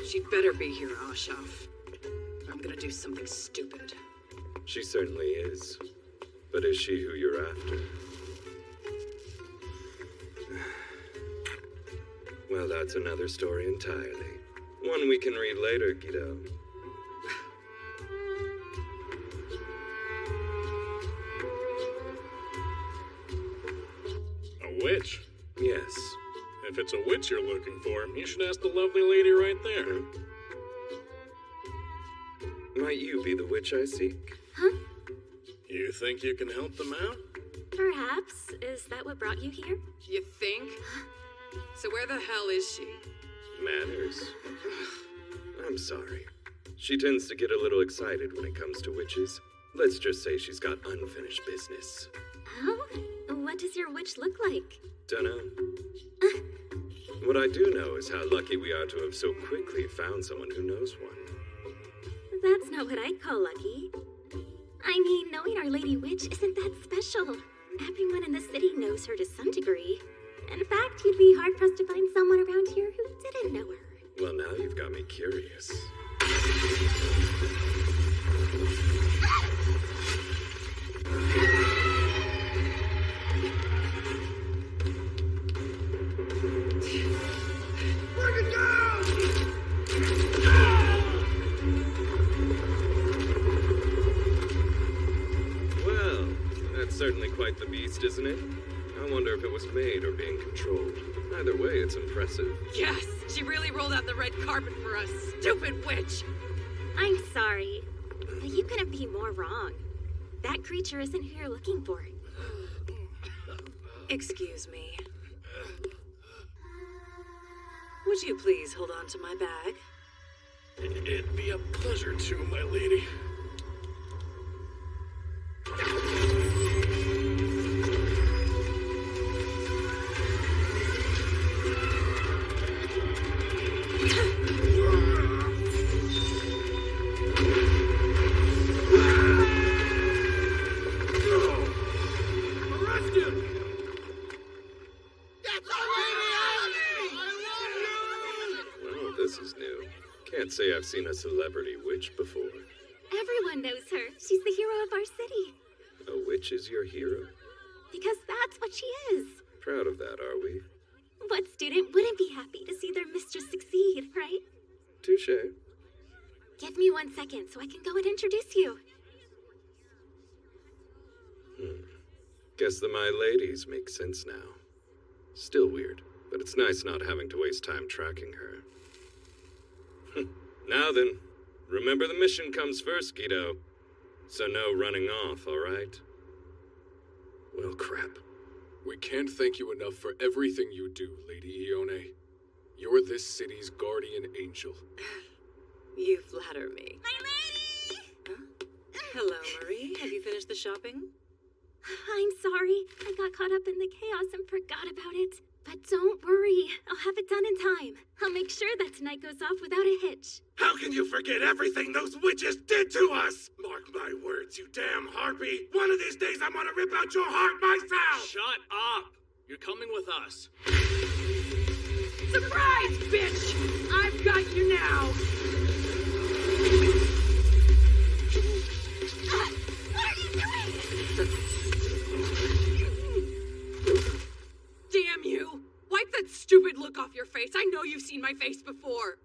She'd better be here, Ashaf. I'm gonna do something stupid. She certainly is. But is she who you're after? Well, that's another story entirely. One we can read later, Guido. A witch? Yes. If it's a witch you're looking for, you should ask the lovely lady right there. Might you be the witch I seek? Huh? You think you can help them out? Perhaps. Is that what brought you here? You think? So where the hell is she? Manners. I'm sorry. She tends to get a little excited when it comes to witches. Let's just say she's got unfinished business. Oh? What does your witch look like? Dunno. What I do know is how lucky we are to have so quickly found someone who knows one. That's not what I'd call lucky. I mean, knowing Our Lady Witch isn't that special. Everyone in the city knows her to some degree. In fact, you'd be hard-pressed to find someone around here who didn't know her. Well, now you've got me curious. Well, that's certainly quite the beast, isn't it? I wonder if it was made or being controlled. Either way, it's impressive. Yes! She really rolled out the red carpet for us. Stupid witch! I'm sorry, but you couldn't be more wrong. That creature isn't who you're looking for. Excuse me. Would you please hold on to my bag? It'd be a pleasure to, my lady. Can't say I've seen a celebrity witch before. Everyone knows her. She's the hero of our city. A witch is your hero? Because that's what she is. Proud of that, are we? What student wouldn't be happy to see their mistress succeed, right? Touché. Give me 1 second so I can go and introduce you. Guess the my ladies make sense now. Still weird, but it's nice not having to waste time tracking her. Now then, remember the mission comes first, Guido. So no running off, all right? Well, crap. We can't thank you enough for everything you do, Lady Ione. You're this city's guardian angel. You flatter me. My lady! Huh? Hello, Marie. Have you finished the shopping? I'm sorry. I got caught up in the chaos and forgot about it. But don't worry. I'll have it done in time. I'll make sure that tonight goes off without a hitch. How can you forget everything those witches did to us? Mark my words, you damn harpy. One of these days I'm gonna rip out your heart myself. Shut up! You're coming with us. Surprise, bitch! I've got you now! What are you doing? Damn you! Wipe that stupid look off your face. I know you've seen my face before.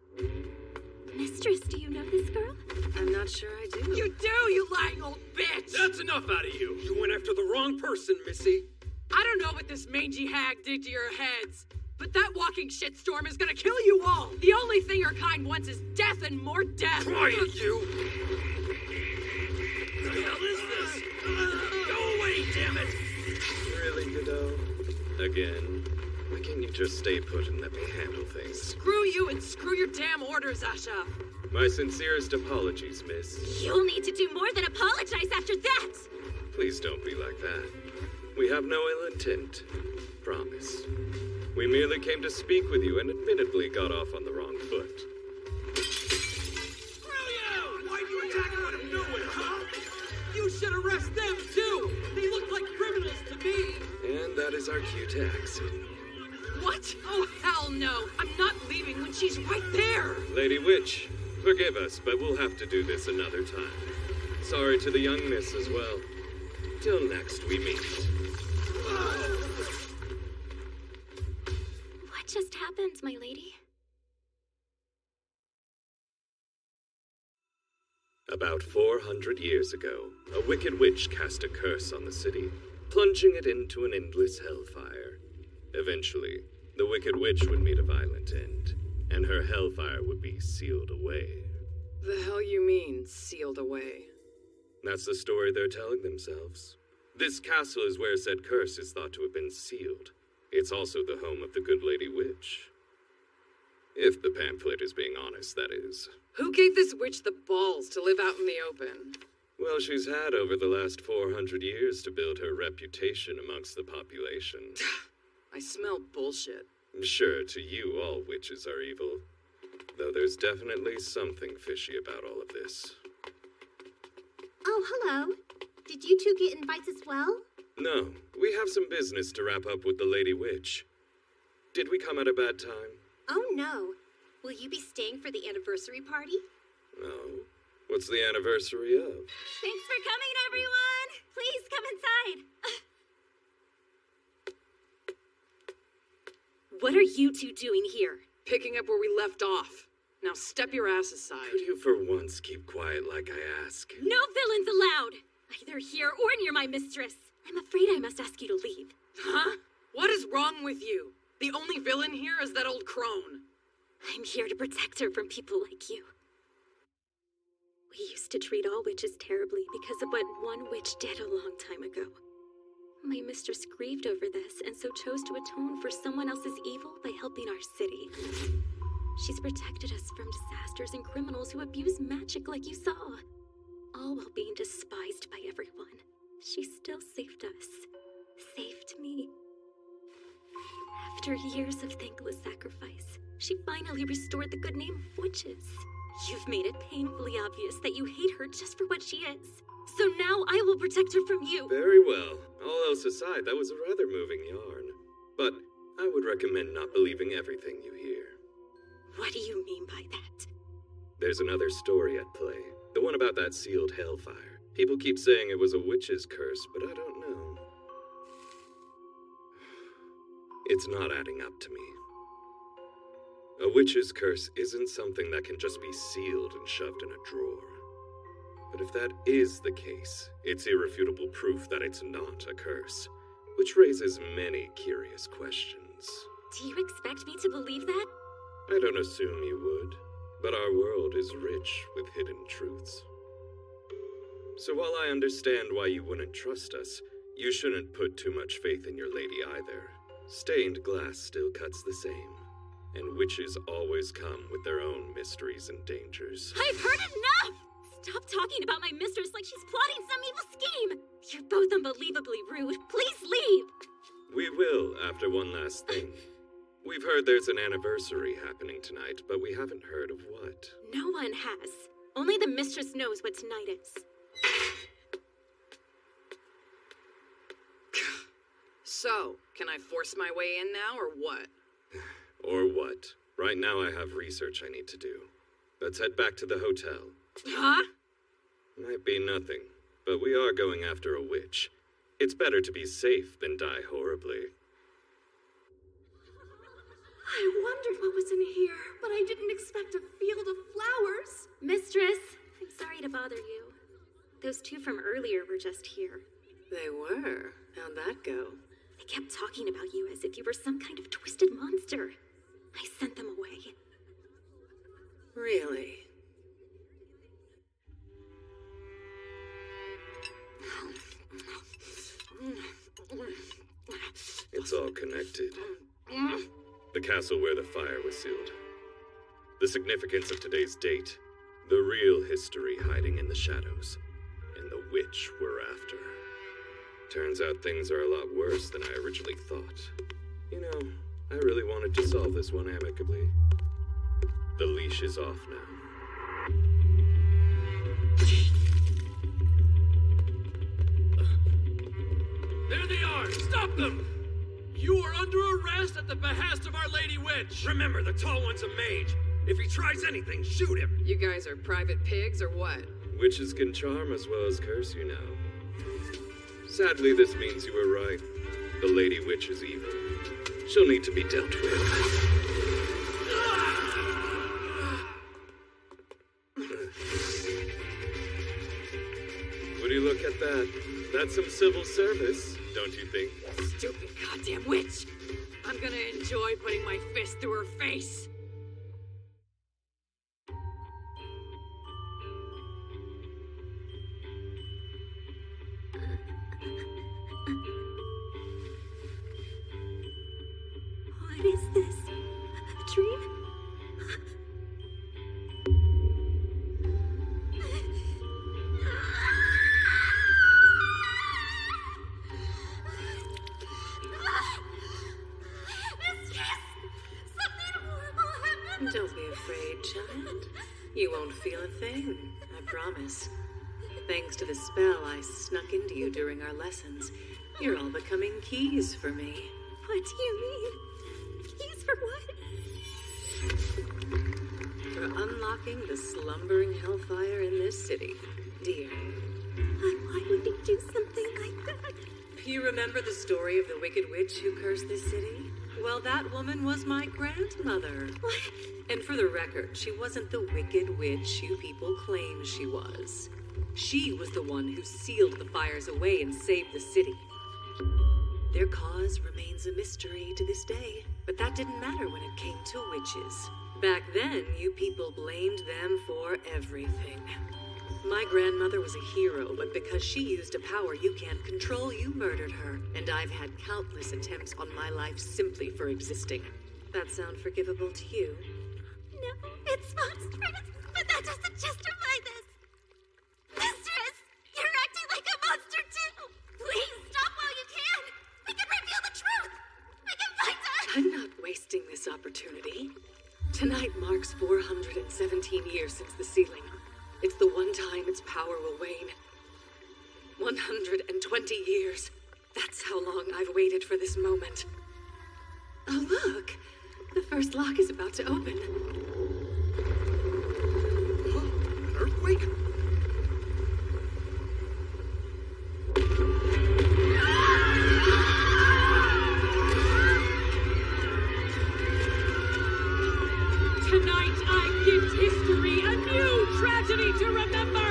Mistress, do you know this girl? I'm not sure I do. You do, you lying old bitch! That's enough out of you. You went after the wrong person, Missy. I don't know what this mangy hag did to your heads, but that walking shitstorm is gonna kill you all. The only thing your kind wants is death and more death. Quiet, you! What the hell is this? Go away, damn it! Really, Guido? Again? Why can't you just stay put and let me handle things? Screw you and screw your damn orders, Asha. My sincerest apologies, miss. You'll need to do more than apologize after that! Please don't be like that. We have no ill intent. Promise. We merely came to speak with you and admittedly got off on the wrong foot. Screw you! Why'd you attack out of nowhere, huh? You should arrest them, too! They look like criminals to me! And That is our cue to exit. What? Oh, hell no! I'm not leaving when she's right there! Lady Witch, forgive us, but we'll have to do this another time. Sorry to the young miss as well. Till next we meet. What just happened, my lady? About 400 years ago, a wicked witch cast a curse on the city, plunging it into an endless hellfire. Eventually, the wicked witch would meet a violent end, and her hellfire would be sealed away. The hell you mean, sealed away? That's the story they're telling themselves. This castle is where said curse is thought to have been sealed. It's also the home of the good Lady Witch. If the pamphlet is being honest, that is. Who gave this witch the balls to live out in the open? Well, she's had over the last 400 years to build her reputation amongst the population. I smell bullshit. Sure, to you, all witches are evil. Though there's definitely something fishy about all of this. Oh, hello. Did you two get invites as well? No, we have some business to wrap up with the Lady Witch. Did we come at a bad time? Oh, no. Will you be staying for the anniversary party? No. What's the anniversary of? Thanks for coming, everyone. Please come inside. What are you two doing here? Picking up where we left off. Now step your ass aside. Could you for once keep quiet like I ask? No villains allowed! Either here or near my mistress. I'm afraid I must ask you to leave. Huh? What is wrong with you? The only villain here is that old crone. I'm here to protect her from people like you. We used to treat all witches terribly because of what one witch did a long time ago. My mistress grieved over this and so chose to atone for someone else's evil by helping our city. She's protected us from disasters and criminals who abuse magic like you saw. All while being despised by everyone. She still saved us. Saved me. After years of thankless sacrifice, she finally restored the good name of witches. You've made it painfully obvious that you hate her just for what she is. So now I will protect her from you. Very well. All else aside, that was a rather moving yarn. But I would recommend not believing everything you hear. What do you mean by that? There's another story at play. The one about that sealed hellfire. People keep saying it was a witch's curse, but I don't know. It's not adding up to me. A witch's curse isn't something that can just be sealed and shoved in a drawer. But if that is the case, it's irrefutable proof that it's not a curse, which raises many curious questions. Do you expect me to believe that? I don't assume you would, but our world is rich with hidden truths. So while I understand why you wouldn't trust us, you shouldn't put too much faith in your lady either. Stained glass still cuts the same, and witches always come with their own mysteries and dangers. I've heard enough! Stop talking about my mistress like she's plotting some evil scheme! You're both unbelievably rude. Please leave! We will, after one last thing. We've heard there's an anniversary happening tonight, but we haven't heard of what. No one has. Only the mistress knows what tonight is. So, can I force my way in now, or what? Or what? Right now I have research I need to do. Let's head back to the hotel. Huh? Might be nothing, but we are going after a witch. It's better to be safe than die horribly. I wondered what was in here, but I didn't expect a field of flowers. Mistress, I'm sorry to bother you. Those two from earlier were just here. They were. How'd that go? They kept talking about you as if you were some kind of twisted monster. I sent them away. Really? It's all connected. The castle where the fire was sealed. The significance of today's date. The real history hiding in the shadows. And the witch we're after. Turns out things are a lot worse than I originally thought. You know, I really wanted to solve this one amicably. The leash is off now. There they are! Stop them! just at the behest of Our Lady Witch. Remember, the tall one's a mage. If he tries anything, shoot him. You guys are private pigs or what? Witches can charm as well as curse, you know. Sadly, this means you were right. The Lady Witch is evil. She'll need to be dealt with. Would you look at that? That's some civil service, don't you think? Stupid goddamn witch! I'm gonna enjoy putting my fist through her face! What is this? A dream? Don't be afraid, child. You won't feel a thing, I promise. Thanks to the spell I snuck into you during our lessons, you're all becoming keys for me. What do you mean? Keys for what? For unlocking the slumbering hellfire in this city, dear. Why would he do something like that? You remember the story of the wicked witch who cursed this city? Well, that woman was my grandmother. What? And for the record, she wasn't the wicked witch you people claim she was. She was the one who sealed the fires away and saved the city. Their cause remains a mystery to this day, but that didn't matter when it came to witches. Back then, you people blamed them for everything. My grandmother was a hero, but because she used a power you can't control, you murdered her. And I've had countless attempts on my life simply for existing. That sound forgivable to you? No, it's monstrous, but that doesn't justify this. Mistress, you're acting like a monster too. Please stop while you can. We can reveal the truth. We can find out. I'm not wasting this opportunity. Tonight marks 417 years since the sealing. It's the one time its power will wane. 120 years. That's how long I've waited for this moment. Oh, look. The first lock is about to open. An earthquake? Tonight I give history a new tragedy to remember!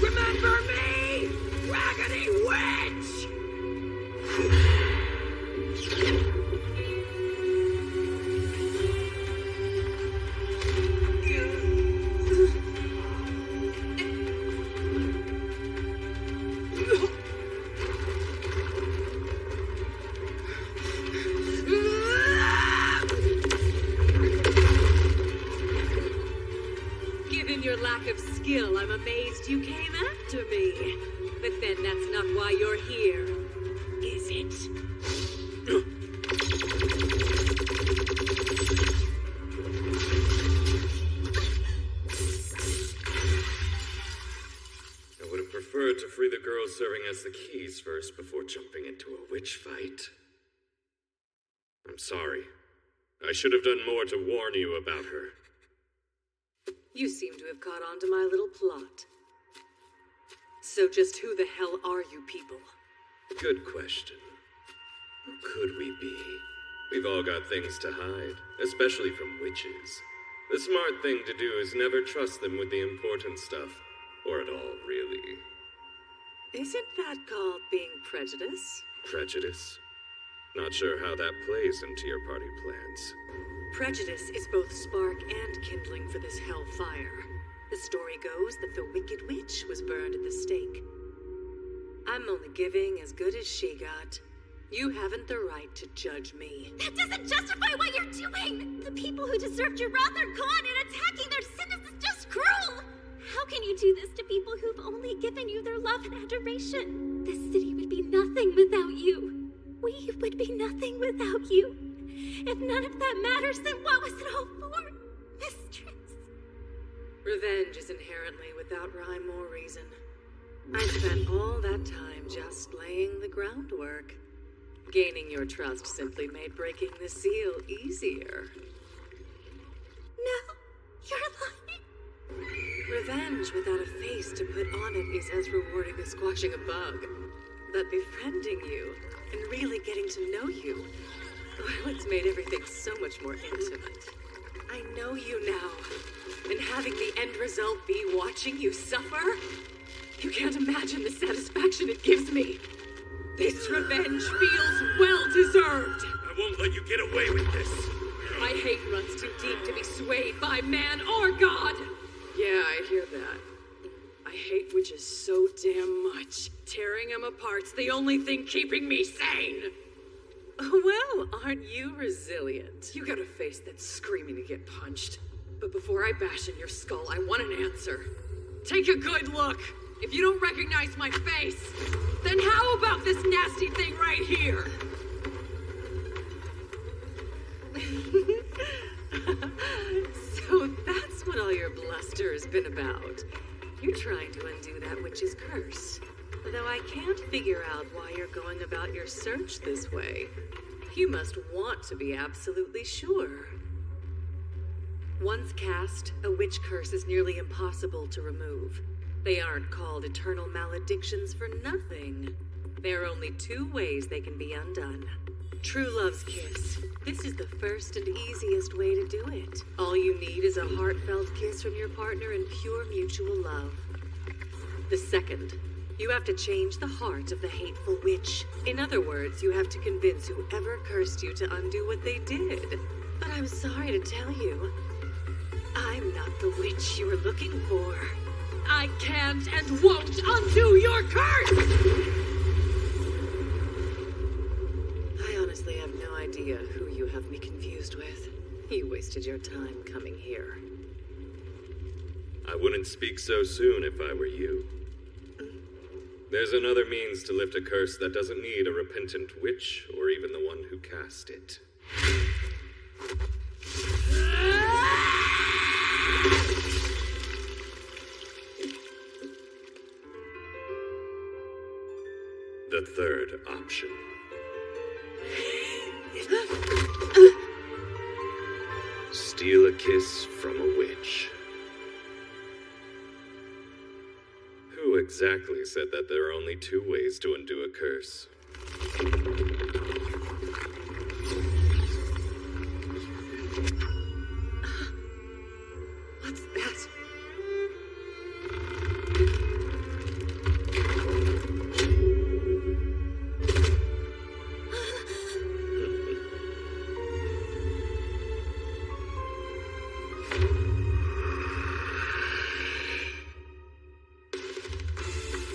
Remember me, Raggedy Witch! Given your lack of skill, I'm amazed you came after me. But then that's not why you're here, is it? I would have preferred to free the girl serving as the keys first before jumping into a witch fight. I'm sorry. I should have done more to warn you about her. You seem to have caught on to my little plot. So just who the hell are you people? Good question. Who could we be? We've all got things to hide, especially from witches. The smart thing to do is never trust them with the important stuff. Or at all, really. Isn't that called being prejudiced? Prejudice? Not sure how that plays into your party plans. Prejudice is both spark and kindling for this hellfire. The story goes that the wicked witch was burned at the stake. I'm only giving as good as she got. You haven't the right to judge me. That doesn't justify what you're doing! The people who deserved your wrath are gone, and attacking their sinners is just cruel! How can you do this to people who've only given you their love and adoration? This city would be nothing without you. We would be nothing without you. If none of that matters, then what was it all for, mistress? Revenge is inherently without rhyme or reason. I spent all that time just laying the groundwork. Gaining your trust simply made breaking the seal easier. No, you're lying. Revenge without a face to put on it is as rewarding as squashing a bug. But befriending you and really getting to know you, well, it's made everything so much more intimate. I know you now, and having the end result be watching you suffer, you can't imagine the satisfaction it gives me. This revenge feels well-deserved. I won't let you get away with this. My hate runs too deep to be swayed by man or God. Yeah, I hear that. I hate witches so damn much. Tearing them apart's the only thing keeping me sane. Well, aren't you resilient? You got a face that's screaming to get punched. But before I bash in your skull, I want an answer. Take a good look. If you don't recognize my face, then how about this nasty thing right here? So that's what all your bluster has been about. You're trying to undo that witch's curse. Though I can't figure out why you're going about your search this way. You must want to be absolutely sure. Once cast, a witch curse is nearly impossible to remove. They aren't called eternal maledictions for nothing. There are only two ways they can be undone. True love's kiss. This is the first and easiest way to do it. All you need is a heartfelt kiss from your partner and pure mutual love. The second, you have to change the heart of the hateful witch. In other words, you have to convince whoever cursed you to undo what they did. But I'm sorry to tell you, I'm not the witch you were looking for. I can't and won't undo your curse! I honestly have no idea who you have me confused with. You wasted your time coming here. I wouldn't speak so soon if I were you. There's another means to lift a curse that doesn't need a repentant witch or even the one who cast it. The third option. Steal a kiss from a witch. Who exactly said that there are only two ways to undo a curse? What's that?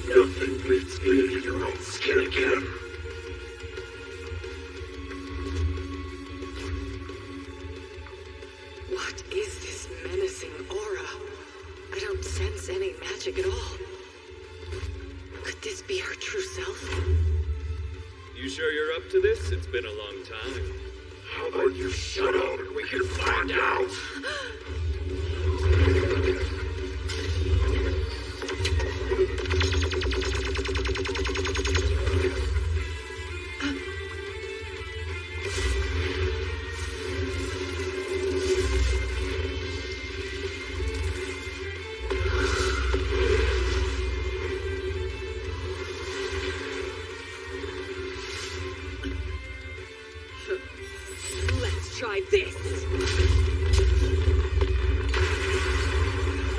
Nothing beats being in your own skin again. What is this menacing aura? I don't sense any magic at all. Could this be her true self? You sure you're up to this? It's been a long time. How about you shut up and we can find out? Let's try this.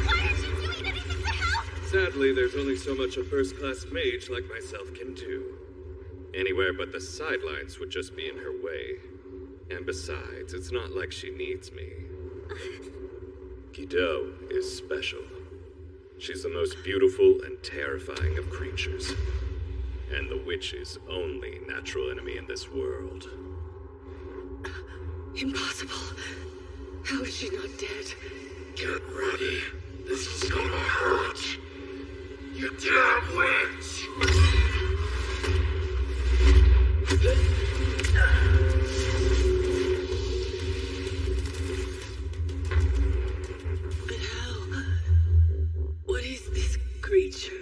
Why aren't you doing anything to help? Sadly, there's only so much a first-class mage like myself can do. Anywhere but the sidelines would just be in her way. And besides, it's not like she needs me. Guido is special. She's the most beautiful and terrifying of creatures. And the witch's only natural enemy in this world. Impossible. How is she not dead? Get ready. This is gonna hurt. You damn witch! But how? What is this creature?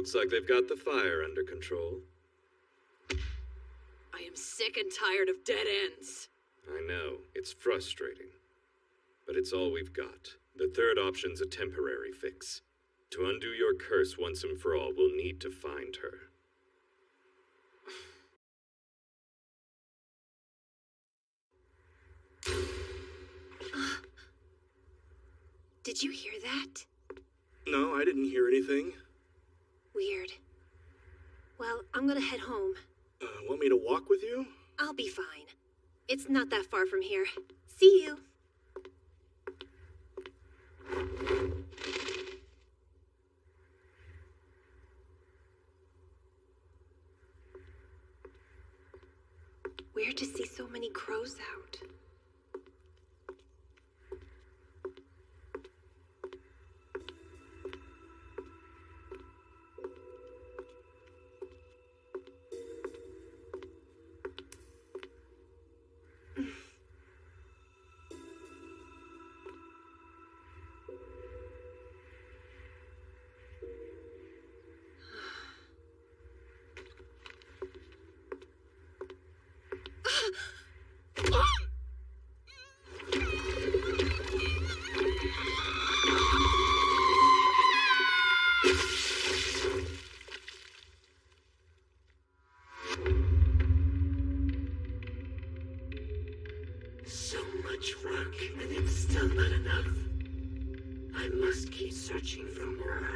Looks like they've got the fire under control. I am sick and tired of dead ends. I know, it's frustrating. But it's all we've got. The third option's a temporary fix. To undo your curse once and for all, we'll need to find her. Did you hear that? No, I didn't hear anything. Weird. Well, I'm gonna head home. Want me to walk with you? I'll be fine. It's not that far from here. See you. Weird to see so many crows out. So much work, and it's still not enough. I must keep searching for more.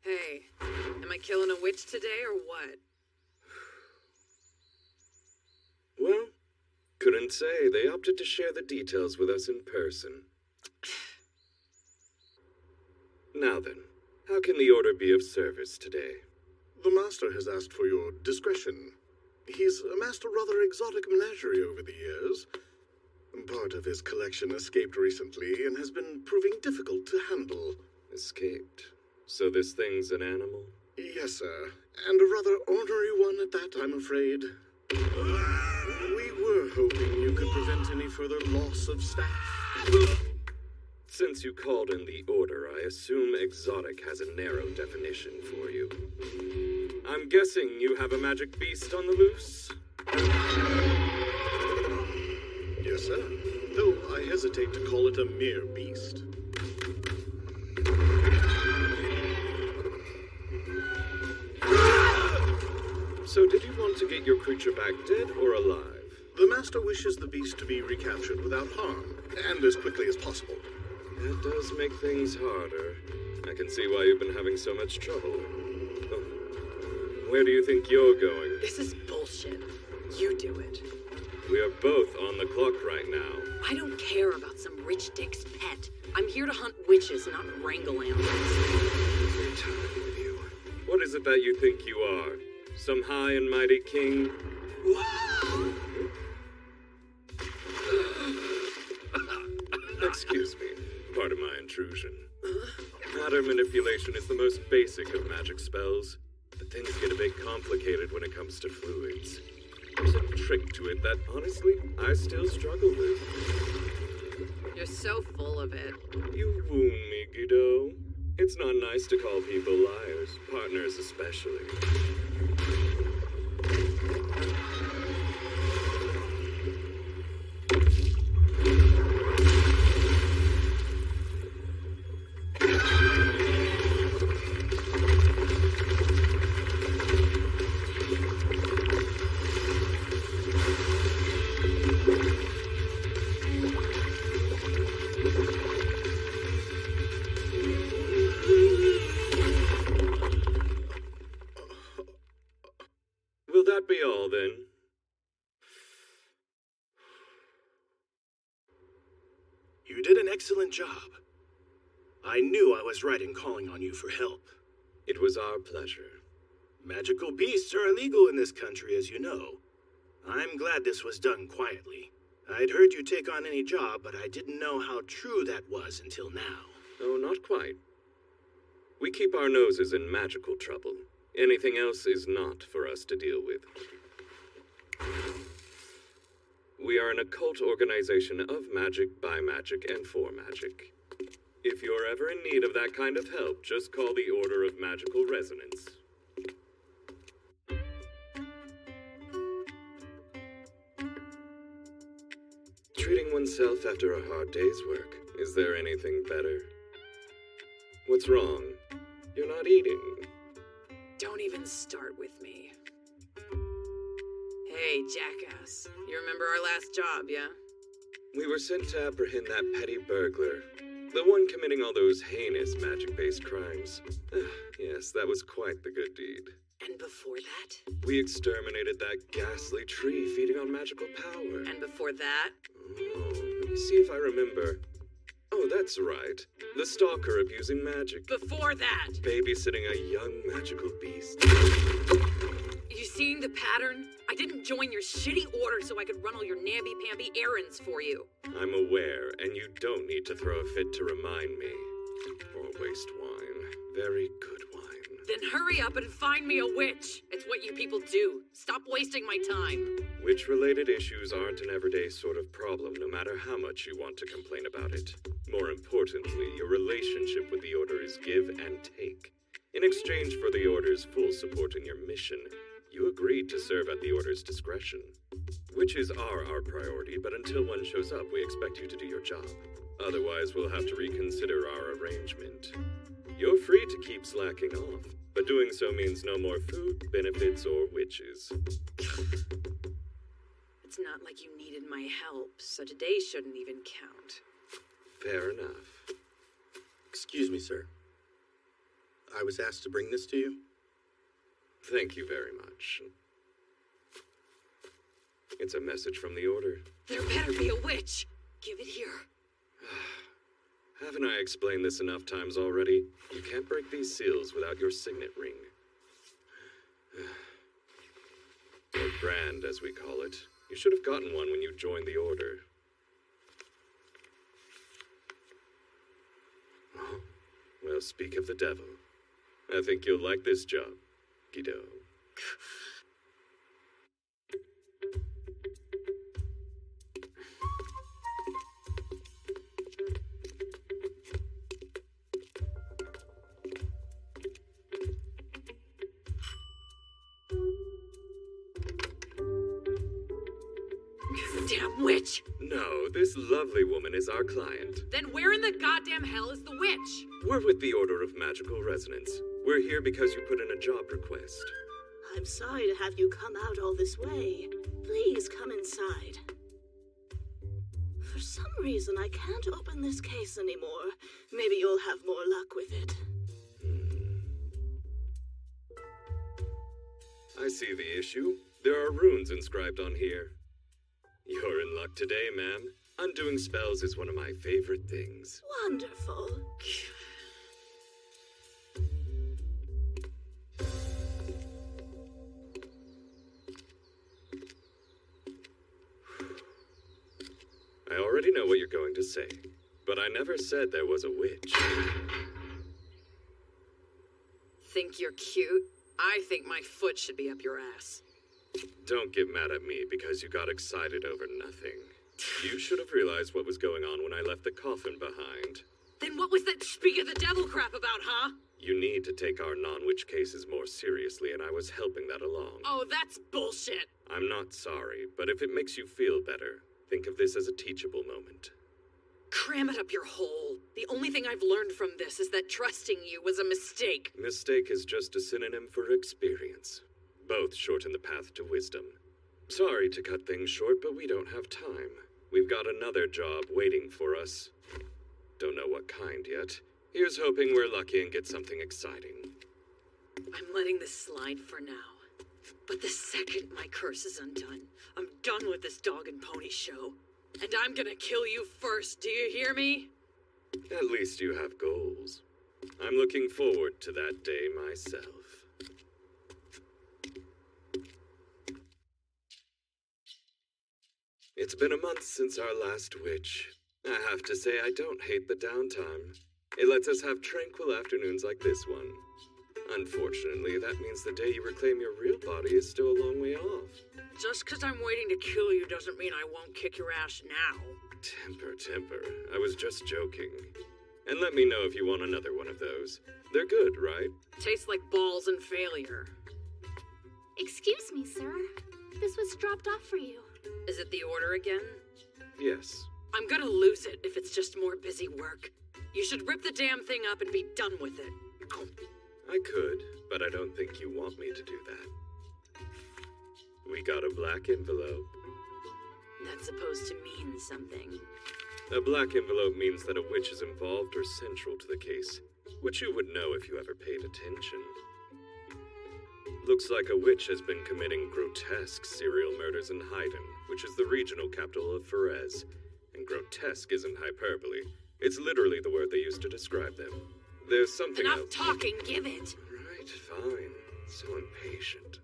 Hey, am I killing a witch today or what? Well, couldn't say. They opted to share the details with us in person. Now then, how can the Order be of service today? The Master has asked for your discretion. He's amassed a rather exotic menagerie over the years. Part of his collection escaped recently and has been proving difficult to handle. Escaped? So this thing's an animal? Yes, sir. And a rather ornery one at that, I'm afraid. We were hoping you could prevent any further loss of staff. Since you called in the Order, I assume exotic has a narrow definition for you. I'm guessing you have a magic beast on the loose? Yes, sir. Though I hesitate to call it a mere beast. So did you want to get your creature back dead or alive? The Master wishes the beast to be recaptured without harm, and as quickly as possible. That does make things harder. I can see why you've been having so much trouble. Oh. Where do you think you're going? This is bullshit. You do it. We are both on the clock right now. I don't care about some rich dick's pet. I'm here to hunt witches, not wrangle animals. Every time with you. What is it that you think you are? Some high and mighty king? Excuse me. Pardon my intrusion. Matter manipulation is the most basic of magic spells, but things get a bit complicated when it comes to fluids. There's a trick to it that, honestly, I still struggle with. You're so full of it. You wound me, Guido. It's not nice to call people liars, partners especially. Will that be all, then? You did an excellent job. I knew I was right in calling on you for help. It was our pleasure. Magical beasts are illegal in this country, as you know. I'm glad this was done quietly. I'd heard you take on any job, but I didn't know how true that was until now. Oh, not quite. We keep our noses in magical trouble. Anything else is not for us to deal with. We are an occult organization of magic, by magic, and for magic. If you're ever in need of that kind of help, just call the Order of Magical Resonance. Treating oneself after a hard day's work. Is there anything better? What's wrong? You're not eating. Don't even start with me. Hey, jackass. You remember our last job, yeah? We were sent to apprehend that petty burglar. The one committing all those heinous magic-based crimes. Yes, that was quite the good deed. And before that? We exterminated that ghastly tree feeding on magical power. And before that? Oh, let me see if I remember. Oh, that's right. The stalker abusing magic. Before that? Babysitting a young magical beast. You seeing the pattern? I didn't join your shitty order so I could run all your namby-pamby errands for you. I'm aware, and you don't need to throw a fit to remind me. Or waste wine. Very good wine. Then hurry up and find me a witch. It's what you people do. Stop wasting my time. Witch-related issues aren't an everyday sort of problem, no matter how much you want to complain about it. More importantly, your relationship with the Order is give and take. In exchange for the Order's full support in your mission, you agreed to serve at the Order's discretion. Witches are our priority, but until one shows up, we expect you to do your job. Otherwise, we'll have to reconsider our arrangement. You're free to keep slacking off, but doing so means no more food, benefits, or witches. It's not like you needed my help, so today shouldn't even count. Fair enough. Excuse me, sir. I was asked to bring this to you. Thank you very much. It's a message from the Order. There better be a witch. Give it here. Haven't I explained this enough times already? You can't break these seals without your signet ring. Or brand, as we call it. You should have gotten one when you joined the Order. Oh, well, speak of the devil. I think you'll like this job, Guido. Damn witch! No, this lovely woman is our client. Then where in the goddamn hell is the witch? We're with the Order of Magical Resonance. We're here because you put in a job request. I'm sorry to have you come out all this way. Please come inside. For some reason, I can't open this case anymore. Maybe you'll have more luck with it. I see the issue. There are runes inscribed on here. You're in luck today, ma'am. Undoing spells is one of my favorite things. Wonderful. I already know what you're going to say, but I never said there was a witch. Think you're cute? I think my foot should be up your ass. Don't get mad at me because you got excited over nothing. You should have realized what was going on when I left the coffin behind. Then what was that speak of the devil crap about, huh? You need to take our non-witch cases more seriously, and I was helping that along. Oh, that's bullshit. I'm not sorry, but if it makes you feel better, think of this as a teachable moment. Cram it up your hole. The only thing I've learned from this is that trusting you was a mistake. Mistake is just a synonym for experience. Both shorten the path to wisdom. Sorry to cut things short, but we don't have time. We've got another job waiting for us. Don't know what kind yet. Here's hoping we're lucky and get something exciting. I'm letting this slide for now. But the second my curse is undone, I'm done with this dog and pony show. And I'm gonna kill you first, do you hear me? At least you have goals. I'm looking forward to that day myself. It's been a month since our last witch. I have to say I don't hate the downtime. It lets us have tranquil afternoons like this one. Unfortunately, that means the day you reclaim your real body is still a long way off. Just 'cause I'm waiting to kill you doesn't mean I won't kick your ass now. Temper. I was just joking. And let me know if you want another one of those. They're good, right? Tastes like balls and failure. Excuse me, sir. This was dropped off for you. Is it the order again? Yes. I'm gonna lose it if it's just more busy work. You should rip the damn thing up and be done with it. I could, but I don't think you want me to do that. We got a black envelope. That's supposed to mean something. A black envelope means that a witch is involved or central to the case, which you would know if you ever paid attention. Looks like a witch has been committing grotesque serial murders in Haydn, which is the regional capital of Ferez. And grotesque isn't hyperbole. It's literally the word they used to describe them. There's something Enough else. talking, give it! Right, fine. So impatient.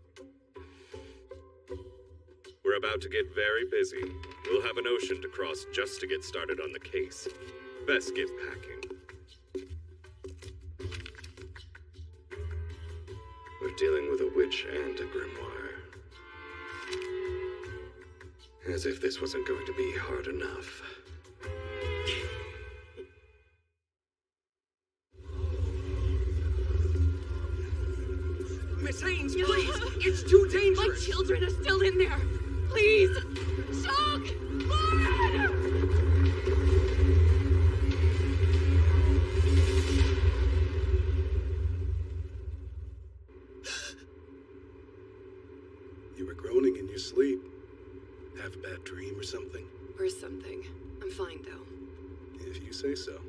We're about to get very busy. We'll have an ocean to cross just to get started on the case. Best get packing. We're dealing with a witch and a grimoire. As if this wasn't going to be hard enough. Miss Haynes, please! It's too dangerous! My children are still in there! Please! Shock! Fire! You were groaning in your sleep. Have a bad dream or something? Or something. I'm fine, though. If you say so.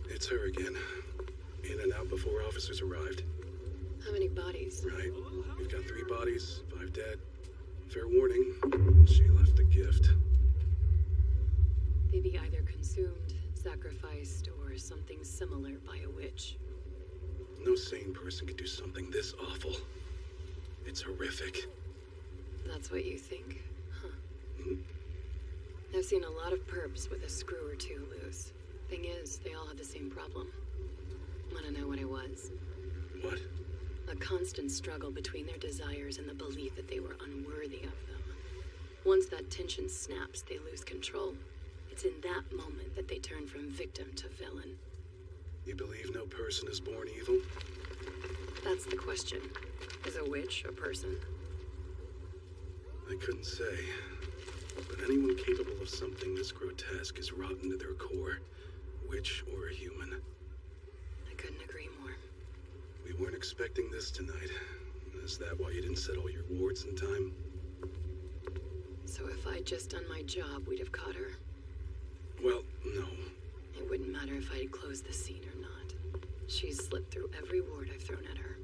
It's her again. In and out before officers arrived. How many bodies? Right. We've got 3 bodies, 5 dead. Fair warning, she left a gift. They'd be either consumed, sacrificed, or something similar by a witch. No sane person could do something this awful. It's horrific. That's what you think? Huh. Hmm? I've seen a lot of perps with a screw or two loose. Thing is, they all had the same problem. Wanna know what it was? What? A constant struggle between their desires and the belief that they were unworthy of them. Once that tension snaps, they lose control. It's in that moment that they turn from victim to villain. You believe no person is born evil? That's the question. Is a witch a person? I couldn't say. But anyone capable of something this grotesque is rotten to their core. Witch or a human. I couldn't agree more. We weren't expecting this tonight. Is that why you didn't set all your wards in time? So if I'd just done my job, we'd have caught her. Well, no. It wouldn't matter if I'd closed the scene or not. She's slipped through every ward I've thrown at her.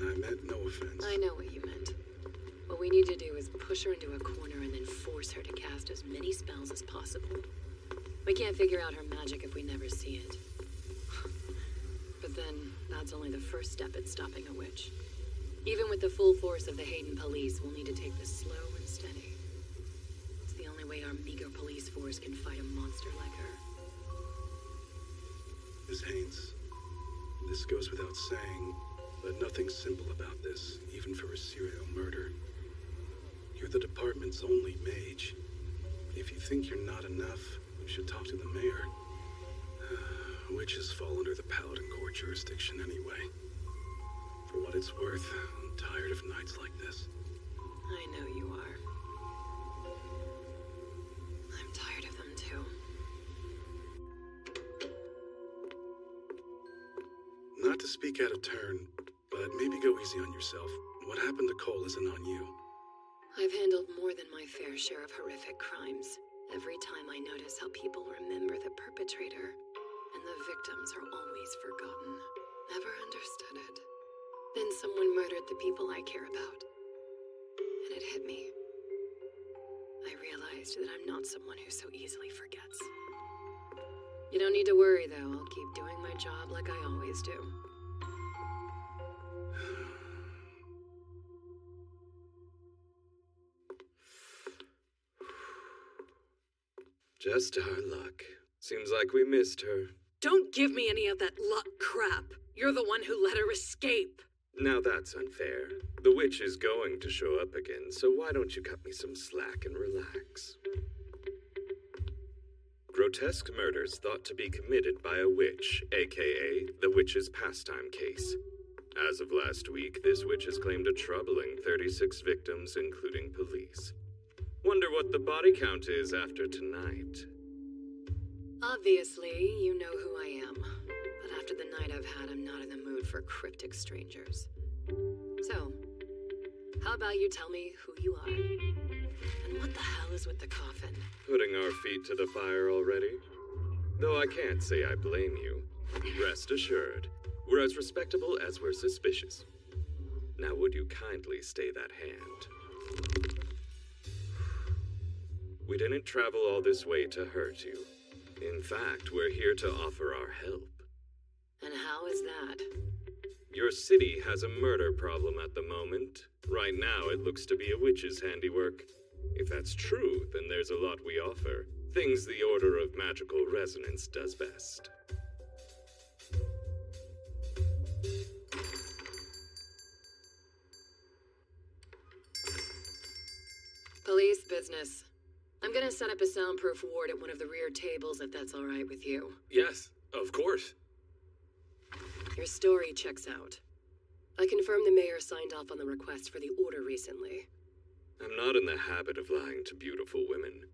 I meant no offense. I know what you meant. What we need to do is push her into a corner and then force her to cast as many spells as possible. We can't figure out her magic if we never see it. But then, that's only the first step in stopping a witch. Even with the full force of the Hayden police, we'll need to take this slow and steady. It's the only way our meager police force can fight a monster like her. Miss Haynes, this goes without saying, but nothing's simple about this, even for a serial murder. You're the department's only mage. If you think you're not enough, you should talk to the mayor. Witches fall under the Paladin Court jurisdiction anyway. For what it's worth, I'm tired of nights like this. I know you are. I'm tired of them too. Not to speak out of turn, but maybe go easy on yourself. What happened to Cole isn't on you. I've handled more than my fair share of horrific crimes. Every time I notice how people remember the perpetrator, and the victims are always forgotten. Never understood it. Then someone murdered the people I care about. And it hit me. I realized that I'm not someone who so easily forgets. You don't need to worry, though. I'll keep doing my job like I always do. Just our luck. Seems like we missed her. Don't give me any of that luck crap. You're the one who let her escape. Now that's unfair. The witch is going to show up again, so why don't you cut me some slack and relax? Grotesque murders thought to be committed by a witch, aka the witch's pastime case. As of last week, this witch has claimed a troubling 36 victims, including police. Wonder what the body count is after tonight. Obviously, you know who I am. But after the night I've had, I'm not in the mood for cryptic strangers. So, how about you tell me who you are? And what the hell is with the coffin? Putting our feet to the fire already? Though I can't say I blame you. Rest assured, we're as respectable as we're suspicious. Now would you kindly stay that hand? We didn't travel all this way to hurt you. In fact, we're here to offer our help. And how is that? Your city has a murder problem at the moment. Right now, it looks to be a witch's handiwork. If that's true, then there's a lot we offer. Things the Order of Magical Resonance does best. Police business. I'm gonna set up a soundproof ward at one of the rear tables if that's all right with you. Yes, of course. Your story checks out. I confirm the mayor signed off on the request for the order recently. I'm not in the habit of lying to beautiful women.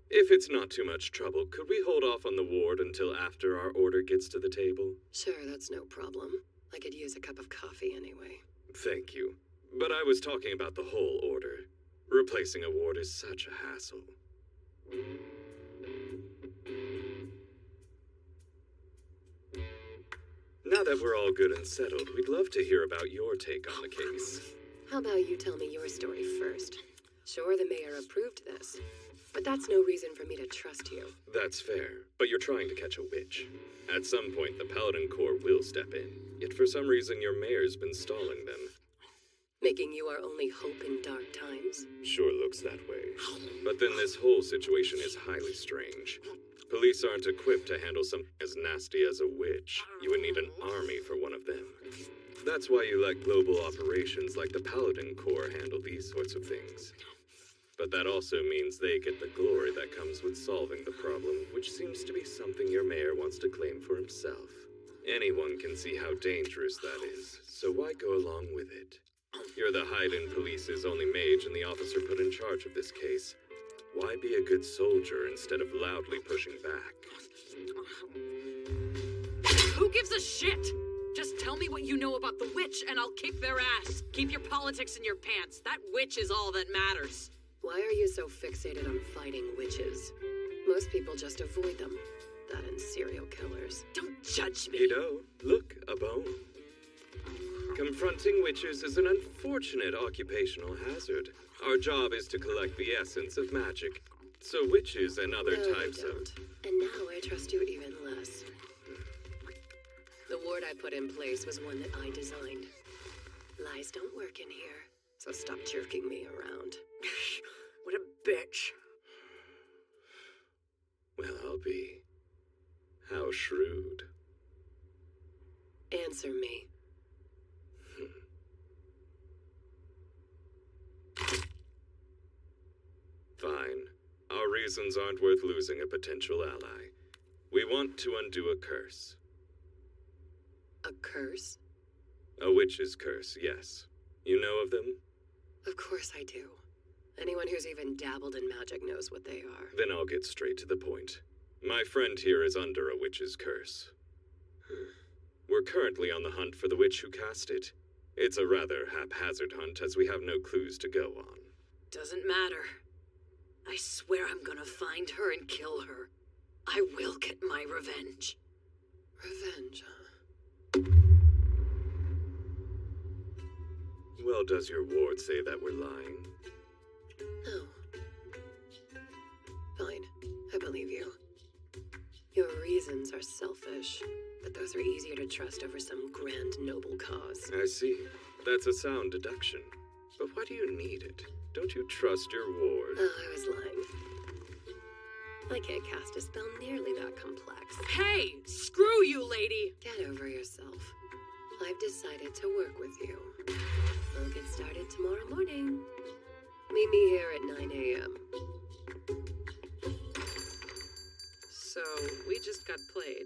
If it's not too much trouble, could we hold off on the ward until after our order gets to the table? Sure, that's no problem. I could use a cup of coffee anyway. Thank you. But I was talking about the whole order. Replacing a ward is such a hassle. Now that we're all good and settled, we'd love to hear about your take on the case. How about you tell me your story first? Sure, the mayor approved this, but that's no reason for me to trust you. That's fair, but you're trying to catch a witch. At some point, the Paladin Corps will step in, yet for some reason your mayor's been stalling them. Making you our only hope in dark times? Sure looks that way. But then this whole situation is highly strange. Police aren't equipped to handle something as nasty as a witch. You would need an army for one of them. That's why you let global operations like the Paladin Corps handle these sorts of things. But that also means they get the glory that comes with solving the problem, which seems to be something your mayor wants to claim for himself. Anyone can see how dangerous that is, so why go along with it? You're the hide-in police's only mage and the officer put in charge of this case. Why be a good soldier instead of loudly pushing back? Who gives a shit? Just tell me what you know about the witch and I'll kick their ass. Keep your politics in your pants. That witch is all that matters. Why are you so fixated on fighting witches? Most people just avoid them. That and serial killers. Don't judge me. Kiddo, look, a bone. Confronting witches is an unfortunate occupational hazard. Our job is to collect the essence of magic. So witches and other types of... And now I trust you even less. The ward I put in place was one that I designed. Lies don't work in here, so stop jerking me around. What a bitch. Well, I'll be. How shrewd. Answer me. Fine. Our reasons aren't worth losing a potential ally. We want to undo a curse. A curse? A witch's curse, yes. You know of them? Of course I do. Anyone who's even dabbled in magic knows what they are. Then I'll get straight to the point. My friend here is under a witch's curse. We're currently on the hunt for the witch who cast it. It's a rather haphazard hunt as we have no clues to go on. Doesn't matter. I swear I'm gonna find her and kill her. I will get my revenge. Revenge, huh? Well, does your ward say that we're lying? No. Fine, I believe you. Your reasons are selfish, but those are easier to trust over some grand noble cause. I see. That's a sound deduction. But why do you need it? Don't you trust your ward? Oh, I was lying. I can't cast a spell nearly that complex. Hey, screw you, lady! Get over yourself. I've decided to work with you. We'll get started tomorrow morning. Meet me here at 9 a.m. So, we just got played.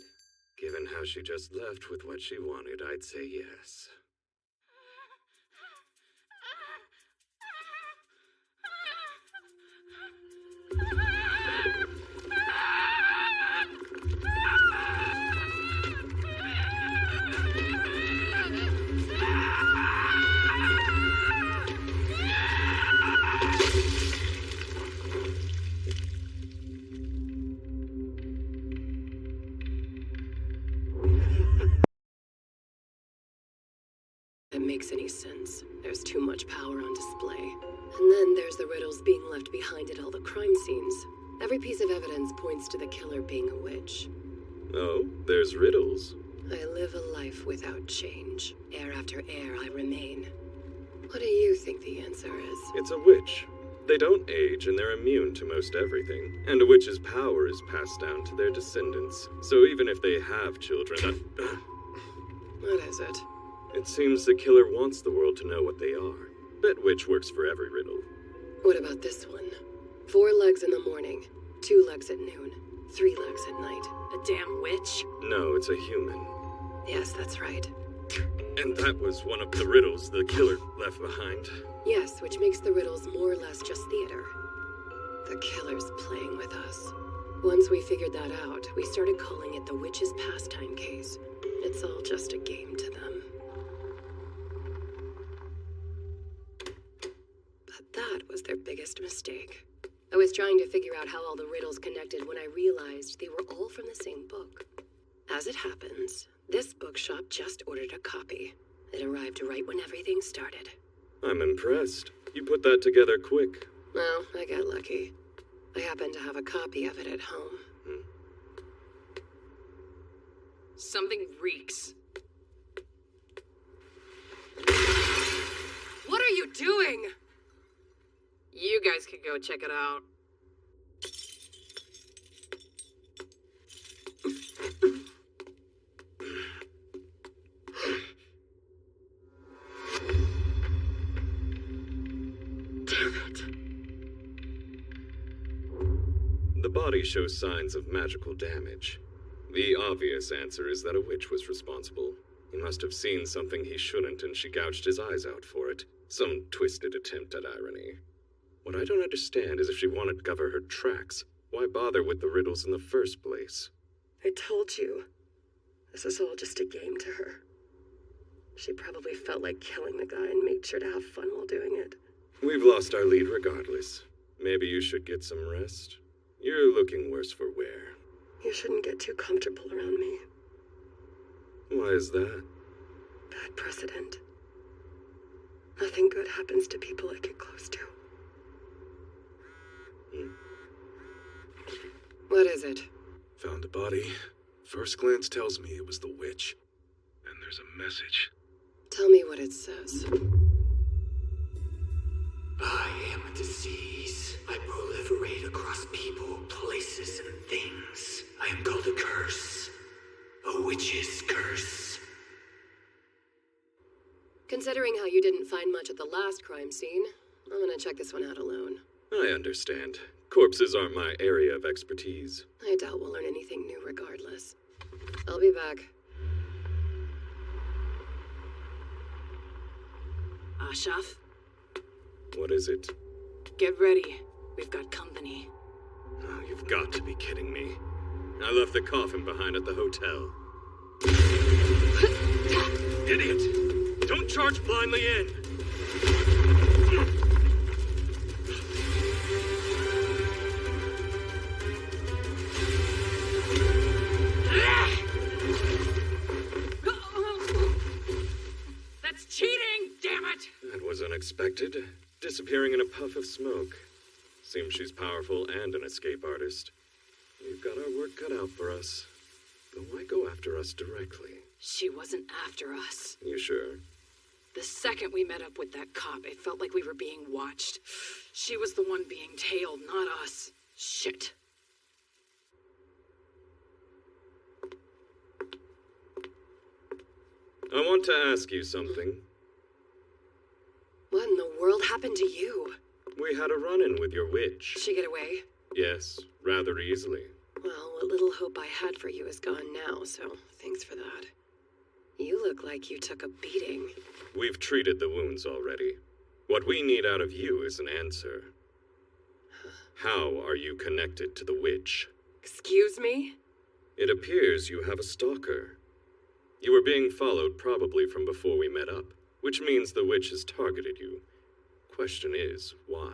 Given how she just left with what she wanted, I'd say yes. That makes any sense. There's too much power on display. And then there's the riddles being left behind at all the crime scenes. Every piece of evidence points to the killer being a witch. Oh, there's riddles. I live a life without change. Heir after heir, I remain. What do you think the answer is? It's a witch. They don't age and they're immune to most everything. And a witch's power is passed down to their descendants. So even if they have children, What is it? it seems the killer wants the world to know what they are. Bet witch works for every riddle. What about this one? 4 legs in the morning, 2 legs at noon, 3 legs at night. A damn witch? No, it's a human. Yes, that's right. And that was one of the riddles the killer left behind. Yes, which makes the riddles more or less just theater. The killer's playing with us. Once we figured that out, we started calling it the witch's pastime case. It's all just a game to them. But that was their biggest mistake. I was trying to figure out how all the riddles connected when I realized they were all from the same book. As it happens, this bookshop just ordered a copy. It arrived right when everything started. I'm impressed. You put that together quick. Well, I got lucky. I happen to have a copy of it at home. Something reeks. What are you doing? You guys could go check it out. Damn it. The body shows signs of magical damage. The obvious answer is that a witch was responsible. He must have seen something he shouldn't and she gouged his eyes out for it. Some twisted attempt at irony. What I don't understand is if she wanted to cover her tracks, why bother with the riddles in the first place? I told you. This is all just a game to her. She probably felt like killing the guy and made sure to have fun while doing it. We've lost our lead regardless. Maybe you should get some rest. You're looking worse for wear. You shouldn't get too comfortable around me. Why is that? Bad precedent. Nothing good happens to people I get close to. What is it? Found a body. First glance tells me it was the witch. And there's a message. Tell me what it says. I am a disease. I proliferate across people, places, and things. I am called a curse. A witch's curse. Considering how you didn't find much at the last crime scene, I'm gonna check this one out alone. I understand. Corpses aren't my area of expertise. I doubt we'll learn anything new regardless. I'll be back. Ashaf, What is it? get ready. We've got company. Oh, you've got to be kidding me. I left the coffin behind at the hotel. Idiot! Don't charge blindly in! That's cheating, damn it! That was unexpected. Disappearing in a puff of smoke. Seems she's powerful and an escape artist. We've got our work cut out for us. But why go after us directly? She wasn't after us. You sure? The second we met up with that cop, it felt like we were being watched. She was the one being tailed, not us. Shit. I want to ask you something. What in the world happened to you? We had a run-in with your witch. Did she get away? Yes, rather easily. Well, what little hope I had for you is gone now, so thanks for that. You look like you took a beating. We've treated the wounds already. What we need out of you is an answer. How are you connected to the witch? Excuse me? It appears you have a stalker. You were being followed probably from before we met up, which means the witch has targeted you. Question is, why?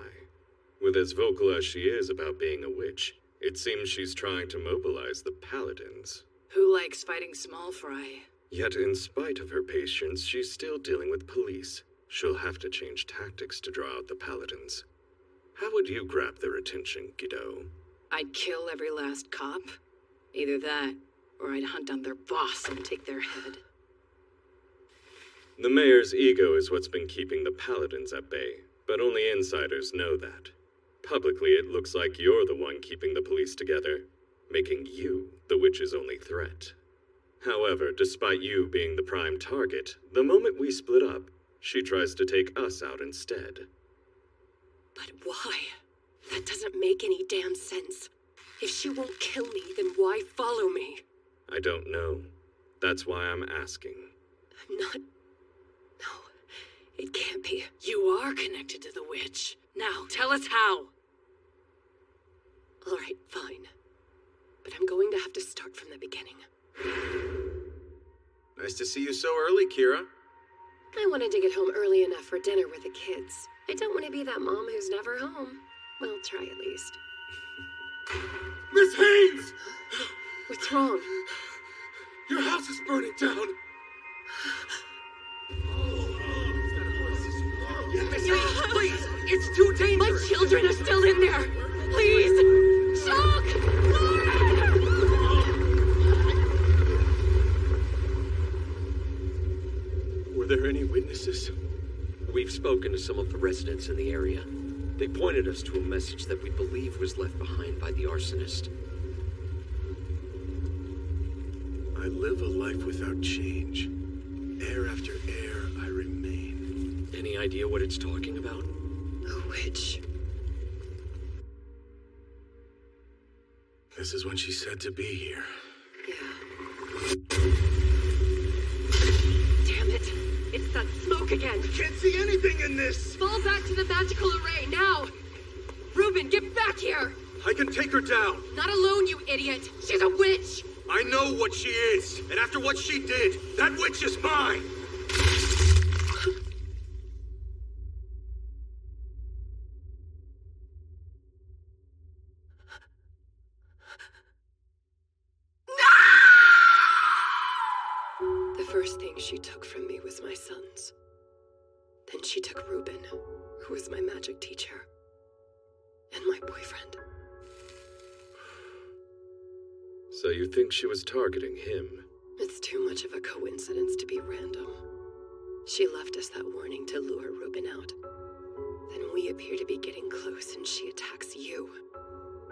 With as vocal as she is about being a witch, it seems she's trying to mobilize the paladins. Who likes fighting small fry? Yet in spite of her patience, she's still dealing with police. She'll have to change tactics to draw out the paladins. How would you grab their attention, Guido? I'd kill every last cop. Either that, or I'd hunt down their boss and take their head. The mayor's ego is what's been keeping the paladins at bay, but only insiders know that. Publicly, it looks like you're the one keeping the police together, making you the witch's only threat. However, despite you being the prime target, the moment we split up, she tries to take us out instead. But why? That doesn't make any damn sense. If she won't kill me, then why follow me? I don't know. That's why I'm asking. I'm not... No, it can't be. You are connected to the witch. Now, tell us how. All right, fine. But I'm going to have to start from the beginning. Nice to see you so early, Kira. I wanted to get home early enough for dinner with the kids. I don't want to be that mom who's never home. Well, try at least. Miss Haynes! What's wrong? Your house is burning down! Miss Haynes, please! It's too dangerous! My children are still in there! Please! Chuck! Were there any witnesses? We've spoken to some of the residents in the area. They pointed us to a message that we believe was left behind by the arsonist. I live a life without change. Air after air, I remain. Any idea what it's talking about? A witch. This is when she said to be here. Yeah. Damn it! It's that smoke again! We can't see anything in this! Fall back to the magical array, now! Reuben, get back here! I can take her down! Not alone, you idiot! She's a witch! I know what she is, and after what she did, that witch is mine! The first thing she took from me was my sons. Then she took Reuben, who was my magic teacher, and my boyfriend. So you think she was targeting him? It's too much of a coincidence to be random. She left us that warning to lure Reuben out. Then we appear to be getting close and she attacks you.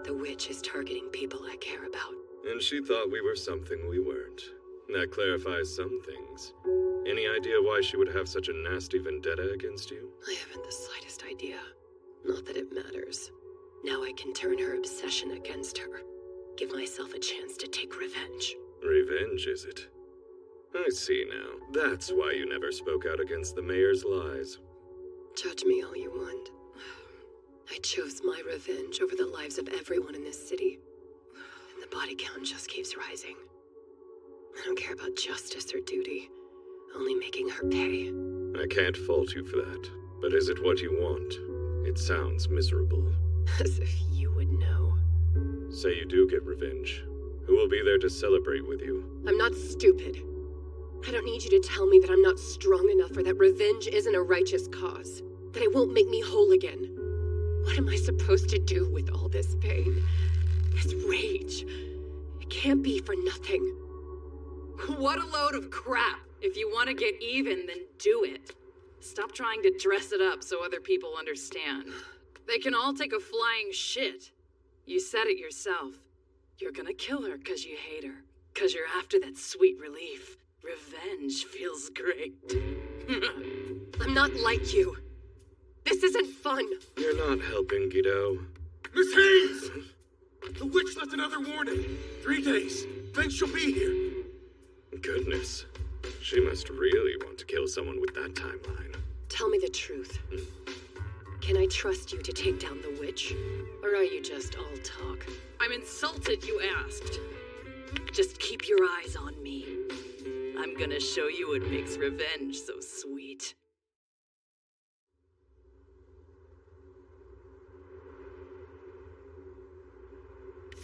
The witch is targeting people I care about. And she thought we were something we weren't. That clarifies some things. Any idea why she would have such a nasty vendetta against you? I haven't the slightest idea. Not that it matters. Now I can turn her obsession against her. Give myself a chance to take revenge. Revenge, is it? I see now. That's why you never spoke out against the mayor's lies. Judge me all you want. I chose my revenge over the lives of everyone in this city. And the body count just keeps rising. I don't care about justice or duty. Only making her pay. I can't fault you for that. But is it what you want? It sounds miserable. As if you would know. Say you do get revenge. Who will be there to celebrate with you? I'm not stupid. I don't need you to tell me that I'm not strong enough or that revenge isn't a righteous cause. That it won't make me whole again. What am I supposed to do with all this pain? This rage? It can't be for nothing. What a load of crap! If you want to get even, then do it. Stop trying to dress it up so other people understand. They can all take a flying shit. You said it yourself. You're gonna kill her because you hate her. Because you're after that sweet relief. Revenge feels great. I'm not like you. This isn't fun. You're not helping, Guido. Miss Hayes! The witch left another warning. 3 days. Then she'll be here. Goodness. She must really want to kill someone with that timeline. Tell me the truth. Can I trust you to take down the witch? Or are you just all talk? I'm insulted you asked. Just keep your eyes on me. I'm gonna show you what makes revenge so sweet.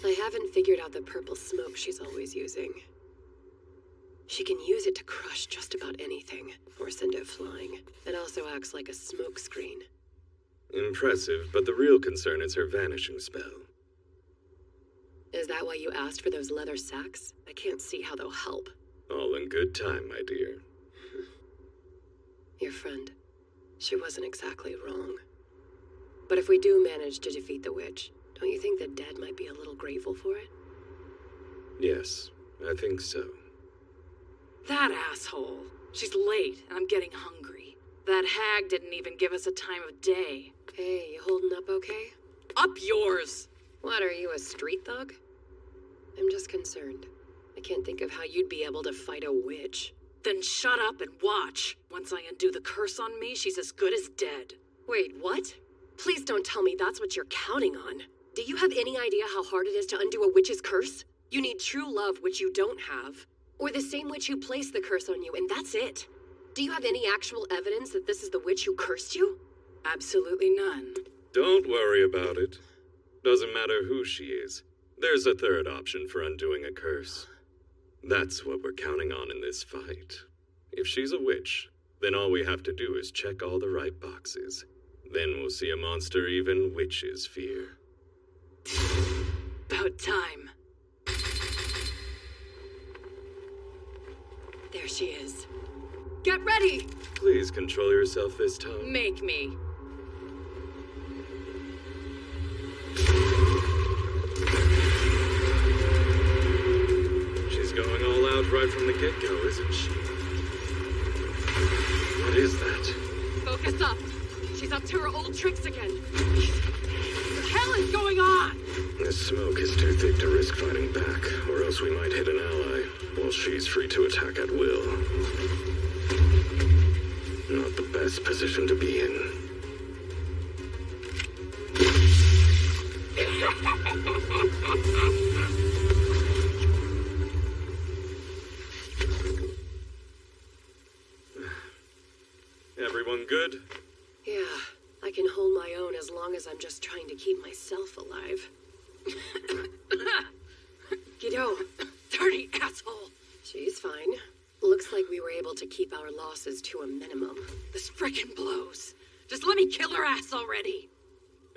I haven't figured out the purple smoke she's always using. She can use it to crush just about anything, or send it flying. It also acts like a smoke screen. Impressive, but the real concern is her vanishing spell. Is that why you asked for those leather sacks? I can't see how they'll help. All in good time, my dear. Your friend, she wasn't exactly wrong. But if we do manage to defeat the witch, don't you think the dead might be a little grateful for it? Yes, I think so. That asshole. She's late, and I'm getting hungry. That hag didn't even give us a time of day. Hey, you holding up okay? Up yours! What, are you a street thug? I'm just concerned. I can't think of how you'd be able to fight a witch. Then shut up and watch. Once I undo the curse on me, she's as good as dead. Wait, what? Please don't tell me that's what you're counting on. Do you have any idea how hard it is to undo a witch's curse? You need true love, which you don't have. Or the same witch who placed the curse on you, and that's it. Do you have any actual evidence that this is the witch who cursed you? Absolutely none. Don't worry about it. Doesn't matter who she is. There's a third option for undoing a curse. That's what we're counting on in this fight. If she's a witch, then all we have to do is check all the right boxes. Then we'll see a monster even witches fear. About time. There she is. Get ready! Please control yourself this time. Make me. She's going all out right from the get-go, isn't she? What is that? Focus up. She's up to her old tricks again. What the hell is going on? This smoke is too thick to risk fighting back, or else we might hit an ally, while she's free to attack at will. Not the best position to be in. Everyone good? Yeah, I can hold my own as long as I'm just trying to keep myself alive. Guido, dirty asshole. She's fine. Looks like we were able to keep our losses to a minimum. This frickin' blows. Just let me kill her ass already.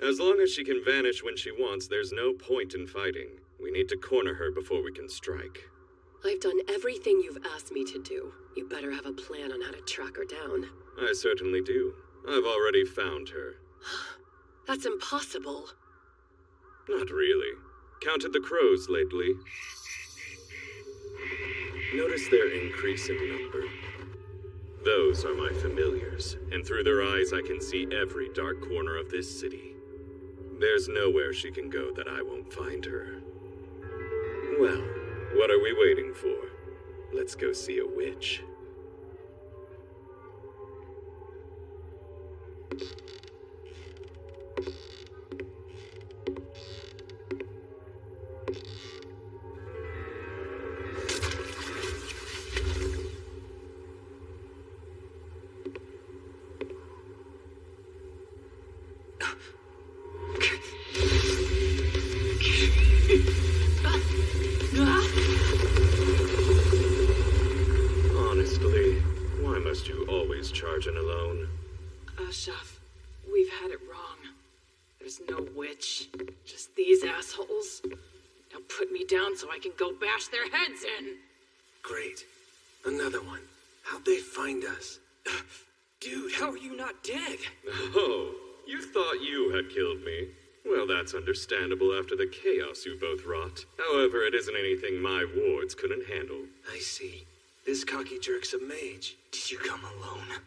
As long as she can vanish when she wants, there's no point in fighting. We need to corner her before we can strike. I've done everything you've asked me to do. You better have a plan on how to track her down. I certainly do. I've already found her. That's impossible. Not really. Counted the crows lately. Notice their increase in number. Those are my familiars, and through their eyes I can see every dark corner of this city. There's nowhere she can go that I won't find her. Well, what are we waiting for? Let's go see a witch. Honestly, why must you always charge in alone? Shaf, we've had it wrong. There's no witch, just these assholes. Now put me down so I can go bash their heads in. Great. Another one. How'd they find us? Dude, how are you not dead? Oh, you thought you had killed me. Well, that's understandable after the chaos you both wrought. However, it isn't anything my wards couldn't handle. I see. This cocky jerk's a mage. Did you come alone?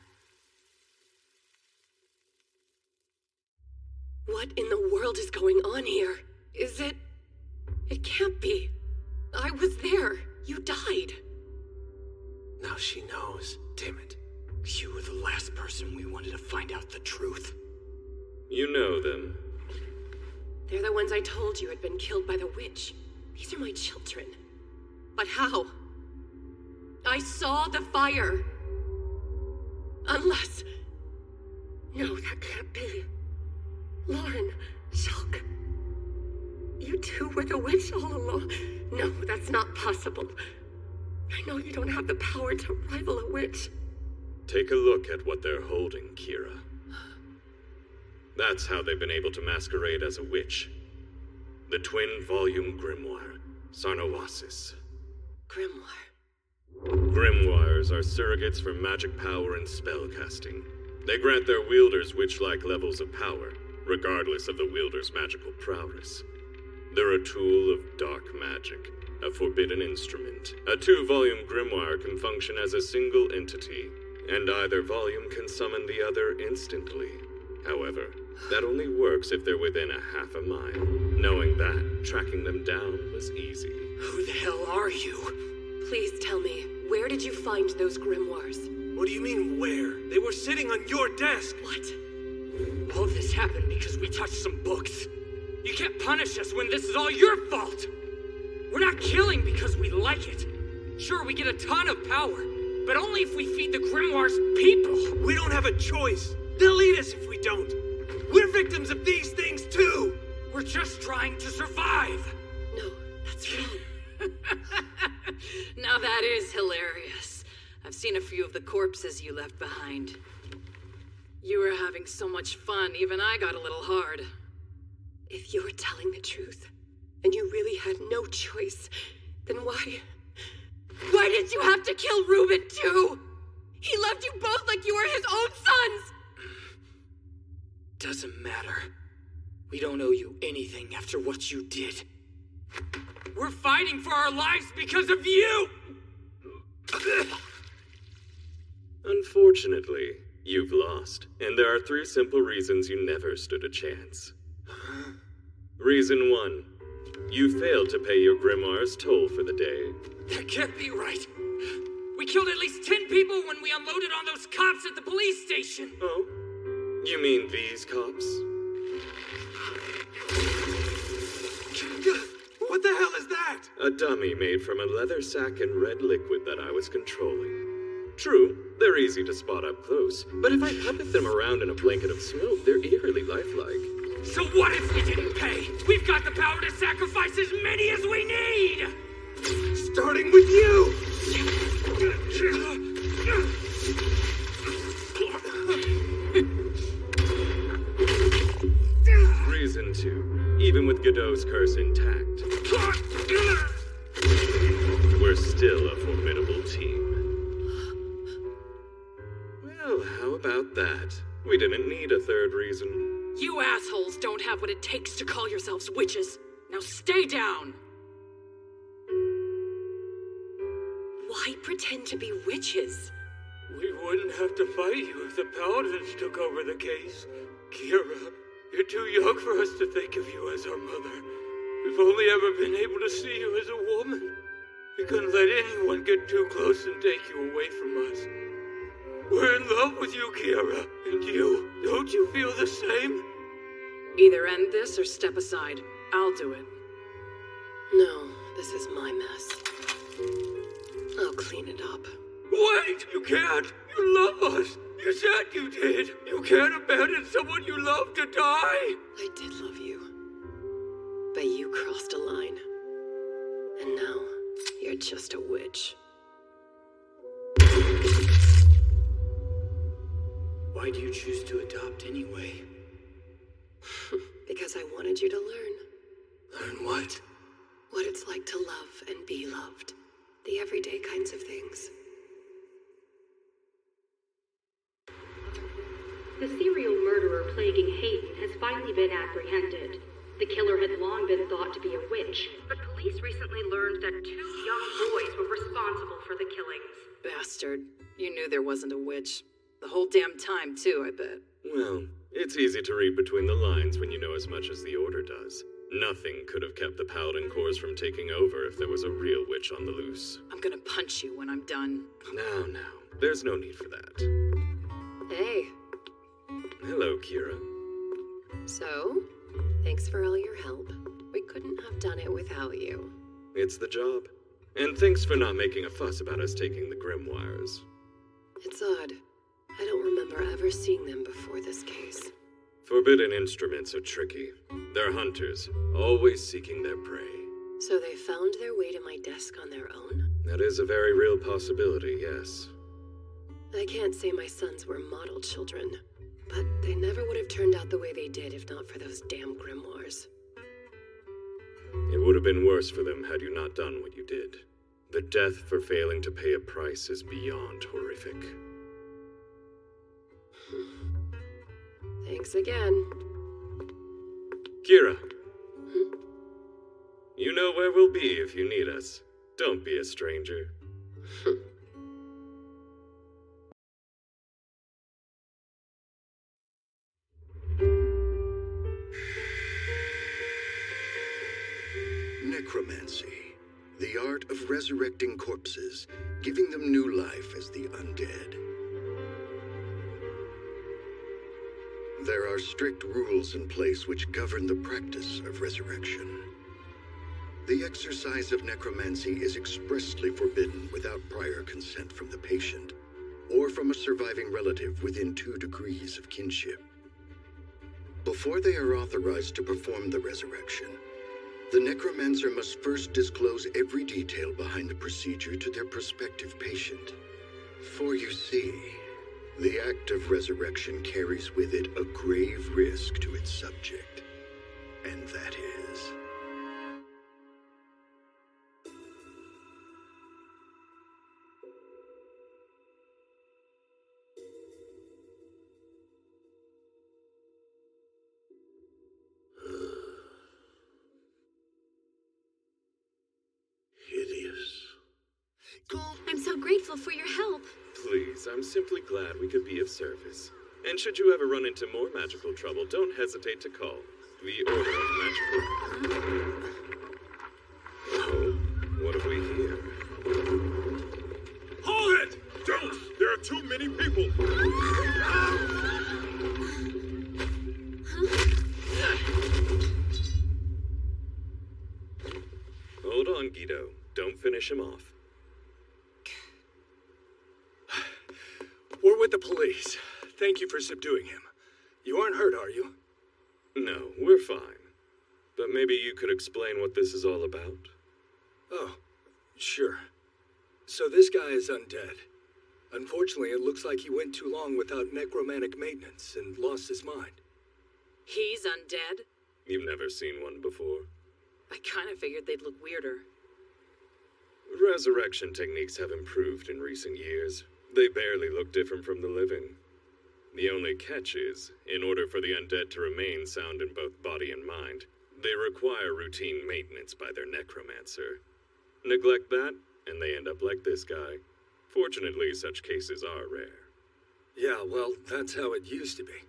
What in the world is going on here? Is it... It can't be. I was there. You died. Now she knows. Damn it. You were the last person we wanted to find out the truth. You know them. They're the ones I told you had been killed by the witch. These are my children. But how? I saw the fire. Unless... No, that can't be. Lauren, Shulk. You two were the witch all along. No, that's not possible. I know you don't have the power to rival a witch. Take a look at what they're holding, Kira. That's how they've been able to masquerade as a witch. The twin-volume grimoire, Sarnowasis. Grimoire? Grimoires are surrogates for magic power and spellcasting. They grant their wielders witch-like levels of power, regardless of the wielder's magical prowess. They're a tool of dark magic, a forbidden instrument. A 2-volume grimoire can function as a single entity, and either volume can summon the other instantly. However, that only works if they're within a half a mile. Knowing that, tracking them down was easy. Who the hell are you? Please tell me, where did you find those grimoires? What do you mean, where? They were sitting on your desk! What? All of this happened because we touched some books. You can't punish us when this is all your fault! We're not killing because we like it. Sure, we get a ton of power, but only if we feed the grimoires people. We don't have a choice. They'll eat us if we don't. We're victims of these things too! We're just trying to survive! No, that's wrong. Now that is hilarious. I've seen a few of the corpses you left behind. You were having so much fun, even I got a little hard. If you're telling the truth, and you really had no choice, then why did you have to kill Reuben too? He loved you both like you were his own sons! Doesn't matter. We don't owe you anything after what you did. We're fighting for our lives because of you! Unfortunately, you've lost, and there are 3 simple reasons you never stood a chance. Reason 1. You failed to pay your grimoire's toll for the day. That can't be right. We killed at least 10 people when we unloaded on those cops at the police station. Oh? You mean these cops? What the hell is that? A dummy made from a leather sack and red liquid that I was controlling. True, they're easy to spot up close, but if I puppet them around in a blanket of smoke, they're eerily lifelike. So what if we didn't pay? We've got the power to sacrifice as many as we need! Starting with you! Reason 2. Even with Godot's curse intact, we're still a formidable team. Well, how about that? We didn't need a 3rd reason. You assholes don't have what it takes to call yourselves witches. Now stay down! Why pretend to be witches? We wouldn't have to fight you if the Paladins took over the case. Kira, you're too young for us to think of you as our mother. We've only ever been able to see you as a woman. We couldn't let anyone get too close and take you away from us. We're in love with you, Kira. And you, don't you feel the same? Either end this or step aside. I'll do it. No, this is my mess. I'll clean it up. Wait! You can't! You love us! You said you did! You can't abandon someone you love to die! I did love you. But you crossed a line. And now, you're just a witch. Why do you choose to adopt anyway? Because I wanted you to learn. Learn what? What it's like to love and be loved. The everyday kinds of things. The serial murderer plaguing Hayden has finally been apprehended. The killer had long been thought to be a witch, but police recently learned that 2 young boys were responsible for the killings. Bastard. You knew there wasn't a witch. The whole damn time, too, I bet. Well, it's easy to read between the lines when you know as much as the Order does. Nothing could have kept the Paladin Corps from taking over if there was a real witch on the loose. I'm gonna punch you when I'm done. No, there's no need for that. Hey. Hello, Kira. So, thanks for all your help. We couldn't have done it without you. It's the job. And thanks for not making a fuss about us taking the grimoires. It's odd. I don't remember ever seeing them before this case. Forbidden instruments are tricky. They're hunters, always seeking their prey. So they found their way to my desk on their own? That is a very real possibility, yes. I can't say my sons were model children, but they never would have turned out the way they did if not for those damn grimoires. It would have been worse for them had you not done what you did. The death for failing to pay a price is beyond horrific. Thanks again. Kira. You know where we'll be if you need us. Don't be a stranger. Necromancy, the art of resurrecting corpses, giving them new life as the undead. There are strict rules in place which govern the practice of resurrection. The exercise of necromancy is expressly forbidden without prior consent from the patient, or from a surviving relative within 2 degrees of kinship. Before they are authorized to perform the resurrection, the necromancer must first disclose every detail behind the procedure to their prospective patient. For you see, the act of resurrection carries with it a grave risk to its subject, and that is... hideous. I'm so grateful for your help. Please, I'm simply glad we could be of service. And should you ever run into more magical trouble, don't hesitate to call the Order of Magical... Oh, what have we here? Hold it! Don't! There are too many people! Hold on, Guido. Don't finish him off. We're with the police. Thank you for subduing him. You aren't hurt, are you? No, we're fine. But maybe you could explain what this is all about? Oh, sure. So this guy is undead. Unfortunately, it looks like he went too long without necromantic maintenance and lost his mind. He's undead? You've never seen one before. I kind of figured they'd look weirder. Resurrection techniques have improved in recent years. They barely look different from the living. The only catch is, in order for the undead to remain sound in both body and mind, they require routine maintenance by their necromancer. Neglect that, and they end up like this guy. Fortunately, such cases are rare. Yeah, well, that's how it used to be.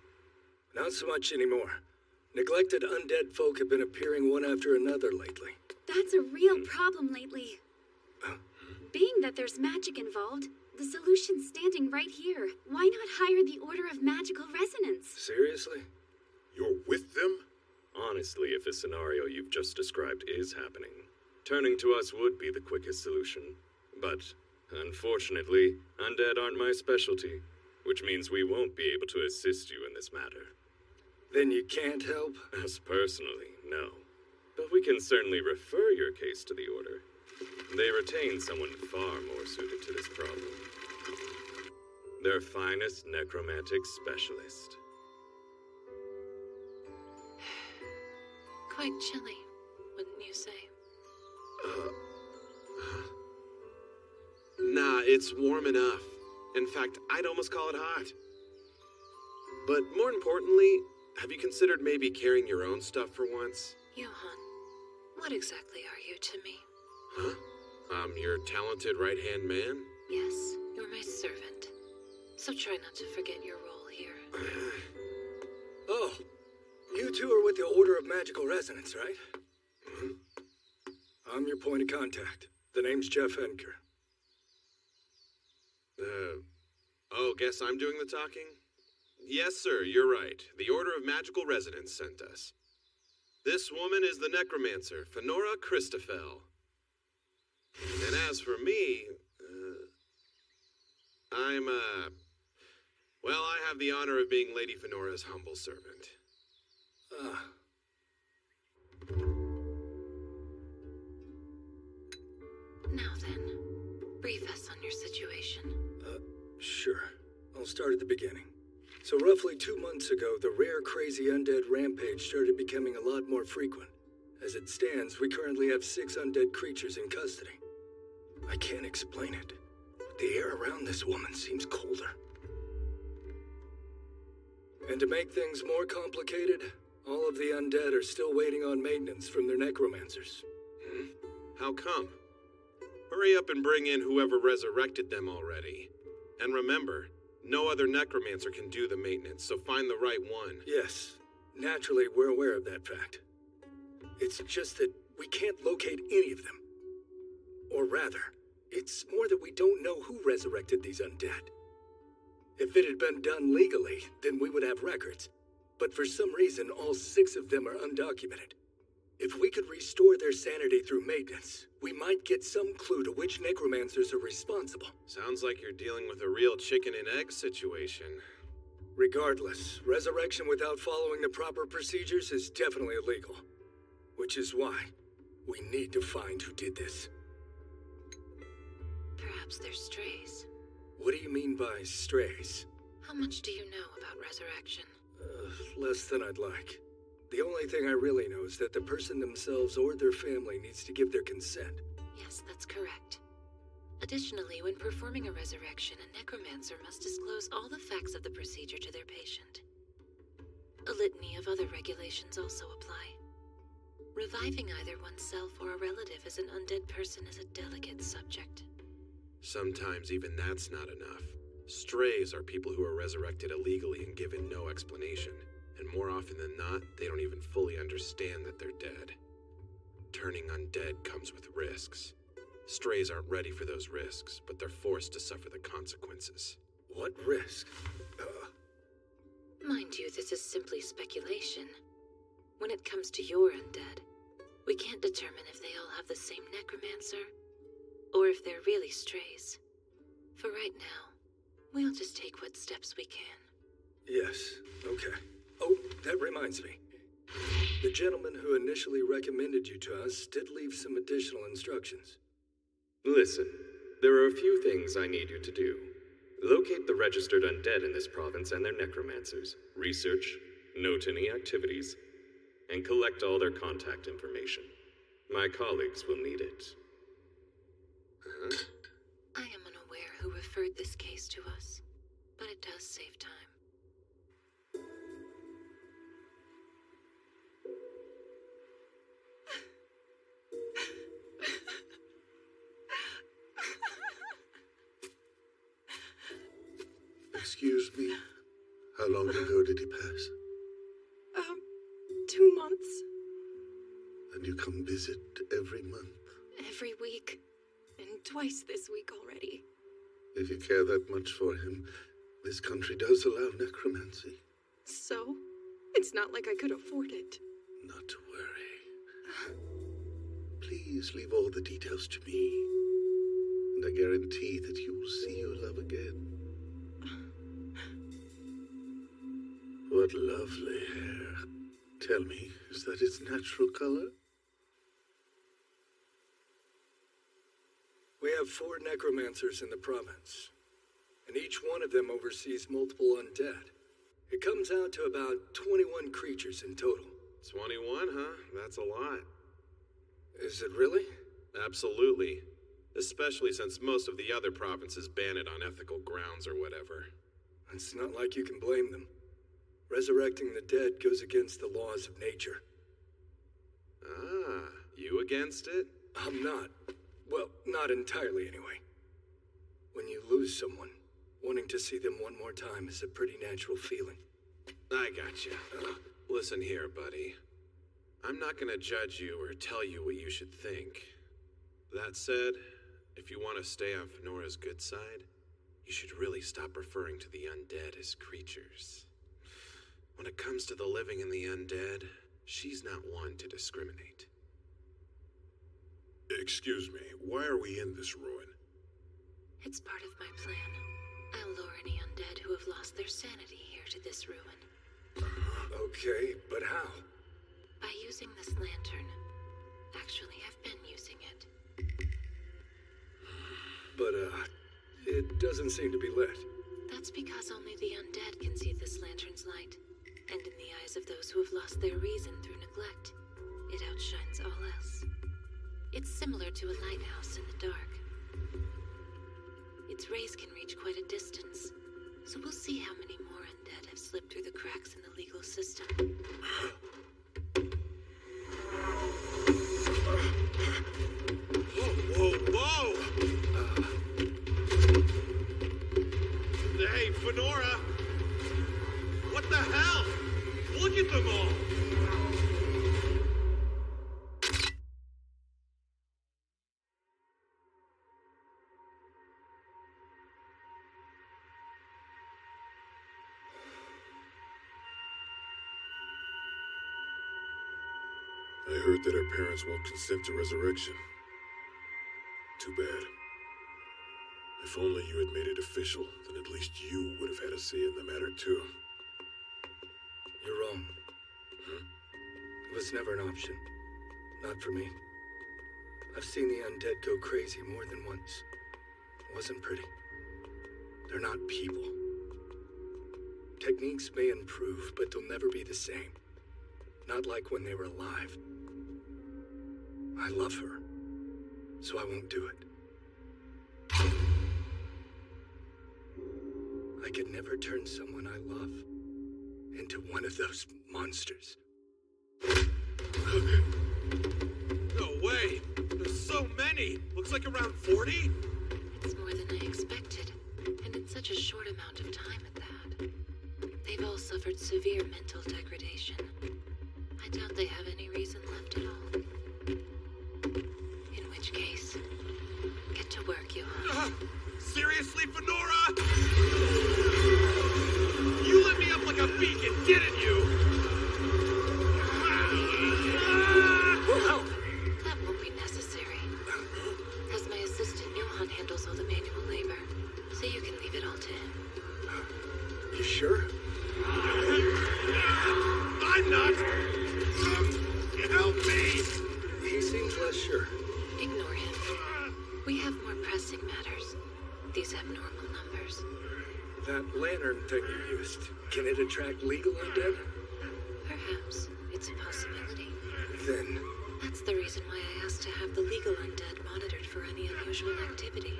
Not so much anymore. Neglected undead folk have been appearing one after another lately. That's a real problem lately. Being that there's magic involved, the solution's standing right here. Why not hire the Order of Magical Resonance? Seriously? You're with them? Honestly, if the scenario you've just described is happening, turning to us would be the quickest solution. But, unfortunately, undead aren't my specialty, which means we won't be able to assist you in this matter. Then you can't help? Us personally, no. But we can certainly refer your case to the Order. They retain someone far more suited to this problem. Their finest necromantic specialist. Quite chilly, wouldn't you say? Nah, it's warm enough. In fact, I'd almost call it hot. But more importantly, have you considered maybe carrying your own stuff for once? Johan, What exactly are you to me? Huh? I'm your talented right-hand man? Yes, you're my servant. So try not to forget your role here. Oh, you two are with the Order of Magical Resonance, right? I'm your point of contact. The name's Jeff Henker. Guess I'm doing the talking? Yes, sir, you're right. The Order of Magical Resonance sent us. This woman is the necromancer, Fenora Christophel. And as for me, I have the honor of being Lady Fenora's humble servant. Now then, brief us on your situation. Sure. I'll start at the beginning. So roughly 2 months ago, the rare crazy undead rampage started becoming a lot more frequent. As it stands, we currently have 6 undead creatures in custody. I can't explain it, but the air around this woman seems colder. And to make things more complicated, all of the undead are still waiting on maintenance from their necromancers. How come? Hurry up and bring in whoever resurrected them already. And remember, no other necromancer can do the maintenance, so find the right one. Yes, naturally we're aware of that fact. It's just that we can't locate any of them. Or rather, it's more that we don't know who resurrected these undead. If it had been done legally, then we would have records. But for some reason, all 6 of them are undocumented. If we could restore their sanity through maintenance, we might get some clue to which necromancers are responsible. Sounds like you're dealing with a real chicken and egg situation. Regardless, resurrection without following the proper procedures is definitely illegal. Which is why we need to find who did this. Perhaps they're strays. What do you mean by strays? How much do you know about resurrection? Less than I'd like. The only thing I really know is that the person themselves or their family needs to give their consent. Yes, that's correct. Additionally, when performing a resurrection, a necromancer must disclose all the facts of the procedure to their patient. A litany of other regulations also apply. Reviving either oneself or a relative as an undead person is a delicate subject. Sometimes even that's not enough. Strays are people who are resurrected illegally and given no explanation. And more often than not, they don't even fully understand that they're dead. Turning undead comes with risks. Strays aren't ready for those risks, but they're forced to suffer the consequences. What risk? Mind you, this is simply speculation. When it comes to your undead, we can't determine if they all have the same necromancer, or if they're really strays. For right now, we'll just take what steps we can. Yes, okay. Oh, that reminds me. The gentleman who initially recommended you to us did leave some additional instructions. Listen, there are a few things I need you to do. Locate the registered undead in this province and their necromancers. Research, note any activities, and collect all their contact information. My colleagues will need it. I am unaware who referred this case to us, but it does save time. Excuse me. How long ago did he pass? 2 months. And you come visit every month? Every week. And twice this week already. If you care that much for him, this country does allow necromancy. So? It's not like I could afford it. Not to worry. Please leave all the details to me. And I guarantee that you will see your love again. What lovely hair. Tell me, is that its natural color? We have 4 necromancers in the province, and each one of them oversees multiple undead. It comes out to about 21 creatures in total. 21, huh? That's a lot. Is it really? Absolutely. Especially since most of the other provinces ban it on ethical grounds or whatever. It's not like you can blame them. Resurrecting the dead goes against the laws of nature. Ah, You against it? I'm not. Well, not entirely anyway. When you lose someone, wanting to see them one more time is a pretty natural feeling. I gotcha. Listen here, buddy. I'm not gonna judge you or tell you what you should think. That said, if you want to stay on Fenora's good side, you should really stop referring to the undead as creatures. When it comes to the living and the undead, she's not one to discriminate. Excuse me, why are we in this ruin? It's part of my plan. I'll lure any undead who have lost their sanity here to this ruin. Okay, but how? By using this lantern. Actually, I've been using it. But, it doesn't seem to be lit. That's because only the undead can see this lantern's light. And in the eyes of those who have lost their reason through neglect, it outshines all else. It's similar to a lighthouse in the dark. Its rays can reach quite a distance, so we'll see how many more undead have slipped through the cracks in the legal system. Whoa! Hey, Fenora! What the hell? Look at them all! I heard that our parents won't consent to resurrection. Too bad. If only you had made it official, then at least you would have had a say in the matter too. You're wrong. It was never an option. Not for me. I've seen the undead go crazy more than once. It wasn't pretty. They're not people. Techniques may improve, but they'll never be the same. Not like when they were alive. I love her, so I won't do it. I could never turn someone I love into one of those monsters. No way! There's so many! Looks like around 40? It's more than I expected, and in such a short amount of time at that. They've all suffered severe mental degradation. I doubt they have any reason left at all. In which case, get to work, Johan. Seriously, Fenora? You lit me up like a beacon, didn't you? That won't be necessary. As my assistant, Johan handles all the manual labor, so you can leave it all to him. You sure? I'm not! Help me! He seems less sure. Ignore him. We have more pressing matters. These abnormal numbers. That lantern thing you used, can it attract legal undead? Perhaps. It's a possibility. Then... That's the reason why I asked to have the legal undead monitored for any unusual activity.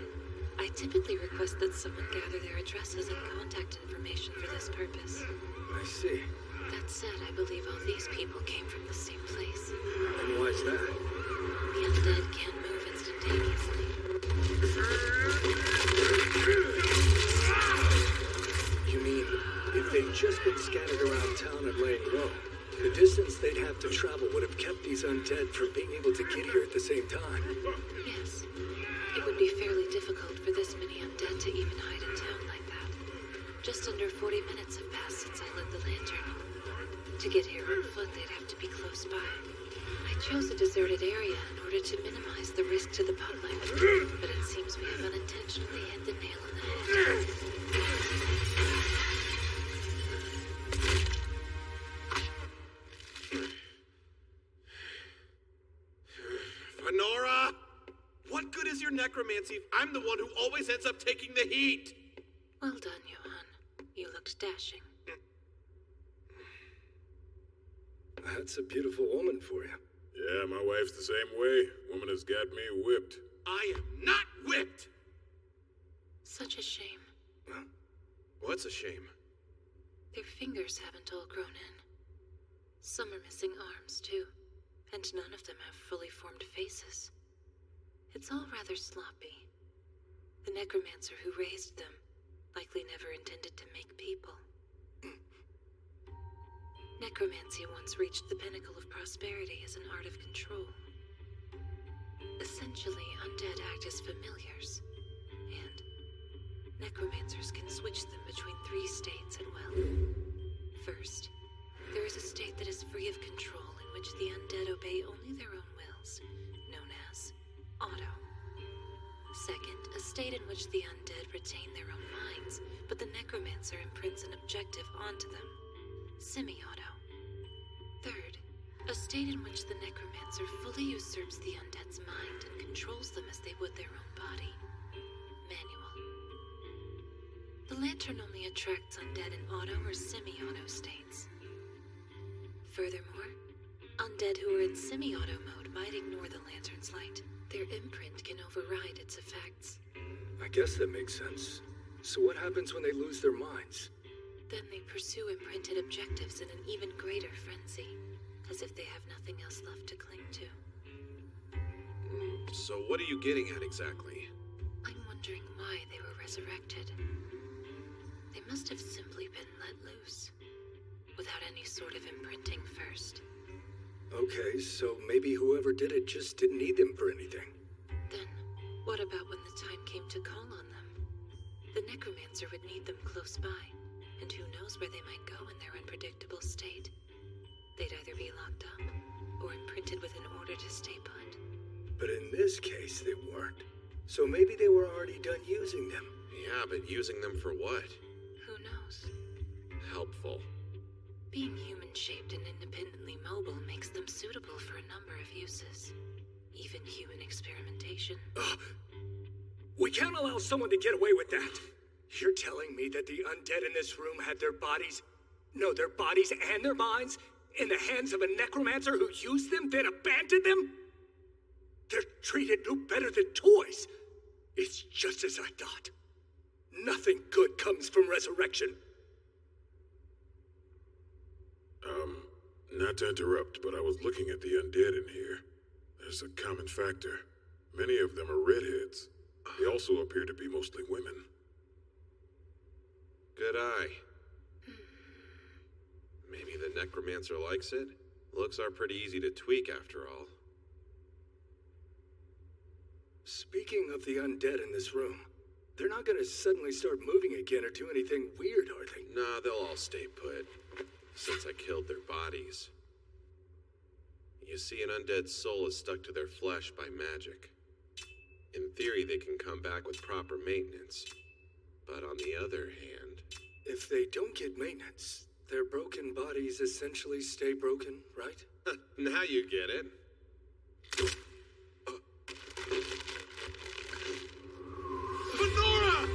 I typically request that someone gather their addresses and contact information for this purpose. I see. That said, I believe all these people came from the same place. And why's that? The undead can't move instantaneously. You mean, if they'd just been scattered around town and laying low, the distance they'd have to travel would have kept these undead from being able to get here at the same time? Yes. It would be fairly difficult for this many undead to even hide in town like that. Just under 40 minutes have passed since I lit the lantern. To get here on foot, they'd have to be close by. I chose a deserted area in order to minimize the risk to the public, but it seems we have unintentionally hit the nail on the head. Fenora! What good is your necromancy if I'm the one who always ends up taking the heat? Well done, Johan. You looked dashing. That's a beautiful woman for you. Yeah, my wife's the same way. Woman has got me whipped. I am not whipped! Such a shame. Huh? What's a shame? Their fingers haven't all grown in. Some are missing arms, too. and none of them have fully formed faces. It's all rather sloppy. The necromancer who raised them likely never intended to make people. Necromancy once reached the pinnacle of prosperity as an art of control. Essentially, undead act as familiars, and necromancers can switch them between 3 states at will. First, there is a state that is free of control, in which the undead obey only their own wills, known as auto. Second, a state in which the undead retain their own minds, but the necromancer imprints an objective onto them, semi-auto. Third, a state in which the necromancer fully usurps the undead's mind and controls them as they would their own body, manual. The lantern only attracts undead in auto or semi-auto states. Furthermore, undead who are in semi-auto mode might ignore the lantern's light. Their imprint can override its effects. I guess that makes sense. So what happens when they lose their minds? Then they pursue imprinted objectives in an even greater frenzy, as if they have nothing else left to cling to. So what are you getting at exactly? I'm wondering why they were resurrected. They must have simply been let loose, without any sort of imprinting first. Okay, so maybe whoever did it just didn't need them for anything. Then, what about when the time came to call on them? The necromancer would need them close by, and who knows where they might go in their unpredictable state. They'd either be locked up, or imprinted with an order to stay put. But in this case, they weren't. So maybe they were already done using them. Yeah, but using them for what? Who knows? Helpful. Being human-shaped and independently mobile makes them suitable for a number of uses. Even human experimentation. We can't allow someone to get away with that. You're telling me that the undead in this room had their bodies and their minds in the hands of a necromancer who used them, then abandoned them? They're treated no better than toys. It's just as I thought. Nothing good comes from resurrection. Not to interrupt, but I was looking at the undead in here. There's a common factor. Many of them are redheads. They also appear to be mostly women. Good eye. Maybe the necromancer likes it? Looks are pretty easy to tweak after all. Speaking of the undead in this room, they're not gonna suddenly start moving again or do anything weird, are they? Nah, they'll all stay put, since I killed their bodies. You see, an undead soul is stuck to their flesh by magic. In theory, they can come back with proper maintenance. But on the other hand... If they don't get maintenance, their broken bodies essentially stay broken, right? Now you get it. Lenora!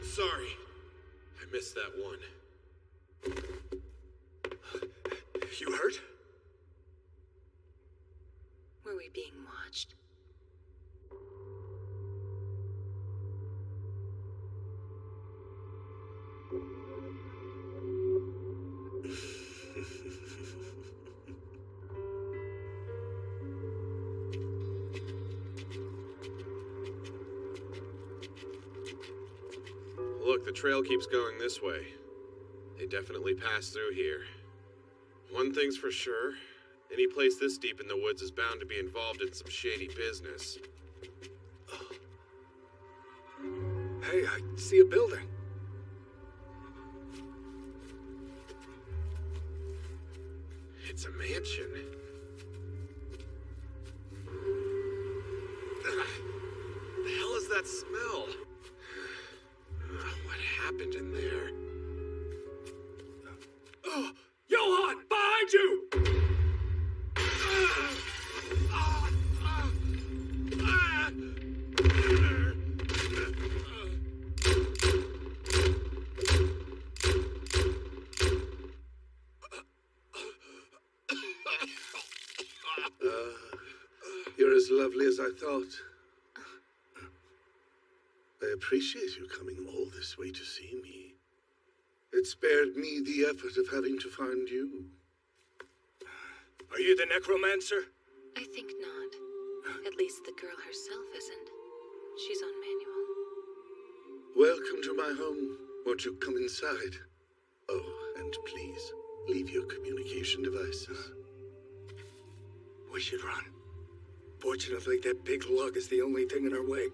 Sorry. I missed that one. You hurt? Were we being watched? Look, the trail keeps going this way. They definitely passed through here. One thing's for sure, any place this deep in the woods is bound to be involved in some shady business. Hey, I see a building. It's a mansion. The hell is that smell? What happened in there? Oh, Johan, behind you! You're as lovely as I thought. I appreciate you coming all this way to see me. It spared me the effort of having to find you. Are you the necromancer? I think not. At least the girl herself isn't. She's on manual. Welcome to my home. Won't you come inside? Oh, and please, leave your communication devices. We should run. Fortunately, that big lug is the only thing in our way.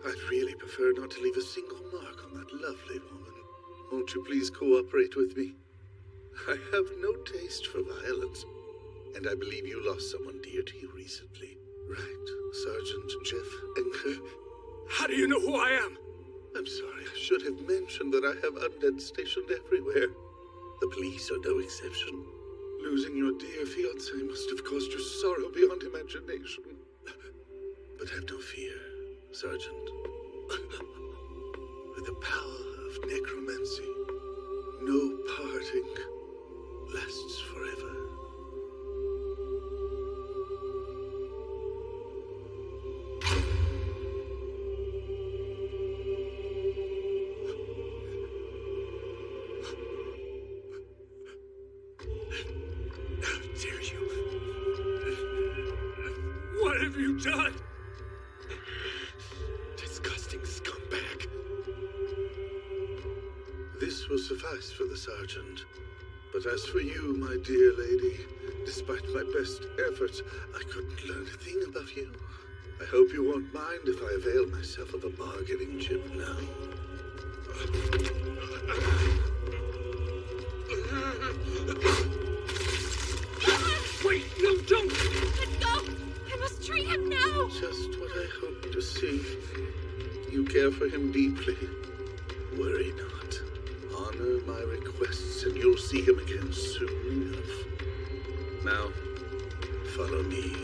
I'd really prefer not to leave a single mark on that lovely woman. Won't you please cooperate with me? I have no taste for violence, and I believe you lost someone dear to you recently. Right, Sergeant Jeff Enker? How do you know who I am? I'm sorry, I should have mentioned that I have undead stationed everywhere. The police are no exception. Losing your dear fiancé must have caused you sorrow beyond imagination. But have no fear, Sergeant. With the power of necromancy, no parting lasts forever. How dare you? What have you done? Disgusting scumbag. This will suffice for the sergeant. But as for you, my dear lady, despite my best efforts, I couldn't learn a thing about you. I hope you won't mind if I avail myself of a bargaining chip now. Wait, no, don't! Let go! I must treat him now! Just what I hoped to see. You care for him deeply. Worry not. Honor my requests and you'll see him again soon enough. Now, follow me.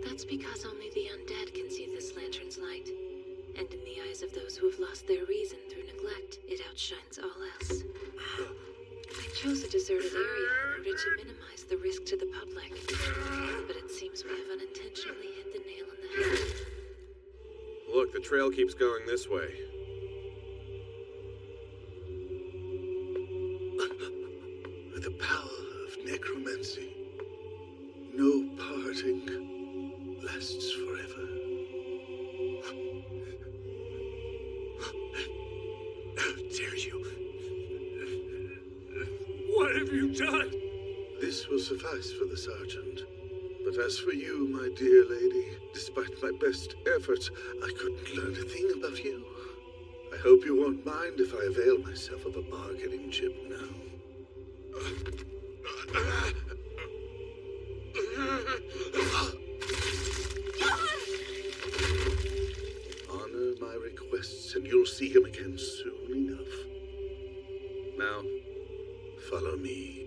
That's because only the undead can see this lantern's light. And in the eyes of those who have lost their reason through neglect, it outshines all else. I chose a deserted area in order to minimize the risk to the public. But it seems we have unintentionally hit the nail on the head. Look, the trail keeps going this way. With the power of necromancy, no parting lasts forever. How dare you? What have you done? This will suffice for the sergeant. But as for you, my dear lady, despite my best efforts, I couldn't learn a thing about you. I hope you won't mind if I avail myself of a bargaining chip now. Honor my requests and you'll see him again soon enough. Now, follow me.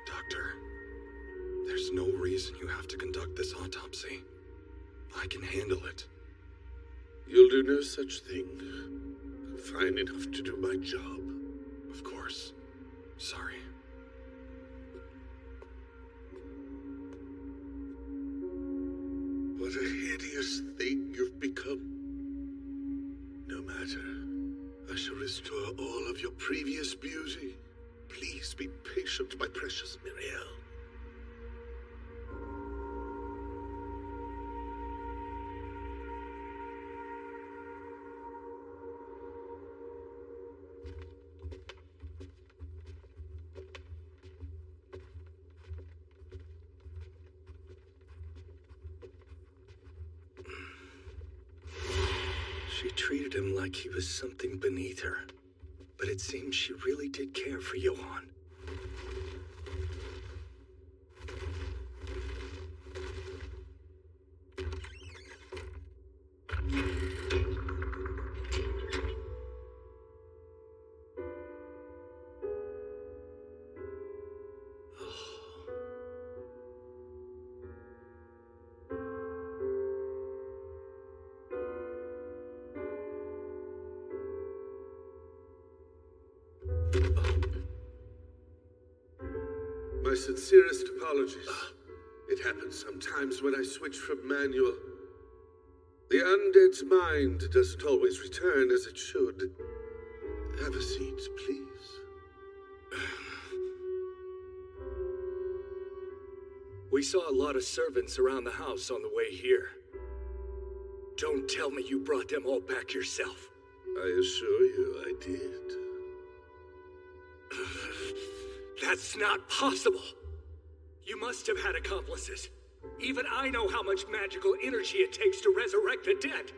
Doctor, there's no reason you have to conduct this autopsy. I can handle it. You'll do no such thing. I'm fine enough to do my job. Of course. Sorry. What a hideous thing you've become. No matter. I shall restore all of your previous beauty. Please be patient, my precious Miriel. She treated him like he was something beneath her. But it seems she really did care for Johann. My sincerest apologies. It happens sometimes when I switch from manual. The undead's mind doesn't always return as it should. Have a seat, please. We saw a lot of servants around the house on the way here. Don't tell me you brought them all back yourself. I assure you I did. That's not possible. You must have had accomplices. Even I know how much magical energy it takes to resurrect the dead.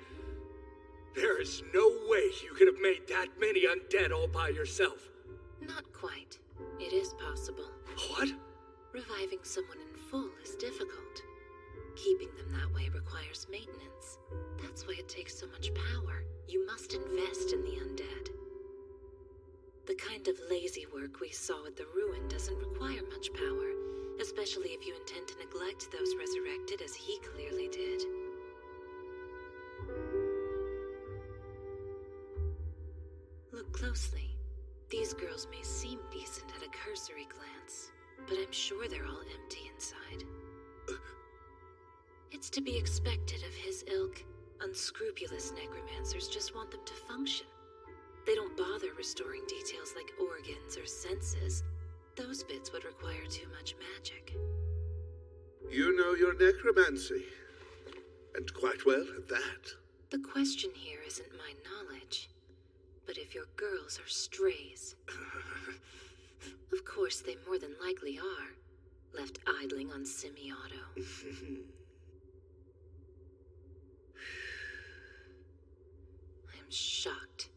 There is no way you could have made that many undead all by yourself. Not quite. It is possible. What? Reviving someone in full is difficult. Keeping them that way requires maintenance. That's why it takes so much power. You must invest in the undead. The kind of lazy work we saw at the ruin doesn't require much power, especially if you intend to neglect those resurrected as he clearly did. Look closely. These girls may seem decent at a cursory glance, but I'm sure they're all empty inside. It's to be expected of his ilk. Unscrupulous necromancers just want them to function. They don't bother restoring details like organs or senses. Those bits would require too much magic. You know your necromancy. And quite well at that. The question here isn't my knowledge, but if your girls are strays. Of course, they more than likely are. Left idling on semi-auto. I'm shocked.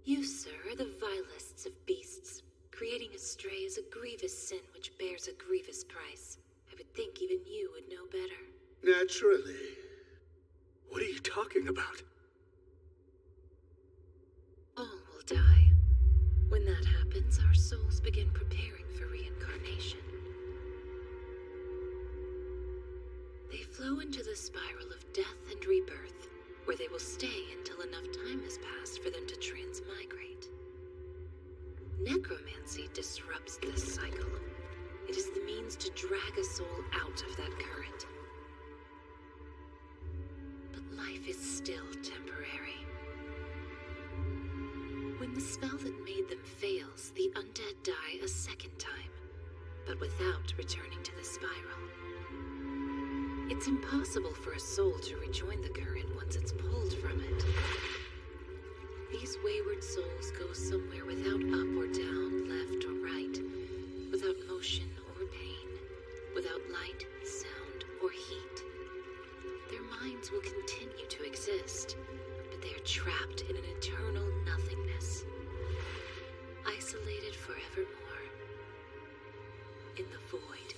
You, sir, are the vilest of beasts. Creating a stray is a grievous sin which bears a grievous price. I would think even you would know better. Naturally. What are you talking about? All will die. When that happens, our souls begin preparing for reincarnation. They flow into the spiral of death and rebirth, where they will stay until enough time has passed for them to transmigrate. Necromancy disrupts this cycle. It is the means to drag a soul out of that current. But life is still temporary. When the spell that made them fails, the undead die a second time, but without returning to the spiral. It's impossible for a soul to rejoin the current once it's pulled from it. These wayward souls go somewhere without up or down, left or right, without motion or pain, without light, sound, or heat. Their minds will continue to exist, but they are trapped in an eternal nothingness, isolated forevermore, in the void.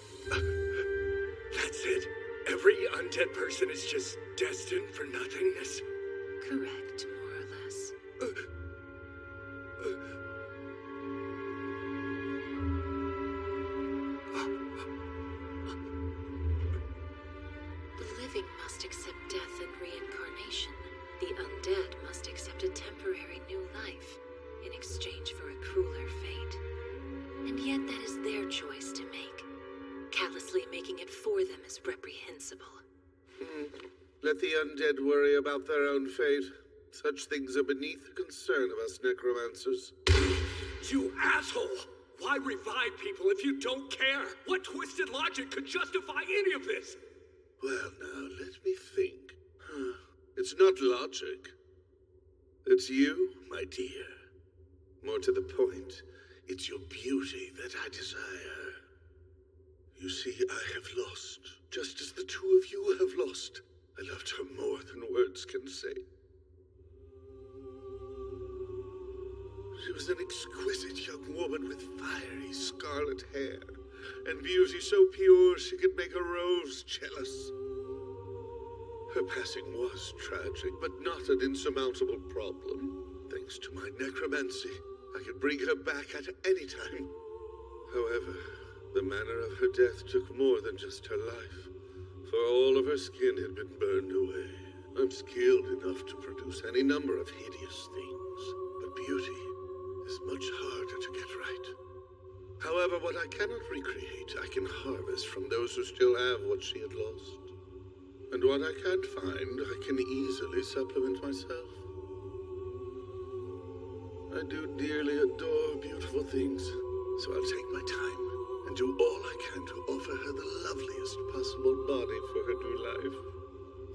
That's it? Every undead person is just destined for nothingness? Correct, more or less. The living must accept death and reincarnation. The undead must accept a temporary new life in exchange for a crueler fate. And yet that is their choice to make. Callously making it for them is reprehensible. Let the undead worry about their own fate. Such things are beneath the concern of us necromancers. You asshole! Why revive people if you don't care? What twisted logic could justify any of this? Well, now, let me think. It's not logic. It's you, my dear. More to the point, it's your beauty that I desire. You see, I have lost, just as the two of you have lost. I loved her more than words can say. was an exquisite young woman with fiery scarlet hair, and beauty so pure she could make a rose jealous. Her passing was tragic, but not an insurmountable problem. Thanks to my necromancy, I could bring her back at any time. However, the manner of her death took more than just her life, for all of her skin had been burned away. I'm skilled enough to produce any number of hideous things, but beauty is much harder to get right. However, what I cannot recreate, I can harvest from those who still have what she had lost. And what I can't find, I can easily supplement myself. I do dearly adore beautiful things, so I'll take my time and do all I can to offer her the loveliest possible body for her new life.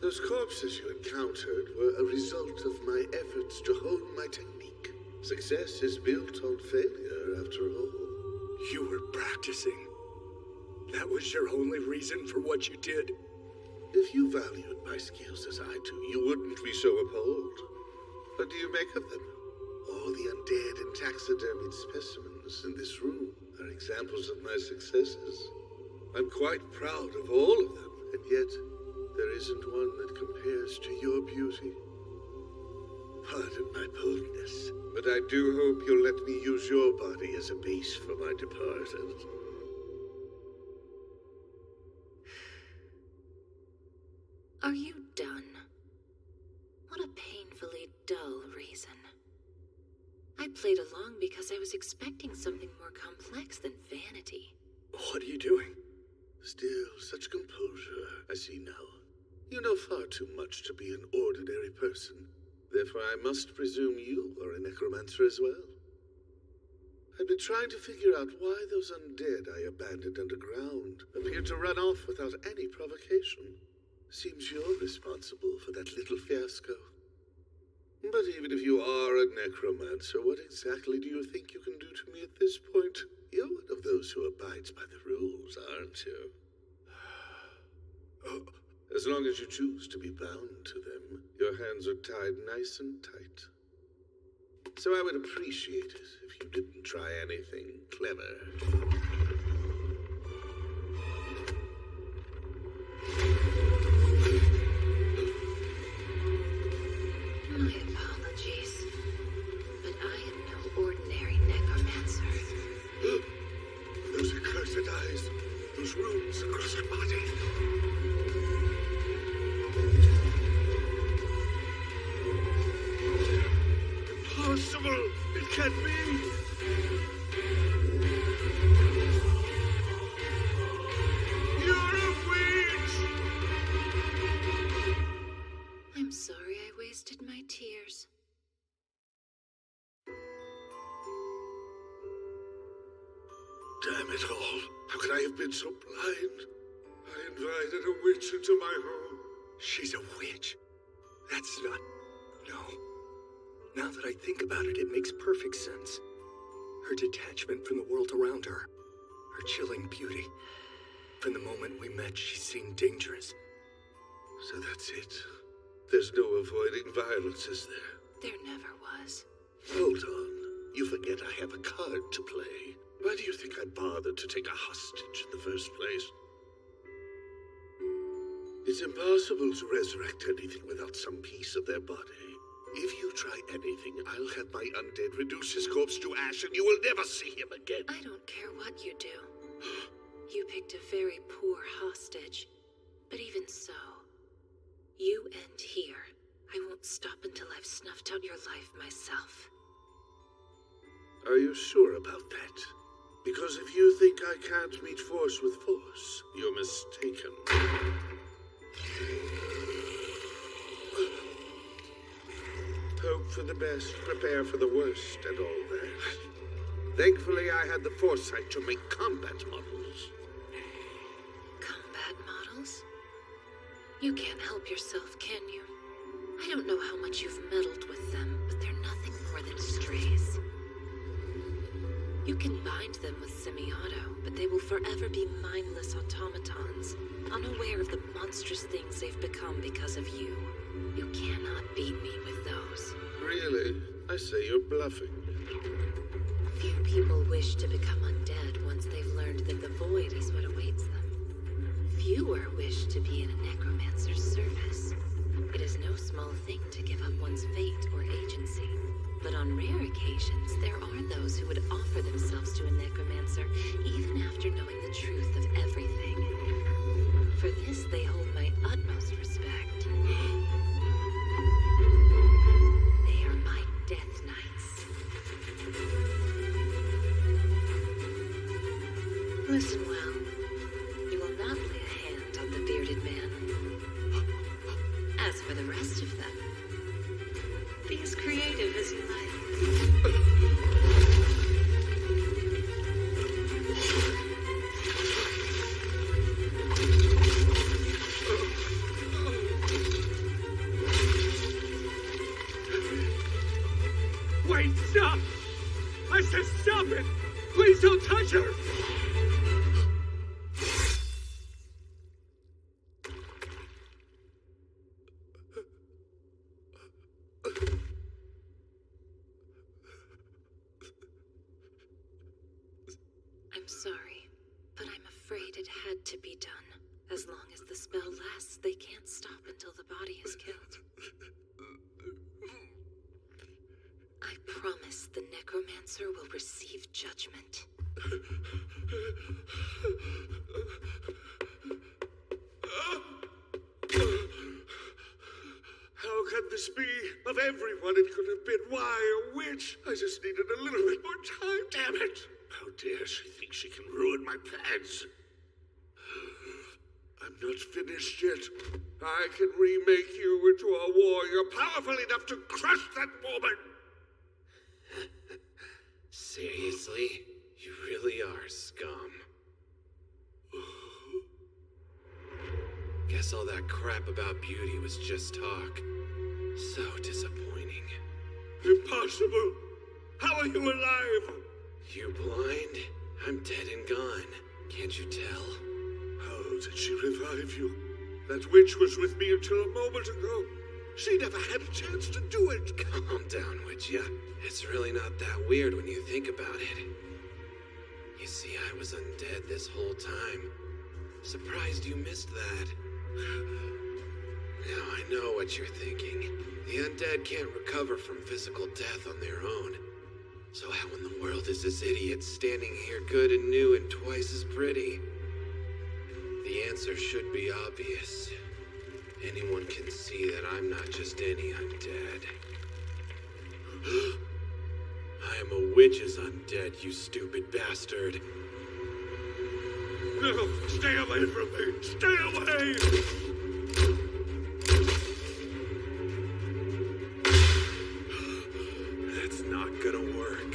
Those corpses you encountered were a result of my efforts to hone my technique. Success is built on failure, after all. You were practicing. That was your only reason for what you did? If you valued my skills as I do, you wouldn't be so appalled. What do you make of them? All the undead and taxidermied specimens in this room are examples of my successes. I'm quite proud of all of them, and yet there isn't one that compares to your beauty. Pardon my boldness, but I do hope you'll let me use your body as a base for my departed. Are you done? What a painfully dull reason. I played along because I was expecting something more complex than vanity. What are you doing? Still, such composure, I see now. You know far too much to be an ordinary person. Therefore, I must presume you are a necromancer as well. I've been trying to figure out why those undead I abandoned underground appear to run off without any provocation. Seems you're responsible for that little fiasco. But even if you are a necromancer, what exactly do you think you can do to me at this point? You're one of those who abides by the rules, aren't you? As long as you choose to be bound to them, your hands are tied nice and tight. So I would appreciate it if you didn't try anything clever. My apologies, but I am no ordinary necromancer. Those accursed eyes, those runes across her body. Impossible! It can't be! You're a witch! I'm sorry I wasted my tears. Damn it all. How could I have been so blind? I invited a witch into my home. She's a witch. That's not... No. Now that I think about it, it makes perfect sense. Her detachment from the world around her. Her chilling beauty. From the moment we met, she seemed dangerous. So that's it. There's no avoiding violence, is there? There never was. Hold on. You forget I have a card to play. Why do you think I bothered to take a hostage in the first place? It's impossible to resurrect anything without some piece of their body. If you try anything, I'll have my undead reduce his corpse to ash and you will never see him again. I don't care what you do. You picked a very poor hostage. But even so, you end here. I won't stop until I've snuffed out your life myself. Are you sure about that? Because if you think I can't meet force with force, you're mistaken. Hope for the best, prepare for the worst, and all that. Thankfully, I had the foresight to make combat models. Combat models? You can't help yourself, can you? I don't know how much you've meddled with them, but they're nothing more than strays. You can bind them with semi-auto, but they will forever be mindless automatons, unaware of the monstrous things they've become because of you. You cannot beat me with those. Really? I say you're bluffing. people wish to become undead once they've learned that the void is what awaits them. Fewer wish to be in a necromancer's service. It is no small thing to give up one's fate or agency. But on rare occasions, there are those who would offer themselves to a necromancer even after knowing the truth of everything. For this, they hold my utmost respect. They are my death knights. Listen well. You will not lay a hand on the bearded man. As for the rest of them, be as creative as you like. Wait, stop! I said stop it! Please don't touch her! I'm sorry, but I'm afraid it had to be done. As long as the spell lasts, they can't stop until the body is killed. I promise the necromancer will receive judgment. How could this be? Of everyone it could have been. Why a witch? I just needed a little bit more time. Damn it! How dare she think she can ruin my plans? I'm not finished yet. I can remake you into a warrior powerful enough to crush that woman! Seriously? You really are scum. Guess all that crap about beauty was just talk. So disappointing. Impossible! How are you alive? You blind? I'm dead and gone. Can't you tell? How did she revive you? That witch was with me until a moment ago. She never had a chance to do it. Calm down, would ya? It's really not that weird when you think about it. You see, I was undead this whole time. Surprised you missed that. Now I know what you're thinking. The undead can't recover from physical death on their own. So how in the world is this idiot standing here good and new and twice as pretty? The answer should be obvious. Anyone can see that I'm not just any undead. I am a witch's undead, you stupid bastard. No, stay away from me! Stay away! That's not gonna work.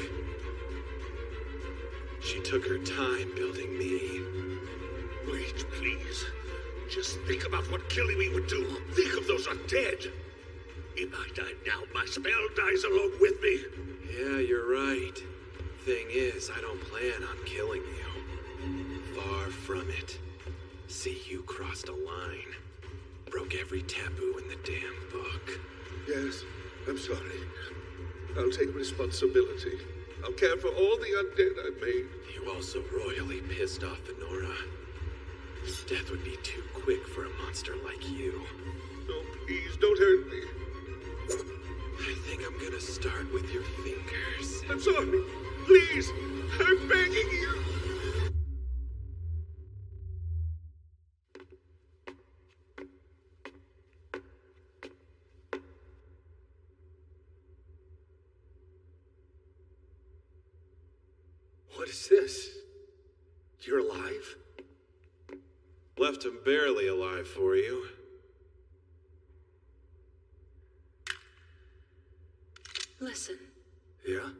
She took her time building me. Wait, please. Just think about what killing me would do. Think of those undead. If I die now, my spell dies along with me. Yeah, you're right. Thing is, I don't plan on killing you. Far from it. See, you crossed a line. Broke every taboo in the damn book. Yes, I'm sorry. I'll take responsibility. I'll care for all the undead I made. You also royally pissed off Honora. Death would be too quick for a monster like you. No, please, don't hurt me. I think I'm gonna start with your fingers. I'm sorry. Please, I'm begging you. What is this? You're alive? Left him barely alive for you. Listen. Yeah?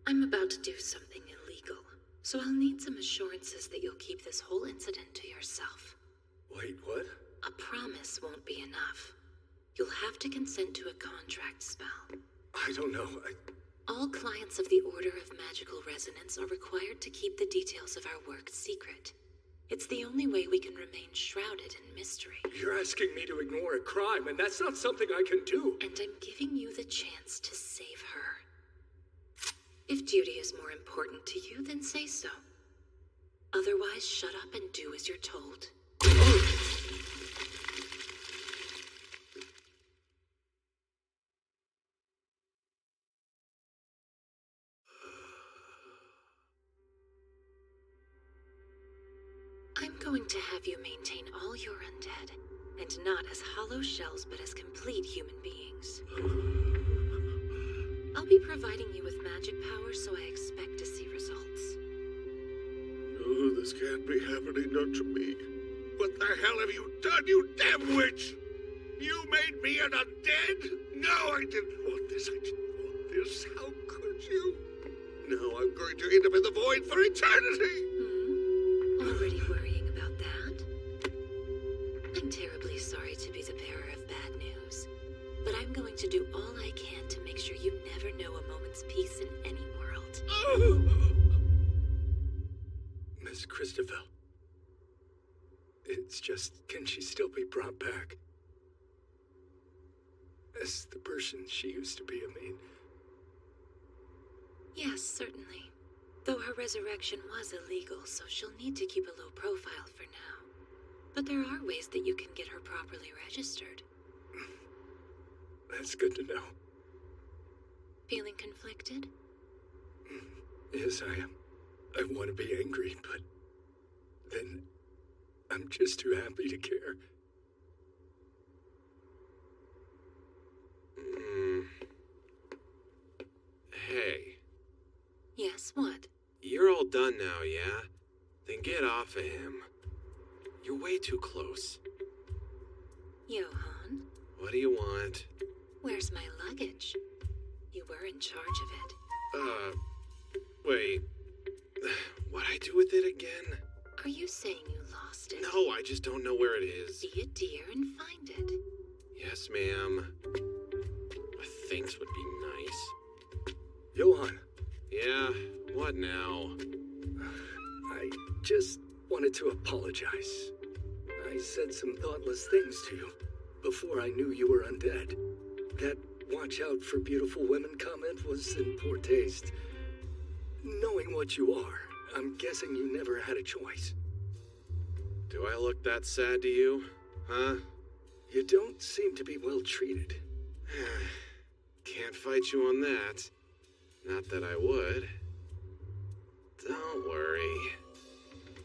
I'm about to do something illegal, so I'll need some assurances that you'll keep this whole incident to yourself. Wait, what? A promise won't be enough. You'll have to consent to a contract spell. I don't know. All clients of the Order of Magical Resonance are required to keep the details of our work secret. It's the only way we can remain shrouded in mystery. You're asking me to ignore a crime, and that's not something I can do. And I'm giving you the chance to save her. If duty is more important to you, then say so. Otherwise, shut up and do as you're told. I'm going to have you maintain all your undead, and not as hollow shells, but as complete human beings. I'll be providing you with magic power, so I expect to see results. Oh, this can't be happening, not to me. What the hell have you done, you damn witch? You made me an undead? No, I didn't want this. I didn't want this. How could you? Now I'm going to end up in the void for eternity. Already worrying about that? I'm terribly sorry to be the bearer of bad news, but I'm going to do all I can to make sure you never know a moment's peace in any world. Miss Christabel. It's just, can she still be brought back? As the person she used to be, I mean. Yes, certainly. Though her resurrection was illegal, so she'll need to keep a low profile for now. But there are ways that you can get her properly registered. That's good to know. Feeling conflicted? Yes, I am. I want to be angry, but then I'm just too happy to care. Hey. Yes, what? You're all done now, yeah? Then get off of him. You're way too close. Johan? What do you want? Where's my luggage? You were in charge of it. Wait. What'd I do with it again? Are you saying you lost it? No, I just don't know where it is. Be a dear and find it. Yes, ma'am. Thanks would be nice. Johan. Yeah, what now? I just wanted to apologize. I said some thoughtless things to you before I knew you were undead. That watch out for beautiful women comment was in poor taste. Knowing what you are, I'm guessing you never had a choice. Do I look that sad to you? Huh? You don't seem to be well treated. Can't fight you on that. Not that I would. Don't worry.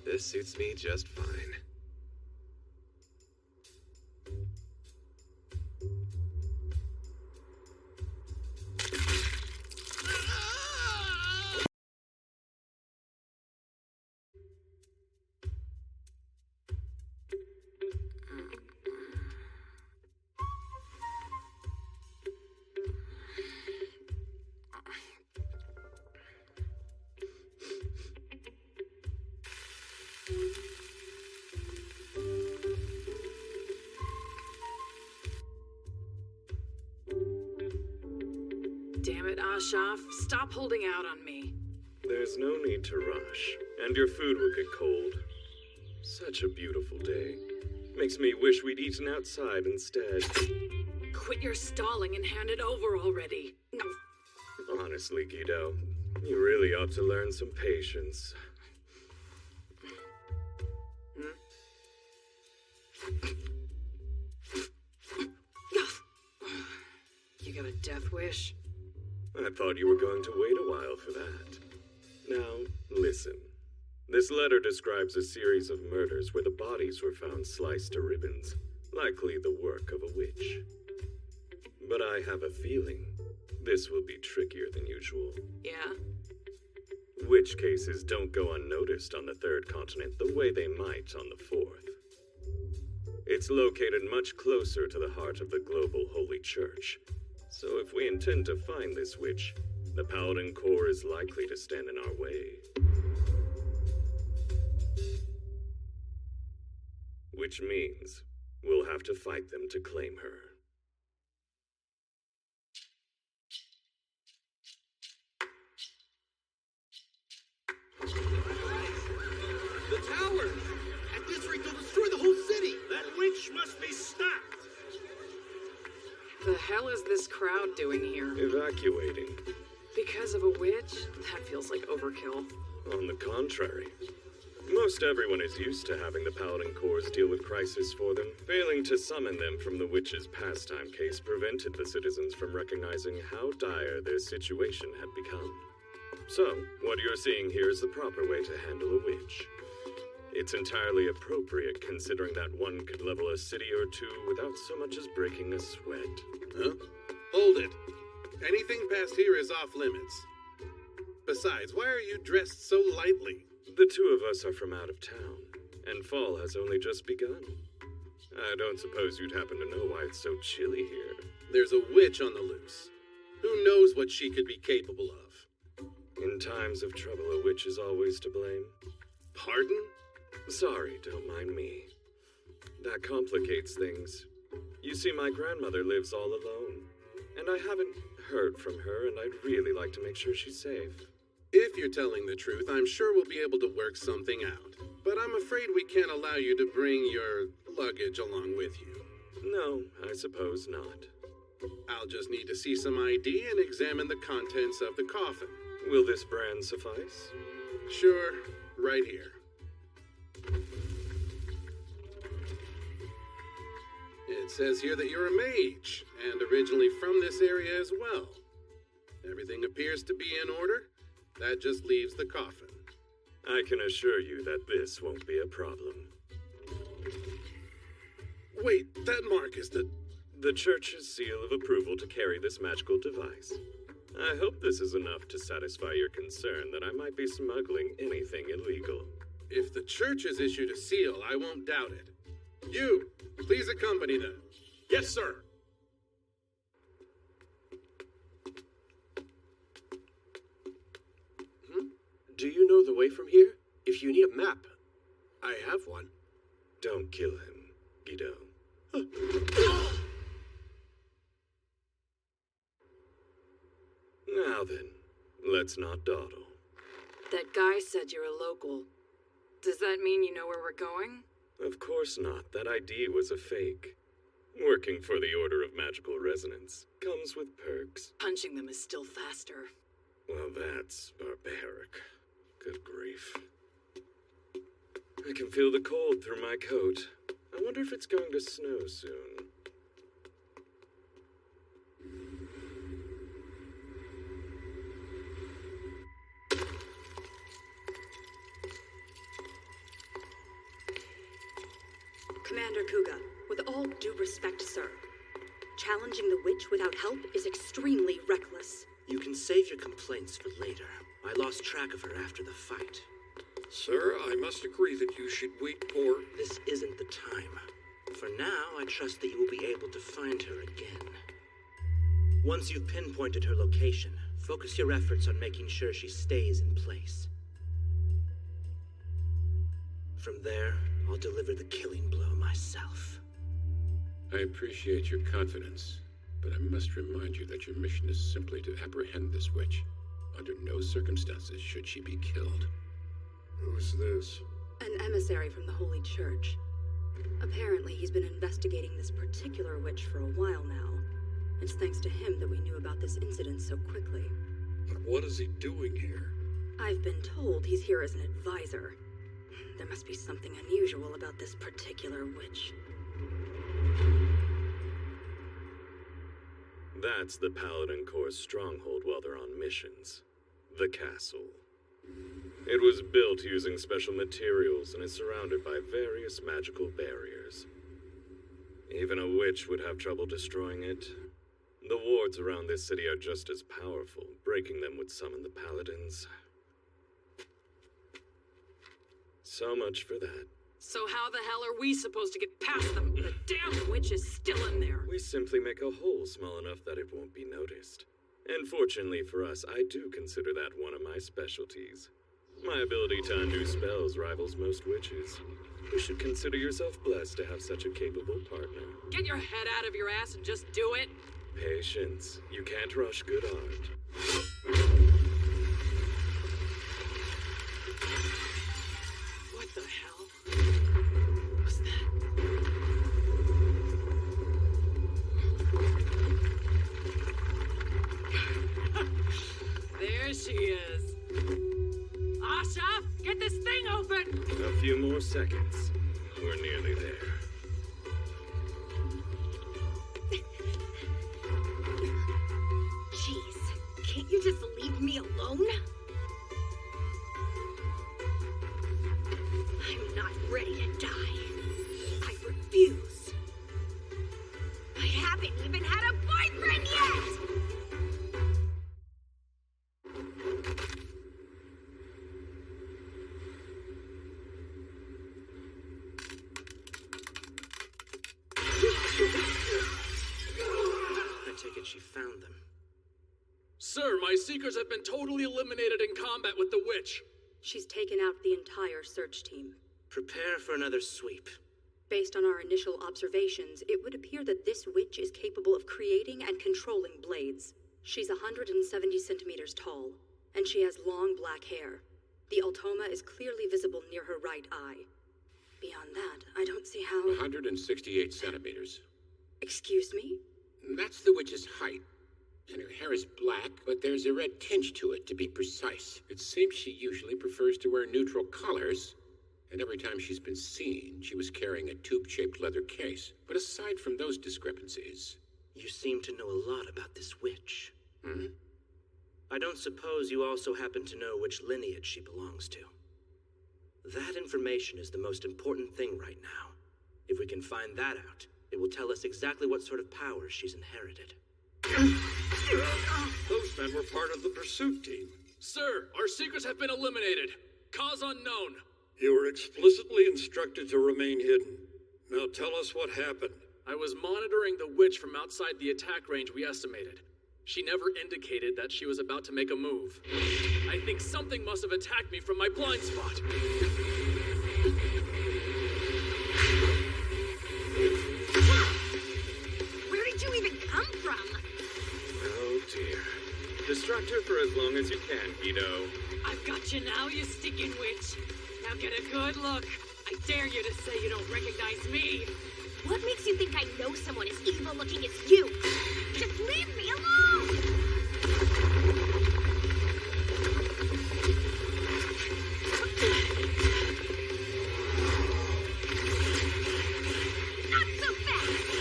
This suits me just fine. Damn it, Ashaf. Stop holding out on me. There's no need to rush, and your food will get cold. Such a beautiful day. Makes me wish we'd eaten outside instead. Quit your stalling and hand it over already. No. Honestly, Guido, you really ought to learn some patience. You got a death wish? I thought you were going to wait a while for that. Now, listen. This letter describes a series of murders where the bodies were found sliced to ribbons, likely the work of a witch. But I have a feeling this will be trickier than usual. Yeah? Witch cases don't go unnoticed on the third continent the way they might on the fourth. It's located much closer to the heart of the global holy church. So if we intend to find this witch, the Paladin Corps is likely to stand in our way. Which means we'll have to fight them to claim her. The tower! At this rate, they'll destroy the whole city! That witch must be stopped! The hell is this crowd doing here? Evacuating. Because of a witch? That feels like overkill. On the contrary. Most everyone is used to having the Paladin Corps deal with crisis for them. Failing to summon them from the witch's pastime case prevented the citizens from recognizing how dire their situation had become. So, what you're seeing here is the proper way to handle a witch. It's entirely appropriate considering that one could level a city or two without so much as breaking a sweat. Huh? Hold it. Anything past here is off limits. Besides, why are you dressed so lightly? The two of us are from out of town, and fall has only just begun. I don't suppose you'd happen to know why it's so chilly here. There's a witch on the loose. Who knows what she could be capable of? In times of trouble, a witch is always to blame. Pardon? Sorry, don't mind me. That complicates things. You see, my grandmother lives all alone, and I haven't heard from her, and I'd really like to make sure she's safe. If you're telling the truth, I'm sure we'll be able to work something out. But I'm afraid we can't allow you to bring your luggage along with you. No, I suppose not. I'll just need to see some ID and examine the contents of the coffin. Will this brand suffice? Sure, right here. It says here that you're a mage, and originally from this area as well. Everything appears to be in order. That just leaves the coffin. I can assure you that this won't be a problem. Wait, that mark is the church's seal of approval to carry this magical device. I hope this is enough to satisfy your concern that I might be smuggling anything illegal. If the church has issued a seal, I won't doubt it. You, please accompany them. Yes, sir. Do you know the way from here? If you need a map, I have one. Don't kill him, Guido. Now then, let's not dawdle. That guy said you're a local. Does that mean you know where we're going? Of course not. That ID was a fake. Working for the Order of Magical Resonance comes with perks. Punching them is still faster. Well, that's barbaric. Good grief. I can feel the cold through my coat. I wonder if it's going to snow soon. Commander Kuga, with all due respect, sir, challenging the witch without help is extremely reckless. You can save your complaints for later. I lost track of her after the fight. Sir, I must agree that you should wait for... This isn't the time. For now, I trust that you will be able to find her again. Once you've pinpointed her location, focus your efforts on making sure she stays in place. From there, I'll deliver the killing blow myself. I appreciate your confidence, but I must remind you that your mission is simply to apprehend this witch. Under no circumstances should she be killed. Who's this? An emissary from the Holy Church. Apparently, he's been investigating this particular witch for a while now. It's thanks to him that we knew about this incident so quickly. But what is he doing here? I've been told he's here as an advisor. There must be something unusual about this particular witch. That's the Paladin Corps' stronghold while they're on missions. The castle. It was built using special materials and is surrounded by various magical barriers. Even a witch would have trouble destroying it. The wards around this city are just as powerful. Breaking them would summon the paladins. So much for that. So how the hell are we supposed to get past them? The damn witch is still in there. We simply make a hole small enough that it won't be noticed. And fortunately for us, I do consider that one of my specialties. My ability to undo spells rivals most witches. You should consider yourself blessed to have such a capable partner. Get your head out of your ass and just do it. Patience. You can't rush good art. What the hell was that? few more seconds. We're nearly there. Jeez, can't you just leave me alone? I'm not ready to die. I refuse. I haven't even had a boyfriend yet! I take it she found them. Sir, my seekers have been totally eliminated in combat with the witch. She's taken out the entire search team. Prepare for another sweep. Based on our initial observations, it would appear that this witch is capable of creating and controlling blades. She's 170 centimeters tall, and she has long black hair. The ultoma is clearly visible near her right eye. Beyond that, I don't see how... 168 centimeters. Excuse me? That's the witch's height. And her hair is black, but there's a red tinge to it, to be precise. It seems she usually prefers to wear neutral colors, and every time she's been seen, she was carrying a tube-shaped leather case. But aside from those discrepancies... You seem to know a lot about this witch. Hmm? I don't suppose you also happen to know which lineage she belongs to. That information is the most important thing right now. If we can find that out, it will tell us exactly what sort of powers she's inherited. Those men were part of the pursuit team. Sir, our seekers have been eliminated. Cause unknown. You were explicitly instructed to remain hidden. Now tell us what happened. I was monitoring the witch from outside the attack range we estimated. She never indicated that she was about to make a move. I think something must have attacked me from my blind spot. Where did you even come from? Oh dear. Distract her for as long as you can, Guido. I've got you now, you stinking witch. Now get a good look. I dare you to say you don't recognize me. What makes you think I know someone as evil looking as you? Just leave me alone! Not so fast!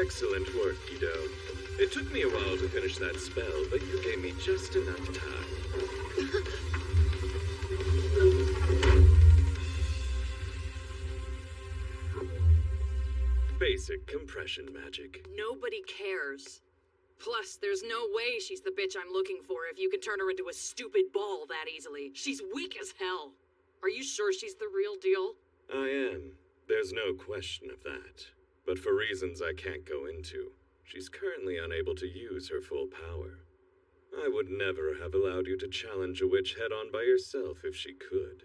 Excellent work, Guido. It took me a while to finish that spell, but you gave me just enough time. Basic compression magic. Nobody cares. Plus, there's no way she's the bitch I'm looking for if you can turn her into a stupid ball that easily. She's weak as hell. Are you sure she's the real deal? I am. There's no question of that. But for reasons I can't go into, she's currently unable to use her full power. I would never have allowed you to challenge a witch head-on by yourself if she could.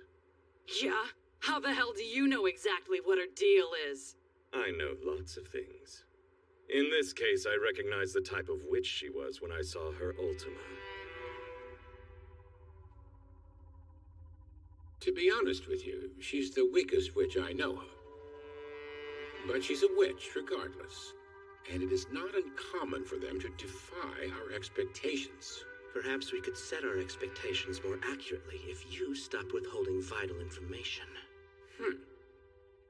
Yeah? How the hell do you know exactly what her deal is? I know lots of things. In this case, I recognize the type of witch she was when I saw her Ultima. To be honest with you, she's the weakest witch I know of. But she's a witch regardless, and it is not uncommon for them to defy our expectations. Perhaps we could set our expectations more accurately if you stopped withholding vital information.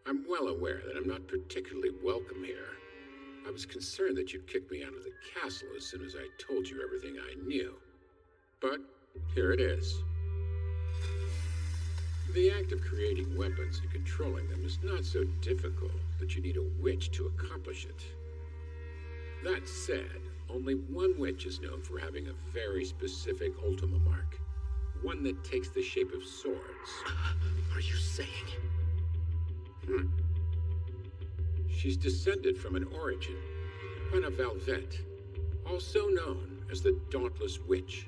I'm well aware that I'm not particularly welcome here. I was concerned that you'd kick me out of the castle as soon as I told you everything I knew. But here it is. The act of creating weapons and controlling them is not so difficult that you need a witch to accomplish it. That said, only one witch is known for having a very specific Ultima mark. One that takes the shape of swords. Are you saying? She's descended from an origin, Quena Valvet, also known as the Dauntless Witch.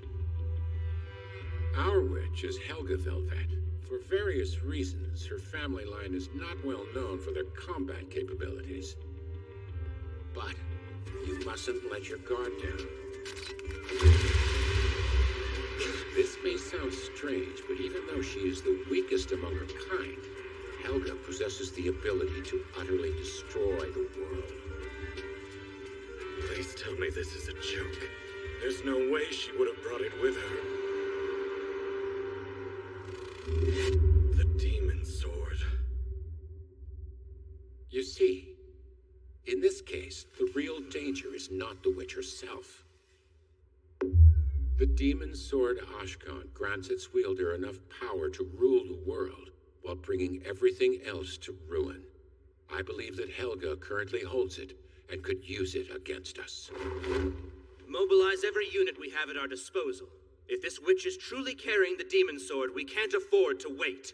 Our witch is Helga Velvet. For various reasons, her family line is not well known for their combat capabilities. But You mustn't let your guard down. This may sound strange, but even though she is the weakest among her kind, Helga possesses the ability to utterly destroy the world. Please tell me this is a joke. There's no way she would have brought it with her. The demon sword. You see, in this case, the real danger is not the witch herself. The demon sword Ashkan grants its wielder enough power to rule the world while bringing everything else to ruin. I believe that Helga currently holds it and could use it against us. Mobilize every unit we have at our disposal. If this witch is truly carrying the demon sword, we can't afford to wait.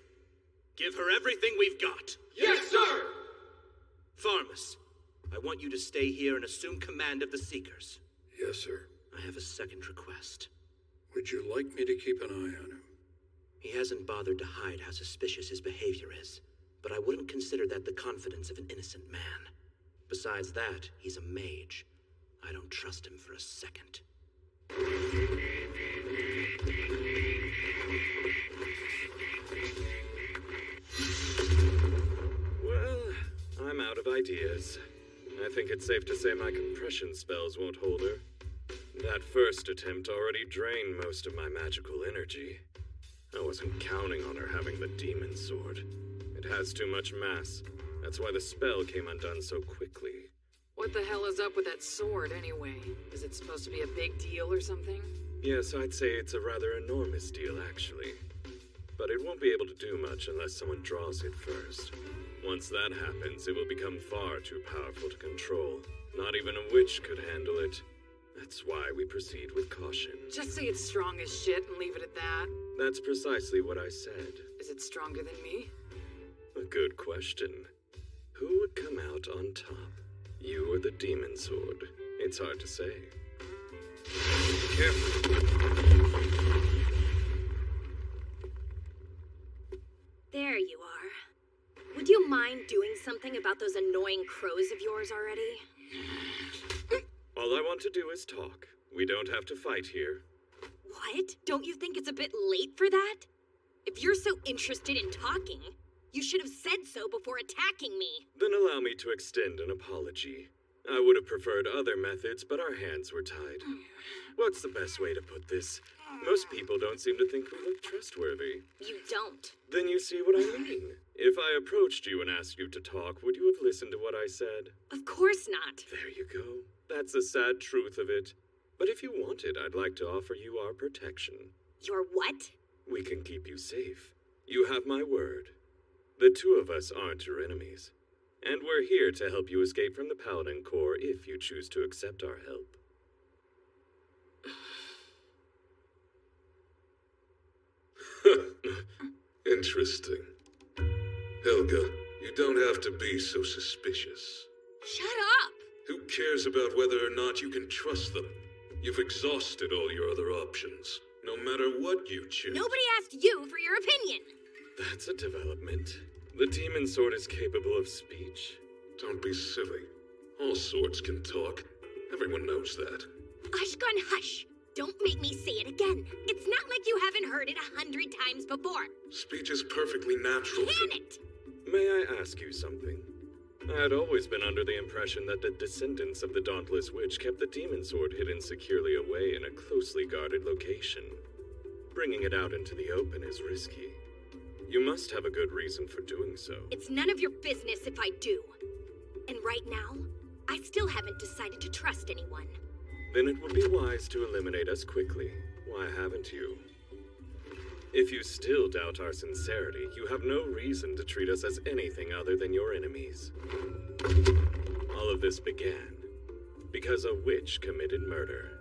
Give her everything we've got. Yes, sir! Farmus, I want you to stay here and assume command of the Seekers. Yes, sir. I have a second request. Would you like me to keep an eye on him? He hasn't bothered to hide how suspicious his behavior is, but I wouldn't consider that the confidence of an innocent man. Besides that, he's a mage. I don't trust him for a second. Well, I'm out of ideas. I think it's safe to say my compression spells won't hold her. That first attempt already drained most of my magical energy. I wasn't counting on her having the demon sword. It has too much mass. That's why the spell came undone so quickly. What the hell is up with that sword, anyway? Is it supposed to be a big deal or something? Yes, I'd say it's a rather enormous deal, actually. But it won't be able to do much unless someone draws it first. Once that happens, it will become far too powerful to control. Not even a witch could handle it. That's why we proceed with caution. Just say it's strong as shit and leave it at that. That's precisely what I said. Is it stronger than me? A good question. Who would come out on top? You or the demon sword? It's hard to say. Careful. There you are. Would you mind doing something about those annoying crows of yours already? All I want to do is talk. We don't have to fight here. What? Don't you think it's a bit late for that? If you're so interested in talking, you should have said so before attacking me. Then allow me to extend an apology. I would have preferred other methods, but our hands were tied. What's the best way to put this? Most people don't seem to think we look trustworthy. You don't. Then you see what I mean. If I approached you and asked you to talk, would you have listened to what I said? Of course not. There you go. That's the sad truth of it. But if you wanted, I'd like to offer you our protection. Your what? We can keep you safe. You have my word. The two of us aren't your enemies. And we're here to help you escape from the Paladin Corps if you choose to accept our help. Interesting. Helga, you don't have to be so suspicious. Shut up! Who cares about whether or not you can trust them? You've exhausted all your other options, no matter what you choose. Nobody asked you for your opinion. That's a development. The demon sword is capable of speech. Don't be silly. All swords can talk. Everyone knows that. Ashkan, hush! Don't make me say it again. It's not like you haven't heard it 100 times before. Speech is perfectly natural. Can it? May I ask you something? I had always been under the impression that the descendants of the Dauntless Witch kept the demon sword hidden securely away in a closely guarded location. Bringing it out into the open is risky. You must have a good reason for doing so. It's none of your business if I do. And right now, I still haven't decided to trust anyone. Then it would be wise to eliminate us quickly. Why haven't you? If you still doubt our sincerity, you have no reason to treat us as anything other than your enemies. All of this began because a witch committed murder.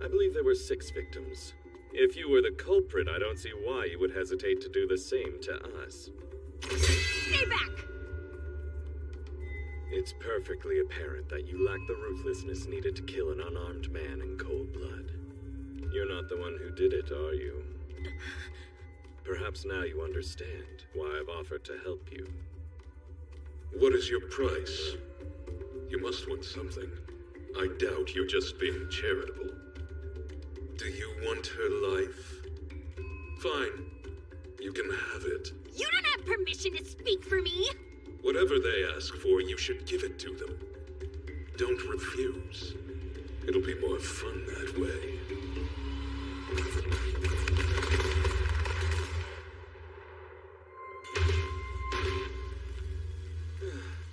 I believe there were 6 victims. If you were the culprit, I don't see why you would hesitate to do the same to us. Stay back! It's perfectly apparent that you lack the ruthlessness needed to kill an unarmed man in cold blood. You're not the one who did it, are you? Perhaps now you understand why I've offered to help you. What is your price? You must want something. I doubt you're just being charitable. Do you want her life? Fine. You can have it. You don't have permission to speak for me! Whatever they ask for, you should give it to them. Don't refuse. It'll be more fun that way.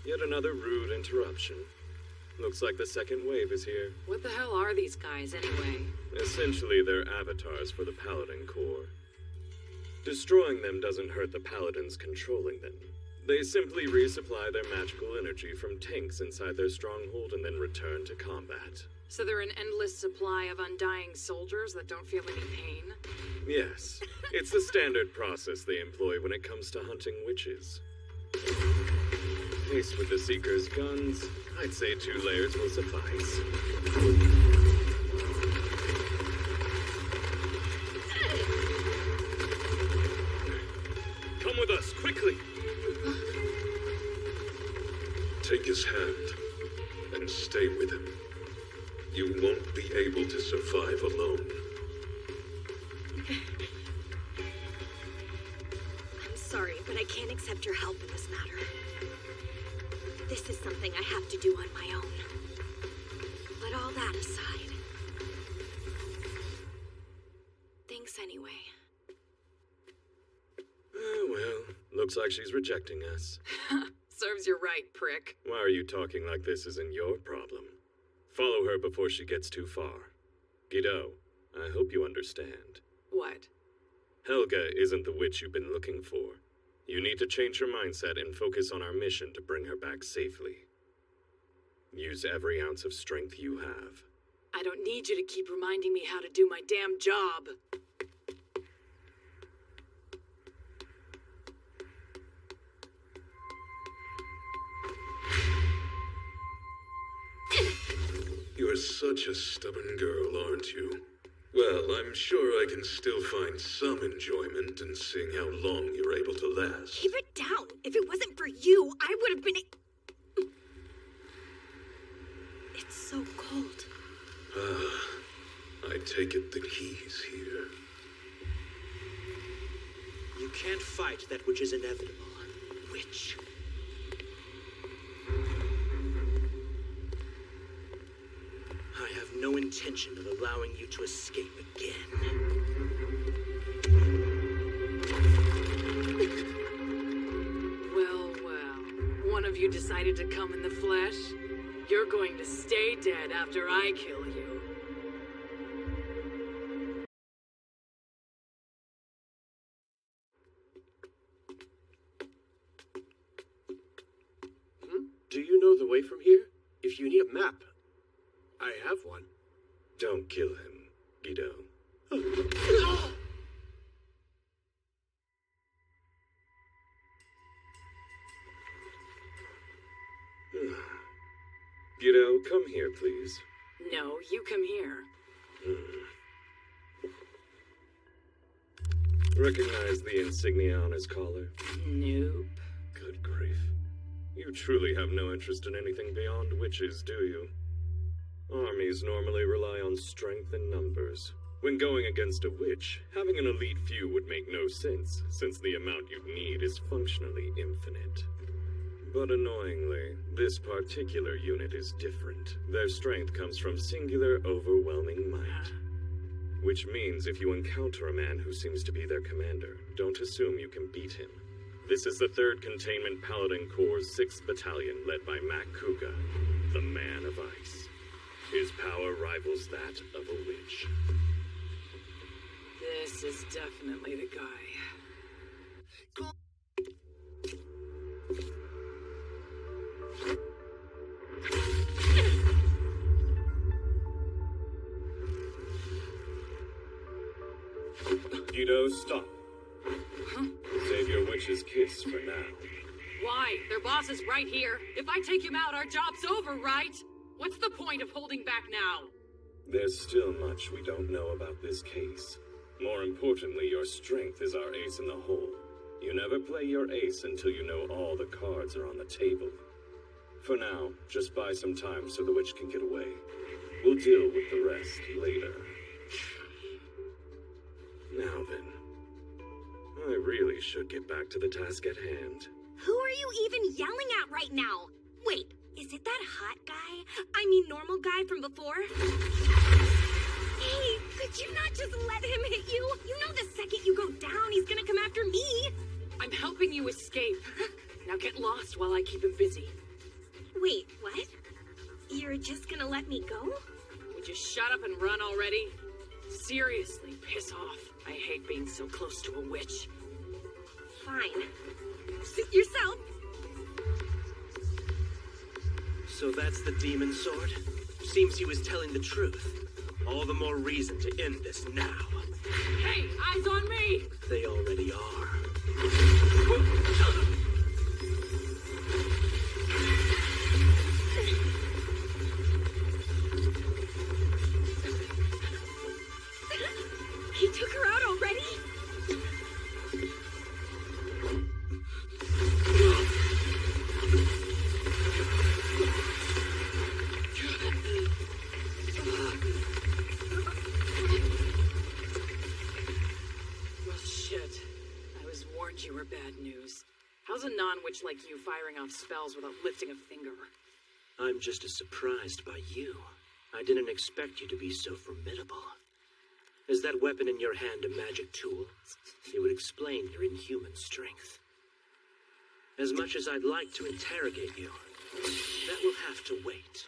Yet another rude interruption. Looks like the second wave is here. What the hell are these guys, anyway? Essentially, they're avatars for the Paladin Corps. Destroying them doesn't hurt the Paladins controlling them. They simply resupply their magical energy from tanks inside their stronghold and then return to combat. So they're an endless supply of undying soldiers that don't feel any pain? Yes, it's the standard process they employ when it comes to hunting witches. Faced with the Seeker's guns, I'd say 2 layers will suffice. Come with us, quickly! Take his hand and stay with him. You won't be able to survive alone. I'm sorry, but I can't accept your help in this matter. This is something I have to do on my own. But all that aside... Thanks anyway. Well, looks like she's rejecting us. Serves you right, prick. Why are you talking like this isn't your problem? Follow her before she gets too far. Guido, I hope you understand. What? Helga isn't the witch you've been looking for. You need to change your mindset and focus on our mission to bring her back safely. Use every ounce of strength you have. I don't need you to keep reminding me how to do my damn job. You're such a stubborn girl, aren't you? Well, I'm sure I can still find some enjoyment in seeing how long you're able to last. Keep it down. If it wasn't for you, I would have been... It's so cold. I take it that he's here. You can't fight that which is inevitable. Witch. I have no intention of allowing you to escape again. Well, well. One of you decided to come in the flesh? You're going to stay dead after I kill you. Do you know the way from here? If you need a map, I have one. Don't kill him, Guido. Guido, come here, please. No, you come here. Recognize the insignia on his collar? Nope. Good grief. You truly have no interest in anything beyond witches, do you? Armies normally rely on strength and numbers. When going against a witch, having an elite few would make no sense, since the amount you'd need is functionally infinite. But annoyingly, this particular unit is different. Their strength comes from singular, overwhelming might. Which means if you encounter a man who seems to be their commander, don't assume you can beat him. This is the 3rd Containment Paladin Corps' 6th Battalion, led by Mac Kuga, the Man of Ice. His power rivals that of a witch. This is definitely the guy. Guido, stop. Save your witch's kiss for now. Why? Their boss is right here. If I take him out, our job's over, right? What's the point of holding back now? There's still much we don't know about this case. More importantly, your strength is our ace in the hole. You never play your ace until you know all the cards are on the table. For now, just buy some time so the witch can get away. We'll deal with the rest later. Now then, I really should get back to the task at hand. Who are you even yelling at right now? Wait, is it that hot guy? I mean normal guy from before? Hey, could you not just let him hit you? You know the second you go down, he's gonna come after me. I'm helping you escape. Now get lost while I keep him busy. Wait, what? You're just gonna let me go? Would you shut up and run already? Seriously, piss off. I hate being so close to a witch. Fine. Suit yourself. So that's the demon sword? Seems he was telling the truth. All the more reason to end this now. Hey, eyes on me! They already are. He took her out already? Well, shit. I was warned you were bad news. How's a non-witch like you firing off spells without lifting a finger? I'm just as surprised by you. I didn't expect you to be so formidable. Is that weapon in your hand a magic tool? It would explain your inhuman strength. As much as I'd like to interrogate you, that will have to wait.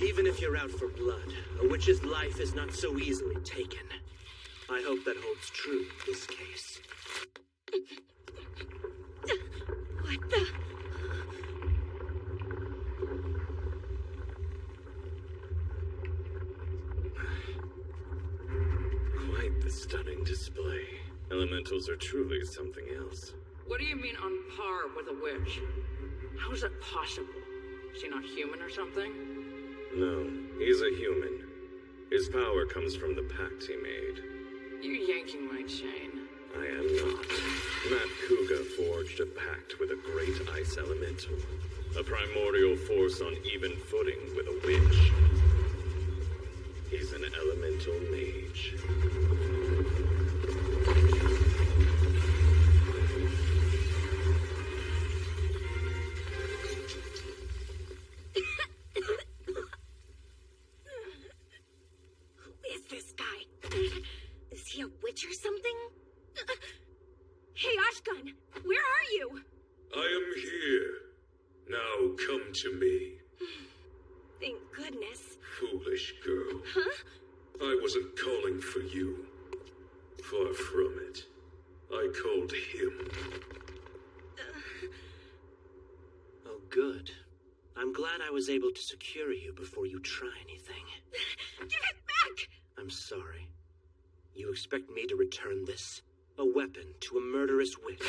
Even if you're out for blood, a witch's life is not so easily taken. I hope that holds true in this case. What the? Quite the stunning display. Elementals are truly something else. What do you mean on par with a witch? How is that possible? Is she not human or something? No, he's a human. His power comes from the pact he made. You're yanking my chain. I am not. Matt Kuga forged a pact with a great ice elemental. A primordial force on even footing with a witch. He's an elemental mage. Who is this guy? Is he a witch or something? Hey, Ashkan, where are you? I am here. Now come to me. Thank goodness. Foolish girl. Huh? I wasn't calling for you. Far from it. I called him. Oh, good. I'm glad I was able to secure you before you try anything. Give it back! I'm sorry. You expect me to return this? A weapon to a murderous witch?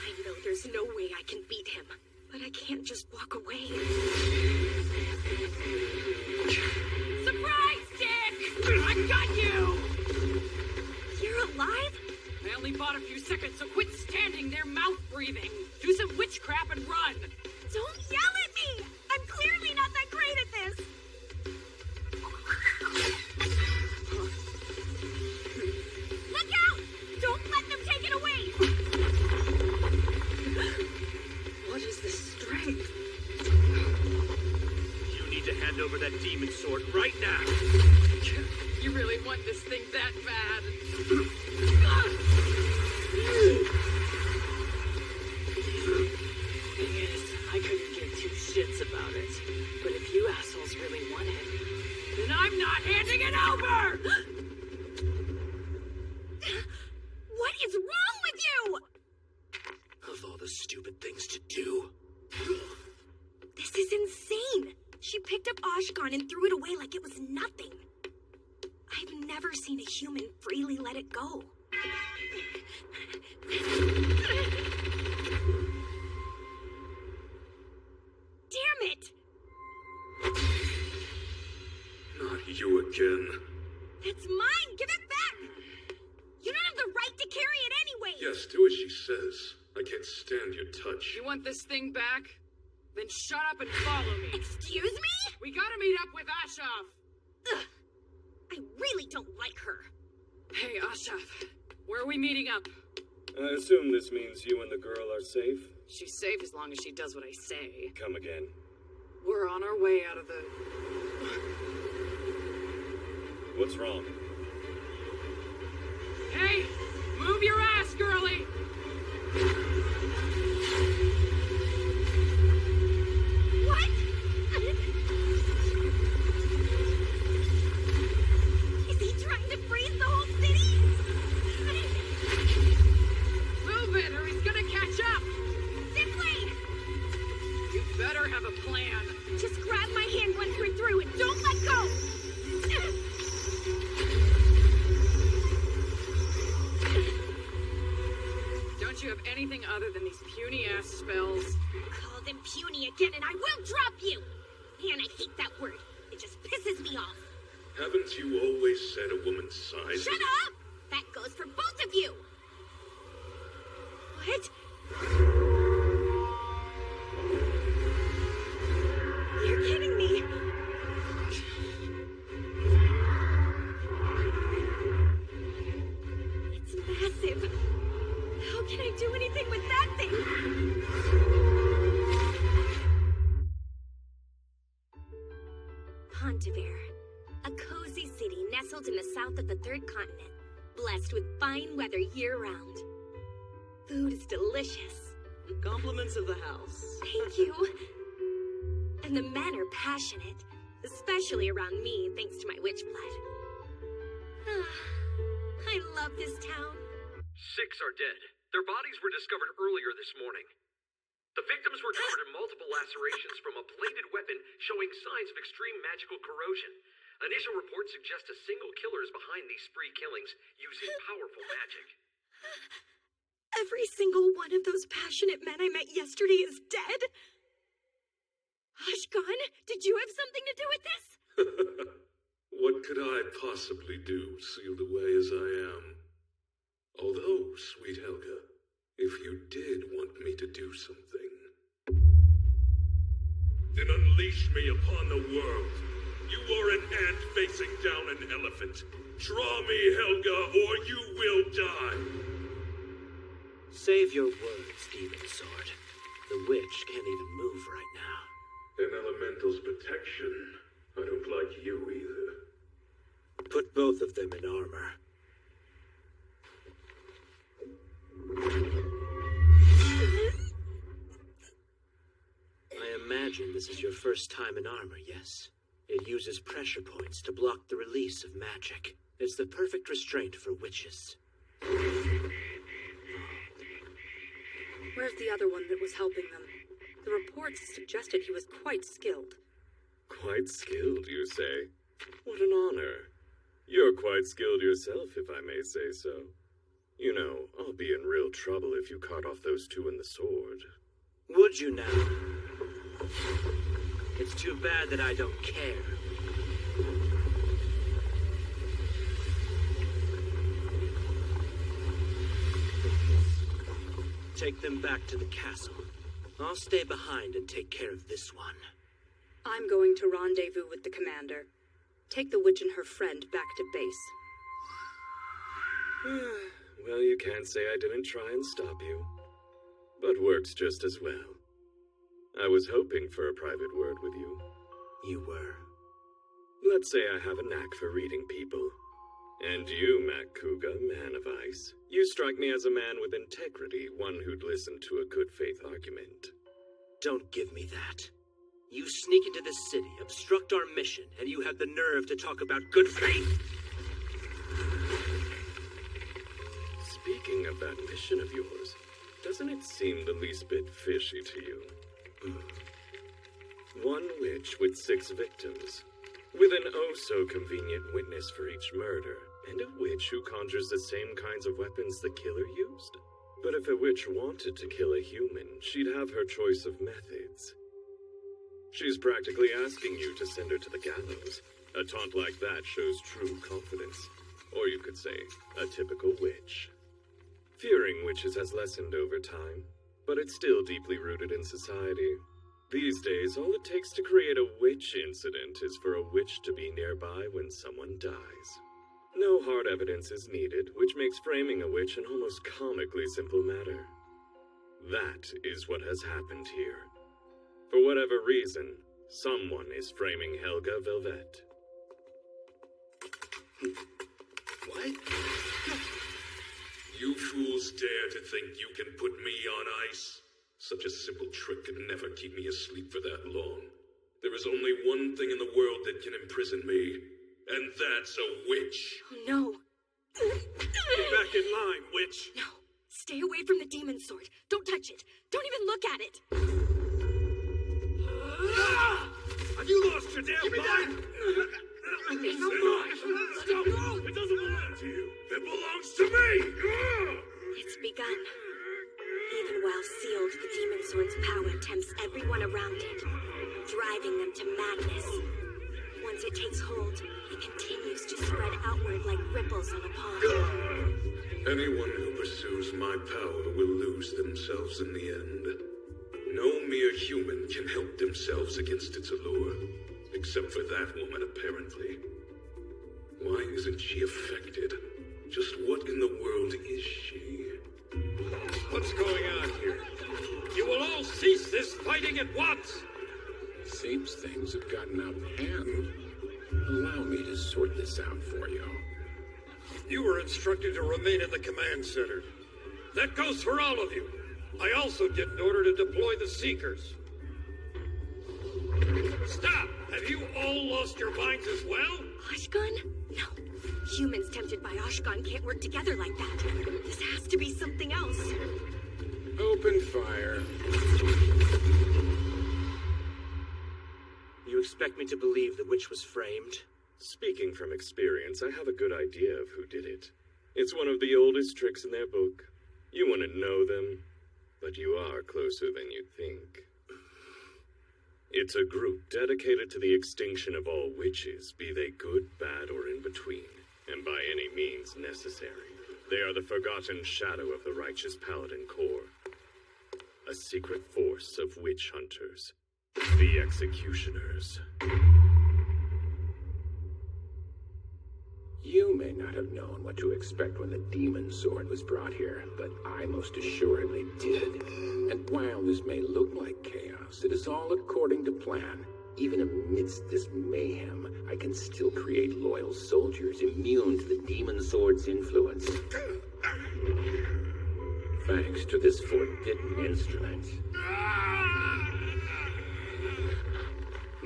I know there's no way I can beat him, but I can't just walk away. Surprise, Dick! I got you! You're alive? I only bought a few seconds, so quit standing there mouth breathing. Do some witch crap and run. Don't yell at me! I'm clearly not that great at this! Look out! Don't let them take it away! What is this strength? You need to hand over that demon sword right now! You really want this thing that bad? Thing is, I couldn't give two shits about it. But if you assholes really want it, then I'm not handing it over! What is wrong with you? Of all the stupid things to do. This is insane. She picked up Ashkan and threw it away like it was nothing. I've never seen a human freely let it go. Damn it! Not you again. That's mine! Give it back! You don't have the right to carry it anyway! Yes, do as she says. I can't stand your touch. You want this thing back? Then shut up and follow me. Excuse me? We gotta meet up with Ashaf. Ugh. I really don't like her. Hey, Ashaf. Where are we meeting up? I assume this means you and the girl are safe? She's safe as long as she does what I say. Come again. We're on our way out of the... What's wrong? Hey! Move your ass, girlie! What? Is he trying to freeze the whole city? Move it, or he's gonna catch up! Simply! You better have a plan. Just grab my hand once we're through and don't let go! Don't you have anything other than these puny-ass spells? Call them puny again and I will drop you! Man, I hate that word. It just pisses me off. Haven't you always said a woman's size? Shut up! That goes for both of you! What? You're kidding me! It's massive! How can I do anything with that thing? Pontever, a cozy city nestled in the south of the third continent, blessed with fine weather year-round. Food is delicious. Compliments of the house. Thank you. And the men are passionate, especially around me thanks to my witch blood. I love this town. 6 are dead. Their bodies were discovered earlier this morning. The victims were covered in multiple lacerations from a bladed weapon showing signs of extreme magical corrosion. Initial reports suggest a single killer is behind these spree killings using powerful magic. Every single one of those passionate men I met yesterday is dead? Ashkan, did you have something to do with this? What could I possibly do, sealed away as I am? Although, sweet Helga, if you did want me to do something, then unleash me upon the world. You are an ant facing down an elephant. Draw me, Helga, or you will die. Save your words, Demon Sword. The witch can't even move right now. An elemental's protection. I don't like you either. Put both of them in armor. I imagine this is your first time in armor, yes? It uses pressure points to block the release of magic. It's the perfect restraint for witches. Where's the other one that was helping them? The reports suggested he was quite skilled. Quite skilled, you say? What an honor. You're quite skilled yourself, if I may say so. You know, I'll be in real trouble if you cut off those two in the sword. Would you now? It's too bad that I don't care. Take them back to the castle. I'll stay behind and take care of this one. I'm going to rendezvous with the commander. Take the witch and her friend back to base. Well, you can't say I didn't try and stop you. But works just as well. I was hoping for a private word with you. You were? Let's say I have a knack for reading people. And you, Mac Kuga, man of ice, you strike me as a man with integrity, one who'd listen to a good faith argument. Don't give me that. You sneak into this city, obstruct our mission, and you have the nerve to talk about good faith? Speaking of that mission of yours, doesn't it seem the least bit fishy to you? One witch with 6 victims, with an oh-so-convenient witness for each murder, and a witch who conjures the same kinds of weapons the killer used. But if a witch wanted to kill a human, she'd have her choice of methods. She's practically asking you to send her to the gallows, A taunt like that shows true confidence. Or you could say, a typical witch. Fearing witches has lessened over time, but it's still deeply rooted in society. These days, all it takes to create a witch incident is for a witch to be nearby when someone dies. No hard evidence is needed, which makes framing a witch an almost comically simple matter. That is what has happened here. For whatever reason, someone is framing Helga Velvet. What? You fools dare to think you can put me on ice? Such a simple trick could never keep me asleep for that long. There is only one thing in the world that can imprison me, and that's a witch. Oh, no. Get back in line, witch. No. Stay away from the demon sword. Don't touch it. Don't even look at it. Have you lost your damn mind? It's mine. It doesn't belong to you. It belongs to me. It's begun. Even while sealed, the demon sword's power tempts everyone around it, driving them to madness. Once it takes hold, it continues to spread outward like ripples on a pond. Anyone who pursues my power will lose themselves in the end. No mere human can help themselves against its allure. Except for that woman, apparently. Why isn't she affected? Just what in the world is she? What's going on here? You will all cease this fighting at once! Seems things have gotten out of hand. Allow me to sort this out for you. You were instructed to remain in the command center. That goes for all of you. I also get an order to deploy the Seekers. Stop! Have you all lost your minds as well? Ashkan? No. Humans tempted by Ashkan can't work together like that. This has to be something else. Open fire. You expect me to believe the witch was framed? Speaking from experience, I have a good idea of who did it. It's one of the oldest tricks in their book. You wouldn't know them, but you are closer than you think. It's a group dedicated to the extinction of all witches, be they good, bad, or in between, and by any means necessary. They are the forgotten shadow of the righteous Paladin Corps. A secret force of witch hunters. The Executioners. You may not have known what to expect when the demon sword was brought here, but I most assuredly did. And while this may look like chaos, it is all according to plan. Even amidst this mayhem, I can still create loyal soldiers immune to the demon sword's influence. Thanks to this forbidden instrument.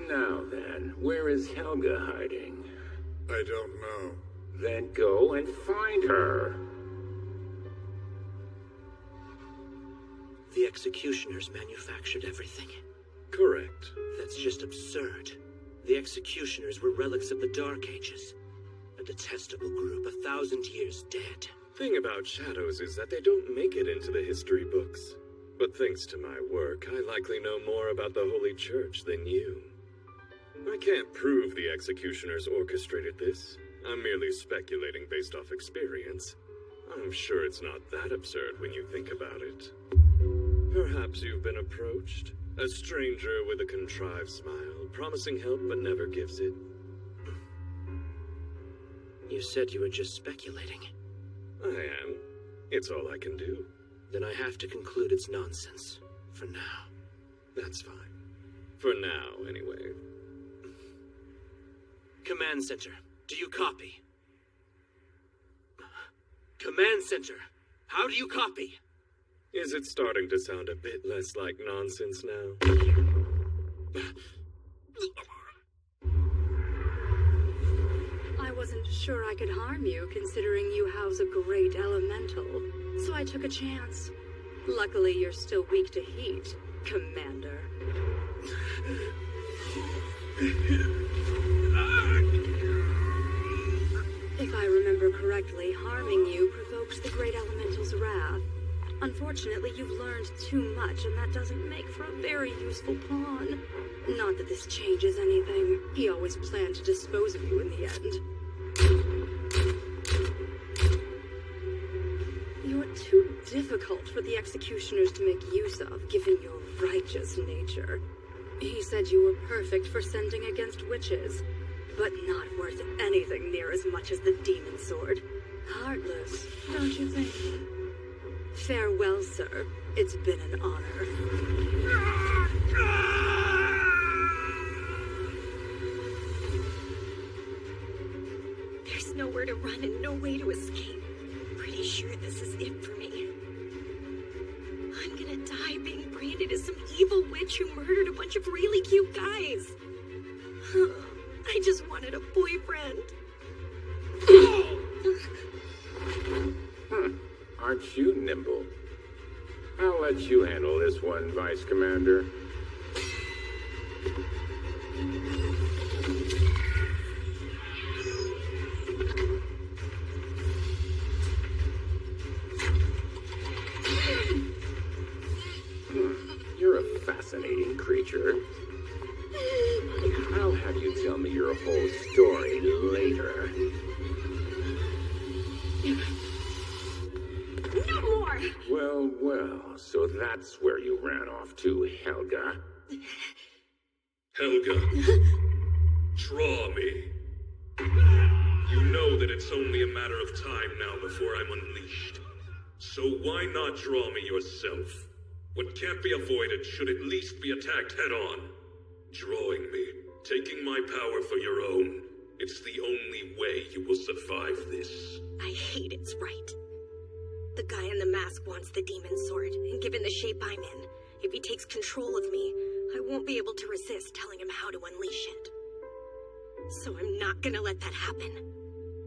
Now then, where is Helga hiding? I don't know. Then go and find her. The Executioners manufactured everything. Correct. That's just absurd. The Executioners were relics of the Dark Ages. A detestable group, 1,000 years dead. Thing about shadows is that they don't make it into the history books. But thanks to my work, I likely know more about the Holy Church than you. I can't prove the Executioners orchestrated this. I'm merely speculating based off experience. I'm sure it's not that absurd when you think about it. Perhaps you've been approached. A stranger with a contrived smile, promising help but never gives it. You said you were just speculating. I am. It's all I can do. Then I have to conclude it's nonsense. For now. That's fine. For now, anyway. Command Center, do you copy? Command Center, how do you copy? Is it starting to sound a bit less like nonsense now? I wasn't sure I could harm you, considering you house a great elemental. So I took a chance. Luckily, you're still weak to heat, Commander. If I remember correctly, harming you provoked the great elemental's wrath. Unfortunately, you've learned too much, and that doesn't make for a very useful pawn. Not that this changes anything. He always planned to dispose of you in the end. You're too difficult for the executioners to make use of, given your righteous nature. He said you were perfect for sending against witches, but not worth anything near as much as the demon sword. Heartless, don't you think? Farewell, sir. It's been an honor. There's nowhere to run and no way to escape. Pretty sure this is it for me. I'm gonna die being branded as some evil witch who murdered a bunch of really cute guys. I just wanted a boyfriend. Aren't you nimble? I'll let you handle this one, Vice Commander. You're a fascinating creature. I'll have you tell me your whole story later. No more! Well, so that's where you ran off to, Helga. Helga, draw me. You know that it's only a matter of time now before I'm unleashed. So why not draw me yourself? What can't be avoided should at least be attacked head-on. Drawing me, taking my power for your own. It's the only way you will survive this. I hate it's right. The guy in the mask wants the demon sword, and given the shape I'm in, if he takes control of me, I won't be able to resist telling him how to unleash it. So I'm not gonna let that happen.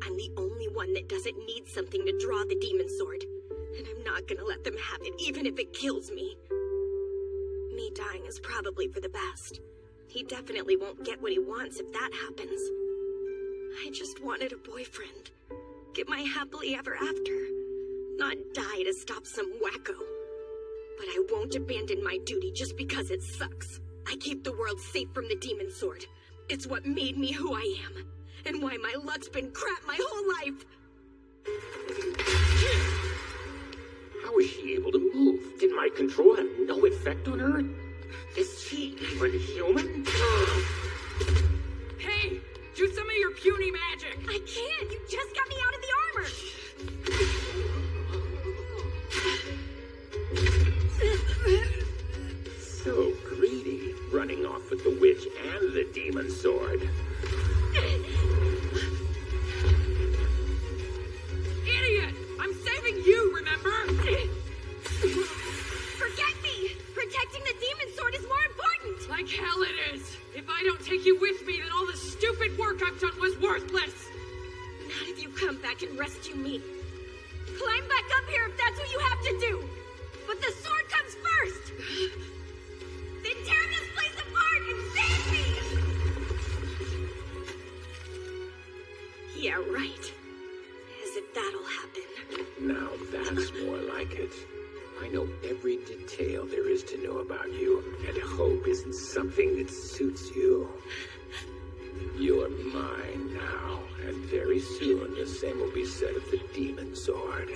I'm the only one that doesn't need something to draw the demon sword, and I'm not gonna let them have it, even if it kills me. Me dying is probably for the best. He definitely won't get what he wants if that happens. I just wanted a boyfriend. Get my happily ever after. Not die to stop some wacko. But I won't abandon my duty just because it sucks. I keep the world safe from the demon sword. It's what made me who I am. And why my luck's been crap my whole life. How is she able to move? Did my control have no effect on her? Is she even human? Hey! Do some of your puny magic! I can't! You just got me out of the armor! So greedy, running off with the witch and the demon sword. Idiot! I'm saving you, remember? Forget me! Protecting the demon sword is more important! Like hell it is! If I don't take you with me, then all the stupid work I've done was worthless! Not if you come back and rescue me. Climb back up here if that's what you have to do! But the sword comes first! Then tear this place apart and save me! Yeah, right. As if that'll happen. Now that's more like it. I know every detail there is to know about you, and hope isn't something that suits you. You're mine now, and very soon the same will be said of the demon sword.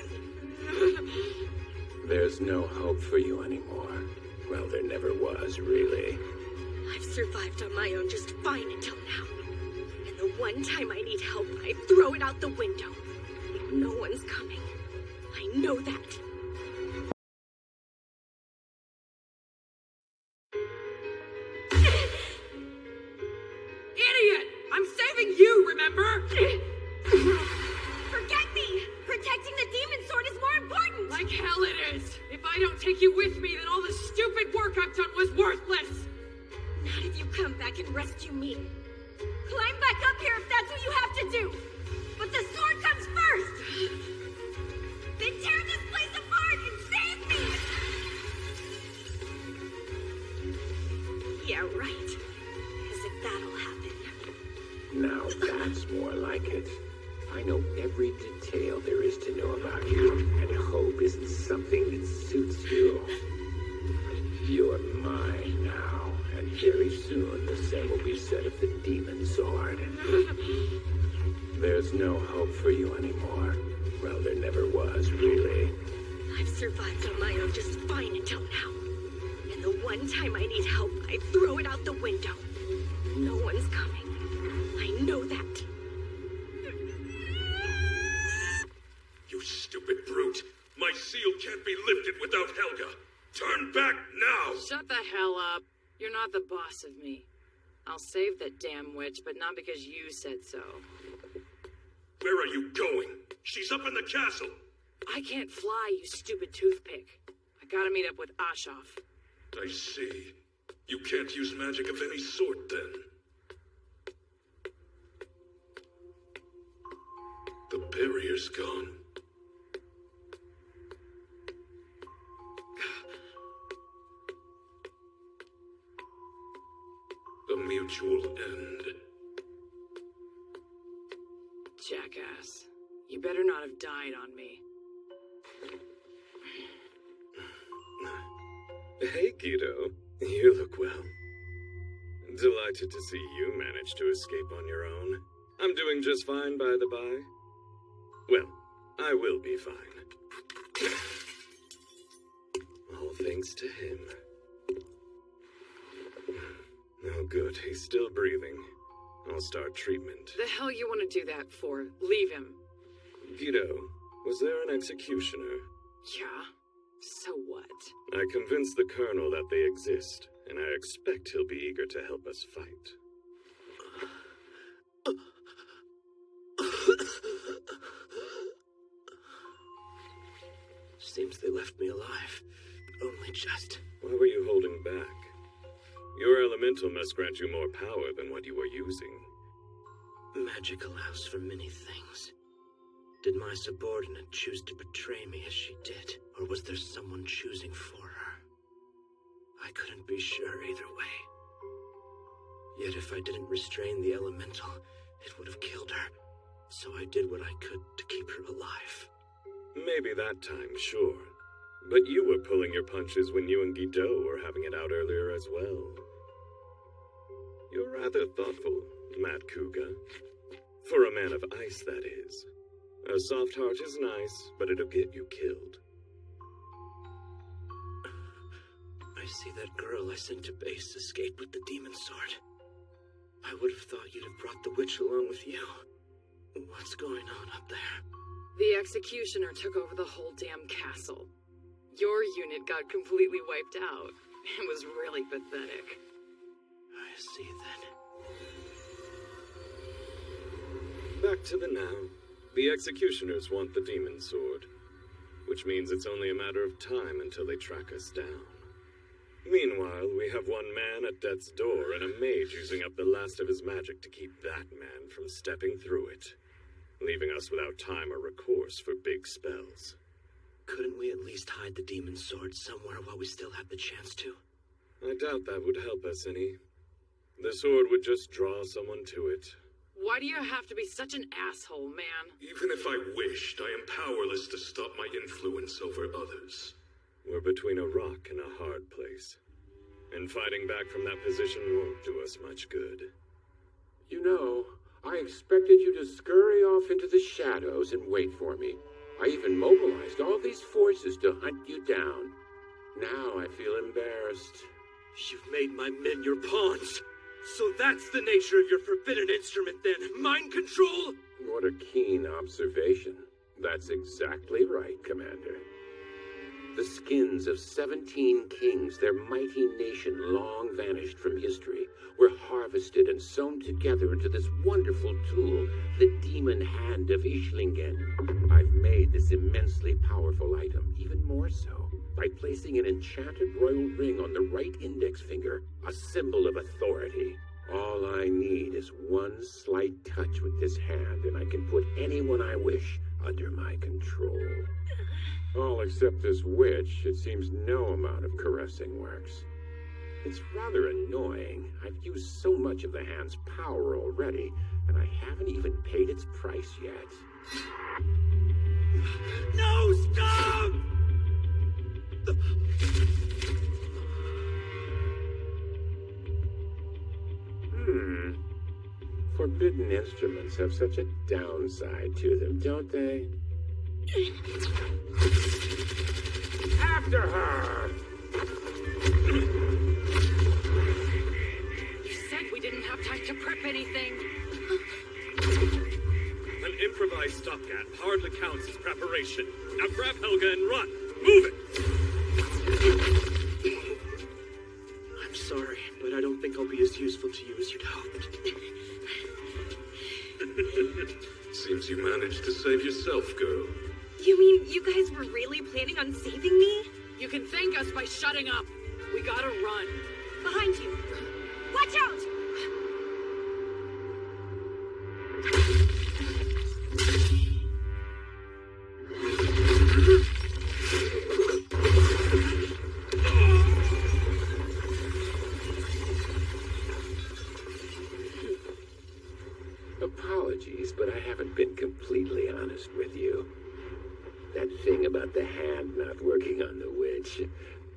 There's no hope for you anymore. Well, there never was, really. I've survived on my own just fine until now. And the one time I need help, I throw it out the window. No one's coming. I know that. Idiot! I'm saving you, remember? Forget me! Protecting the demon sword is more important! Like hell it is! If I don't take you with me, then all the stupid work I've done was worthless! Not if you come back and rescue me. Climb back up here if that's what you have to do! But the sword comes first! Then tear this place apart and save me! Yeah, right. As if that'll happen. Now that's more like it. I know every detail there is to know about you, and hope isn't something that suits you. You're mine now, and very soon the same will be said of the demon sword. There's no hope for you anymore. Well, there never was, really. I've survived on my own just fine until now. And the one time I need help, I throw it out the window. No one's coming. I know that. You stupid brute! My seal can't be lifted without Helga! Turn back now! Shut the hell up. You're not the boss of me. I'll save that damn witch, but not because you said so. Where are you going? She's up in the castle! I can't fly, you stupid toothpick. I gotta meet up with Ashoff. I see. You can't use magic of any sort, then. The barrier's gone. The mutual end. Jackass. You better not have died on me. Hey, Guido. You look well. Delighted to see you manage to escape on your own. I'm doing just fine, by the by. Well, I will be fine. All thanks to him. Oh, good. He's still breathing. I'll start treatment. The hell you want to do that for? Leave him. Guido, was there an executioner? Yeah? So what? I convinced the Colonel that they exist, and I expect he'll be eager to help us fight. Seems they left me alive. Only just. Why were you holding back? Your elemental must grant you more power than what you were using. Magic allows for many things. Did my subordinate choose to betray me as she did, or was there someone choosing for her? I couldn't be sure either way. Yet if I didn't restrain the elemental, it would have killed her. So I did what I could to keep her alive. Maybe that time, sure. But you were pulling your punches when you and Guido were having it out earlier as well. You're rather thoughtful, Matt Kuga. For a man of ice, that is. A soft heart is nice, but it'll get you killed. I see that girl I sent to base escaped with the demon sword. I would have thought you'd have brought the witch along with you. What's going on up there? The executioner took over the whole damn castle. Your unit got completely wiped out. It was really pathetic. I see then. Back to the now. The executioners want the demon sword, which means it's only a matter of time until they track us down. Meanwhile, we have one man at death's door and a mage using up the last of his magic to keep that man from stepping through it, leaving us without time or recourse for big spells. Couldn't we at least hide the demon sword somewhere while we still have the chance to? I doubt that would help us any. The sword would just draw someone to it. Why do you have to be such an asshole, man? Even if I wished, I am powerless to stop my influence over others. We're between a rock and a hard place. And fighting back from that position won't do us much good. You know, I expected you to scurry off into the shadows and wait for me. I even mobilized all these forces to hunt you down. Now I feel embarrassed. You've made my men your pawns. So that's the nature of your forbidden instrument then, mind control? What a keen observation. That's exactly right, Commander. The skins of 17 kings, their mighty nation long vanished from history, were harvested and sewn together into this wonderful tool, the demon hand of Ishlingen. I've made this immensely powerful item even more so by placing an enchanted royal ring on the right index finger, a symbol of authority. All I need is one slight touch with this hand, and I can put anyone I wish under my control. All except this witch, it seems no amount of caressing works. It's rather annoying. I've used so much of the hand's power already, and I haven't even paid its price yet. No, stop! Forbidden instruments have such a downside to them, don't they? After her! You said we didn't have time to prep anything. An improvised stopgap hardly counts as preparation. Now grab Helga and run. Move it! I'm sorry, but I don't think I'll be as useful to you as you'd hoped. Seems you managed to save yourself, girl. You mean you guys were really planning on saving me? You can thank us by shutting up. We gotta run. Behind you. Watch out! Apologies, but I haven't been completely honest with you. That thing about the hand not working on the witch,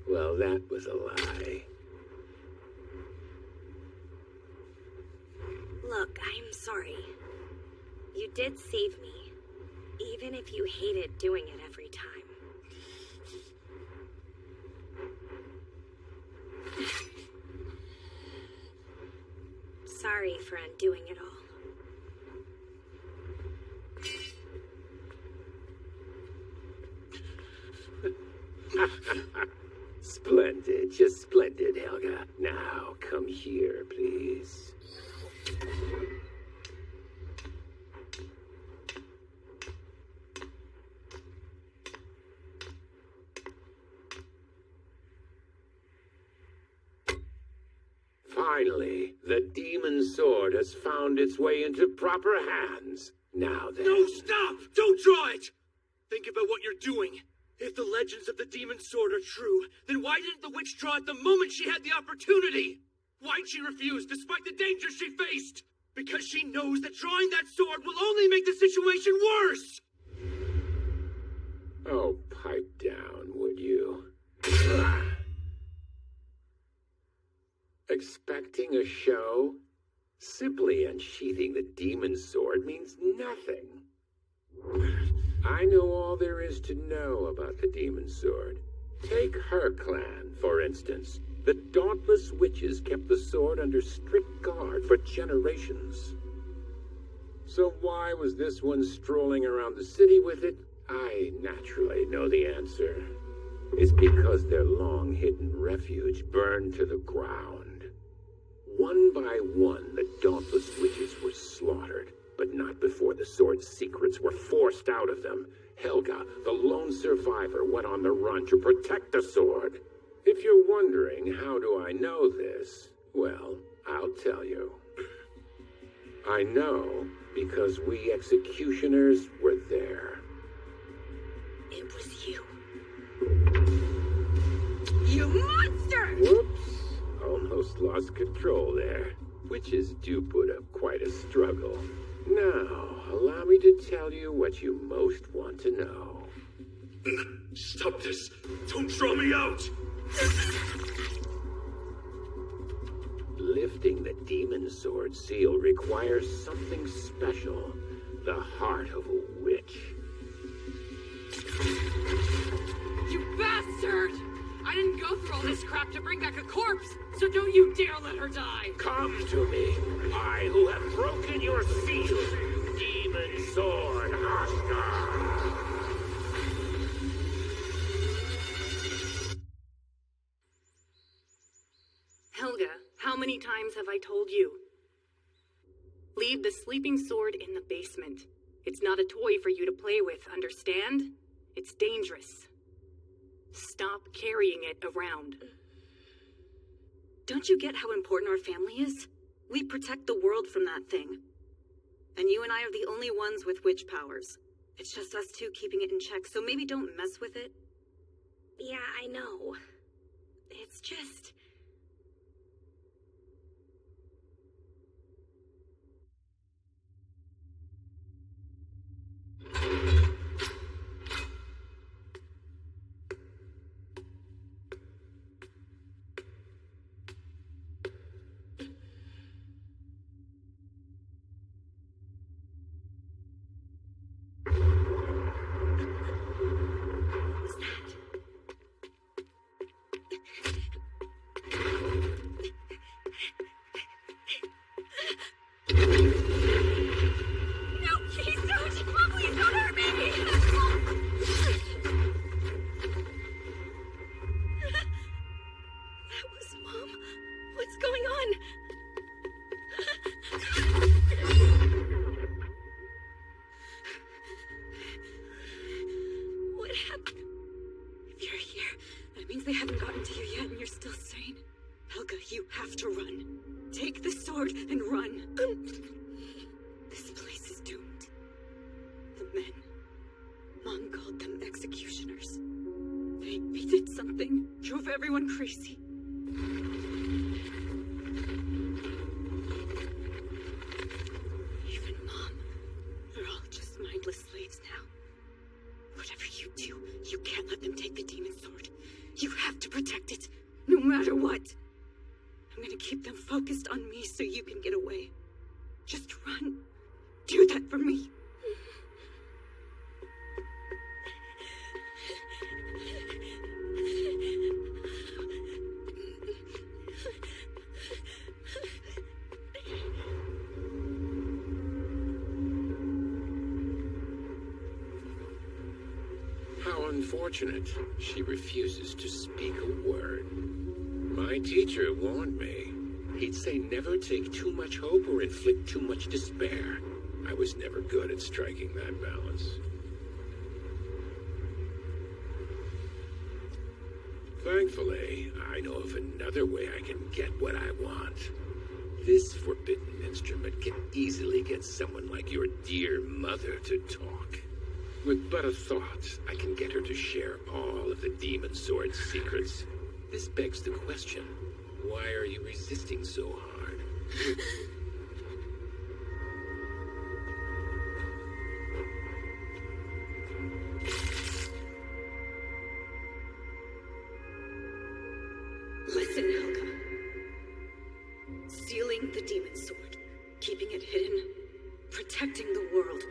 well, that was a lie. Look, I'm sorry. You did save me, even if you hated doing it every time. Sorry for undoing it all. Splendid, just splendid, Helga. Now, come here, please. Finally, the demon sword has found its way into proper hands. Now then... No, stop! Don't draw it! Think about what you're doing. If the legends of the demon sword are true, then why didn't the witch draw it the moment she had the opportunity? Why'd she refuse despite the danger she faced? Because she knows that drawing that sword will only make the situation worse! Oh, pipe down, would you? Expecting a show? Simply unsheathing the demon sword means nothing. I know all there is to know about the demon sword. Take her clan, for instance. The dauntless witches kept the sword under strict guard for generations. So why was this one strolling around the city with it? I naturally know the answer. It's because their long-hidden refuge burned to the ground. One by one, the dauntless witches were slaughtered, but not before the sword's secrets were forced out of them. Helga, the lone survivor, went on the run to protect the sword. If you're wondering, how do I know this? Well, I'll tell you. I know because we executioners were there. It was you. You monster! Whoops. Almost lost control there. Witches do put up quite a struggle. Now, allow me to tell you what you most want to know. Stop this! Don't draw me out! Lifting the demon sword seal requires something special. The heart of a witch. You bastard! I didn't go through all this crap to bring back a corpse, so don't you dare let her die! Come to me, I who have broken your seal, demon sword Hashgar! Helga, how many times have I told you? Leave the sleeping sword in the basement. It's not a toy for you to play with, understand? It's dangerous. Stop carrying it around. Don't you get how important our family is? We protect the world from that thing. And you and I are the only ones with witch powers. It's just us two keeping it in check, so maybe don't mess with it. Yeah, I know. It's just... sword and run. This place is doomed. The men, Mom called them executioners. They did something, drove everyone crazy. Even Mom. They're all just mindless slaves now. Whatever you do, you can't let them take the demon sword. You have to protect it, no matter what. I'm gonna keep them focused on me so you can get away. Just run. Do that for me. How unfortunate. She refuses to speak a word. My teacher warned me. He'd say never take too much hope or inflict too much despair. I was never good at striking that balance. Thankfully, I know of another way I can get what I want. This forbidden instrument can easily get someone like your dear mother to talk. With but a thought, I can get her to share all of the demon sword's secrets. This begs the question, why are you resisting so hard? Listen, Helga. Stealing the demon sword, keeping it hidden, protecting the world,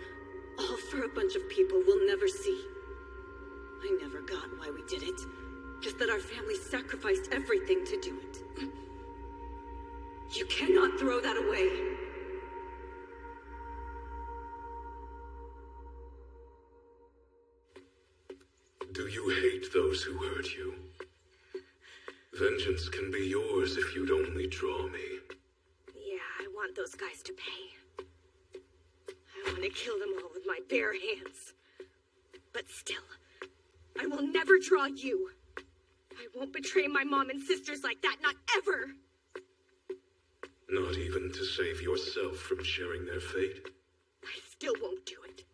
all for a bunch of people we'll never see. I never got why we did it. Just that our family sacrificed everything to do it. You cannot throw that away. Do you hate those who hurt you? Vengeance can be yours if you'd only draw me. Yeah, I want those guys to pay. I want to kill them all with my bare hands. But still, I will never draw you. I won't betray my mom and sisters like that, not ever! Not even to save yourself from sharing their fate? I still won't do it.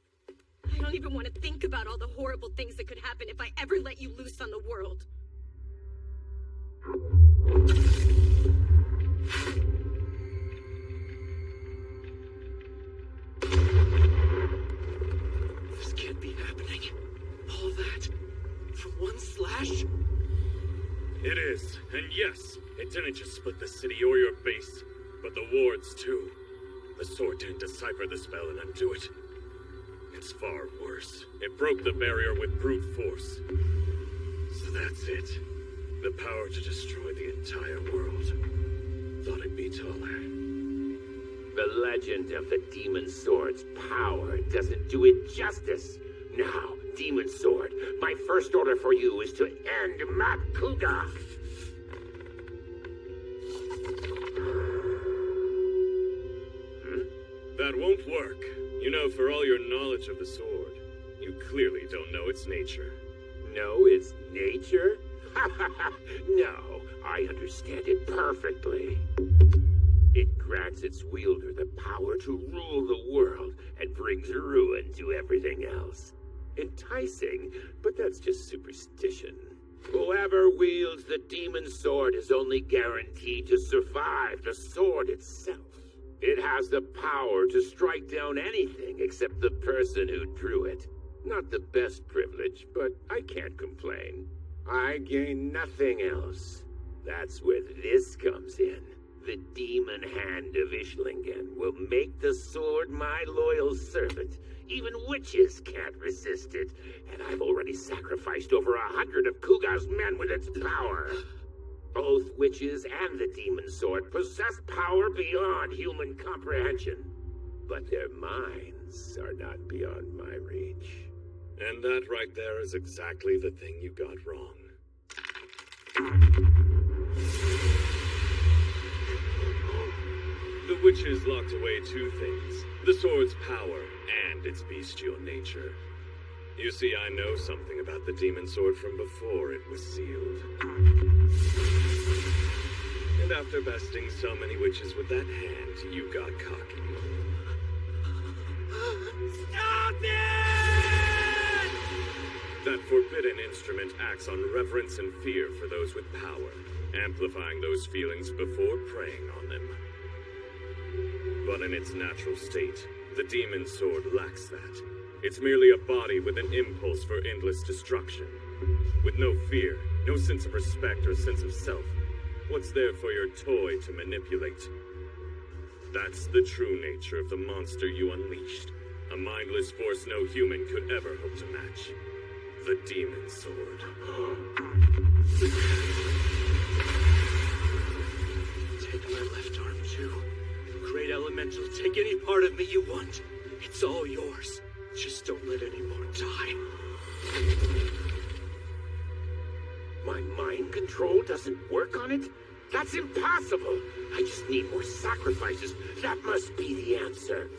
I don't even want to think about all the horrible things that could happen if I ever let you loose on the world. This can't be happening. All that for one slash? It is, and yes, it didn't just split the city or your base, but the wards too. The sword didn't decipher the spell and undo it. It's far worse. It broke the barrier with brute force. So that's it. The power to destroy the entire world. Thought it'd be taller. The legend of the demon sword's power doesn't do it justice. Now, demon sword, my first order for you is to end Mat Kuga. That won't work. You know, for all your knowledge of the sword, you clearly don't know its nature. Know its nature? No, I understand it perfectly. It grants its wielder the power to rule the world and brings ruin to everything else. Enticing, but that's just superstition. Whoever wields the demon sword is only guaranteed to survive the sword itself. It has the power to strike down anything except the person who drew it. Not the best privilege, but I can't complain. I gain nothing else. That's where this comes in. The demon hand of Ishlingen will make the sword my loyal servant. Even witches can't resist it, and I've already sacrificed over 100 of Kuga's men with its power. Both witches and the demon sword possess power beyond human comprehension, but their minds are not beyond my reach. And that right there is exactly the thing you got wrong. The witches locked away two things: the sword's power and its bestial nature. You see, I know something about the demon sword from before it was sealed. And after besting so many witches with that hand, you got cocky. Stop it! That forbidden instrument acts on reverence and fear for those with power, amplifying those feelings before preying on them. But in its natural state, the demon sword lacks that. It's merely a body with an impulse for endless destruction. With no fear, no sense of respect or sense of self. What's there for your toy to manipulate? That's the true nature of the monster you unleashed. A mindless force no human could ever hope to match. The demon sword. Take my left arm, too. Great Elemental, take any part of me you want. It's all yours. Just don't let any more die. My mind control doesn't work on it? That's impossible! I just need more sacrifices. That must be the answer.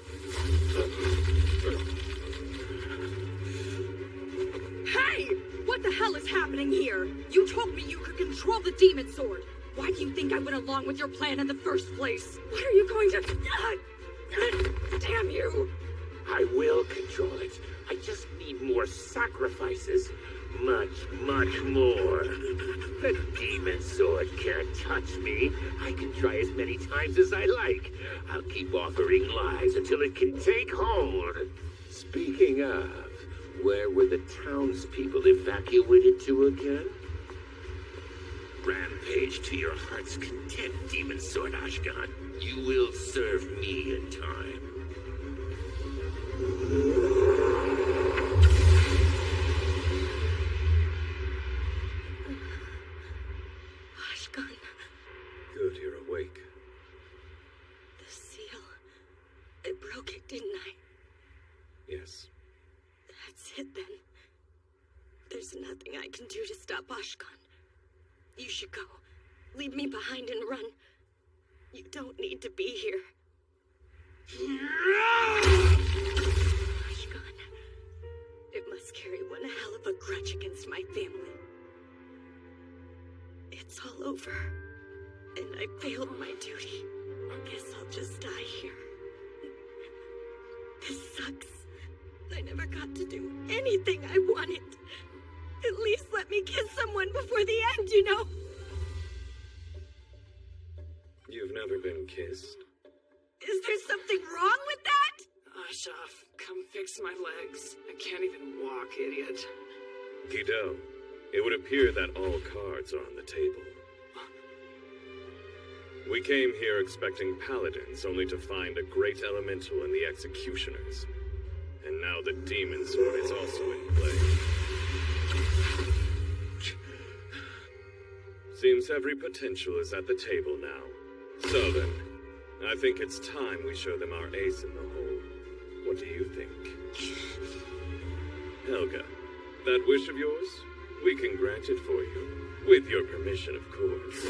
Hey! What the hell is happening here? You told me you could control the demon sword. Why do you think I went along with your plan in the first place? What are you going to... Damn you! I will control it. I just need more sacrifices. Much, much more. The demon sword can't touch me. I can try as many times as I like. I'll keep offering lies until it can take hold. Speaking of, where were the townspeople evacuated to again? Rampage to your heart's content, demon sword Ashkan. You will serve me in time. Good, you're awake. The seal. I broke it, didn't I? Yes. That's it then. There's nothing I can do to stop Ashkan. You should go. Leave me behind and run. You don't need to be here. Ashkan. It must carry one hell of a grudge against my family. It's all over. And I failed my duty. I guess I'll just die here. This sucks. I never got to do anything I wanted. At least let me kiss someone before the end, you know? You've never been kissed? Is there something wrong with that? Ashraf, come fix my legs. I can't even walk, idiot. Guido, it would appear that all cards are on the table. We came here expecting paladins, only to find a great elemental in the executioners. And now the demon sword is also in play. Seems every potential is at the table now. So then, I think it's time we show them our ace in the hole. What do you think? Helga, that wish of yours? We can grant it for you. With your permission, of course.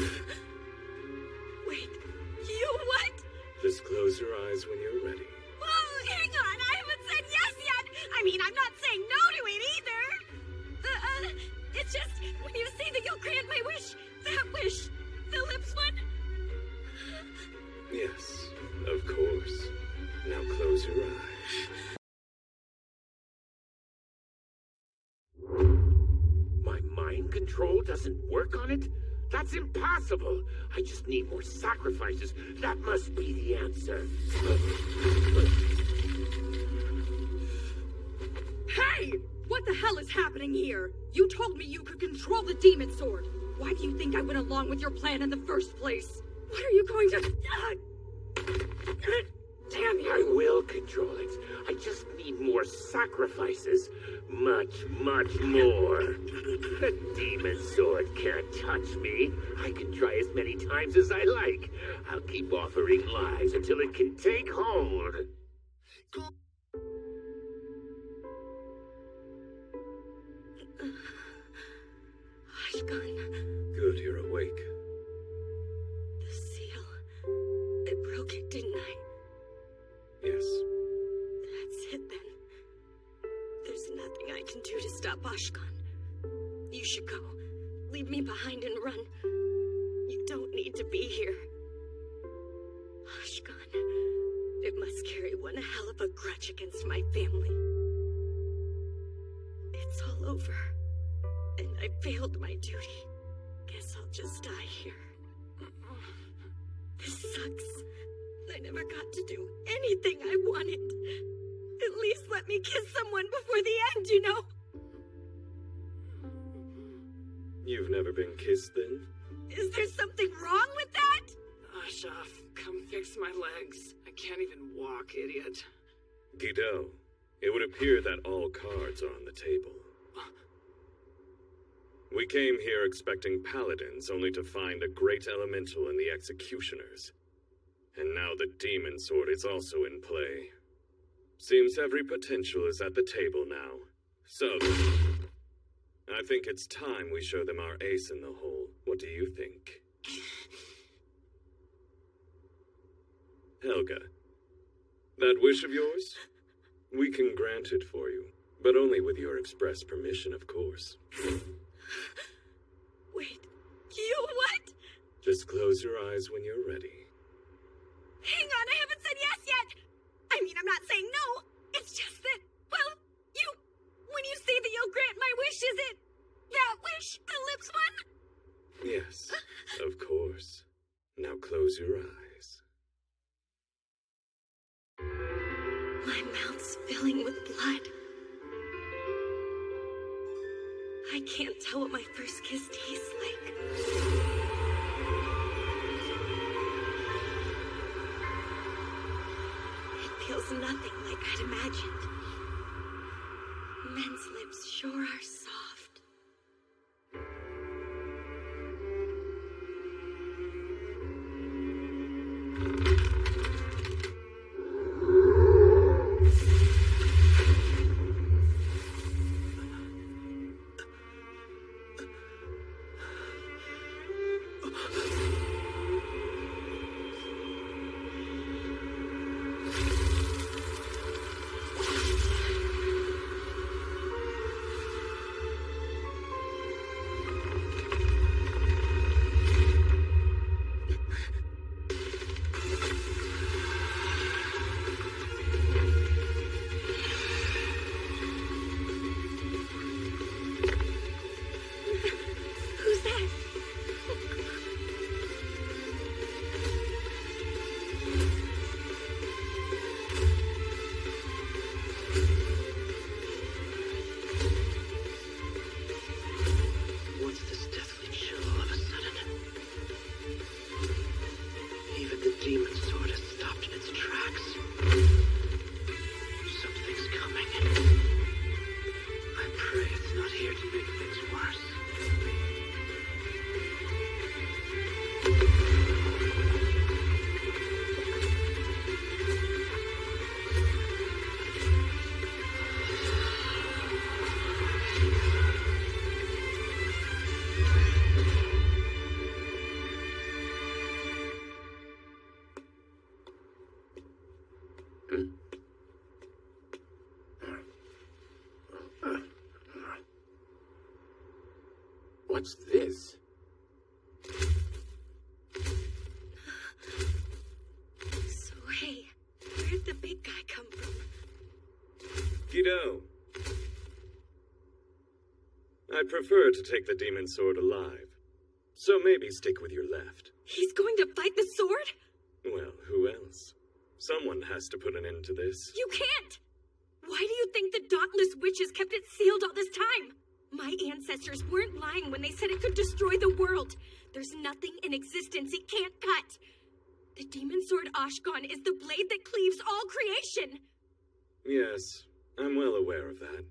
Wait, you what? Just close your eyes when you're ready. Whoa, hang on, I haven't said yes yet! I mean, I'm not saying no to it either! It's just, when you say that you'll grant my wish, that wish, the lips one? Yes, of course. Now close your eyes. My mind control doesn't work on it? That's impossible! I just need more sacrifices. That must be the answer. Hey! What the hell is happening here? You told me you could control the demon sword. Why do you think I went along with your plan in the first place? What are you going to... Damn you! I will control it. I just need more sacrifices. Much, much more. The demon sword can't touch me. I can try as many times as I like. I'll keep offering lies until it can take hold. Ashkan. Good, you're awake. The seal. I broke it, didn't I? Yes. That's it then. There's nothing I can do to stop Ashkan. You should go. Leave me behind and run. You don't don't need to be here. Ashkan, it must carry one hell of a grudge against my family. It's all over, and I failed my duty. Guess I'll just die here. This sucks. I never got to do anything I wanted. At least let me kiss someone before the end, you know? You've never been kissed, then? Is there something wrong with that? Ashraf, come fix my legs. I can't even walk, idiot. Guido, it would appear that all cards are on the table. We came here expecting paladins, only to find a great elemental in the executioners. And now the demon sword is also in play. Seems every potential is at the table now. So, I think it's time we show them our ace in the hole. What do you think? Helga, that wish of yours? We can grant it for you, but only with your express permission, of course. Wait, you what? Just close your eyes when you're ready. Hang on, I haven't said yes yet! I mean, I'm not saying no. It's just that, well, when you say that you'll grant my wish, is it that wish, the lips one? Yes, of course. Now close your eyes. My mouth's filling with blood. I can't tell what my first kiss tastes like. It feels nothing like I'd imagined. Men's lips sure are soft. What's this? So, hey, where'd the big guy come from? Guido. I'd prefer to take the demon sword alive. So maybe stick with your left. He's going to fight the sword? Well, who else? Someone has to put an end to this. You can't! Why do you think the dauntless witches kept it sealed all this time? My ancestors weren't lying when they said it could destroy the world. There's nothing in existence it can't cut. The demon sword Ashkan is the blade that cleaves all creation. Yes, I'm well aware of that.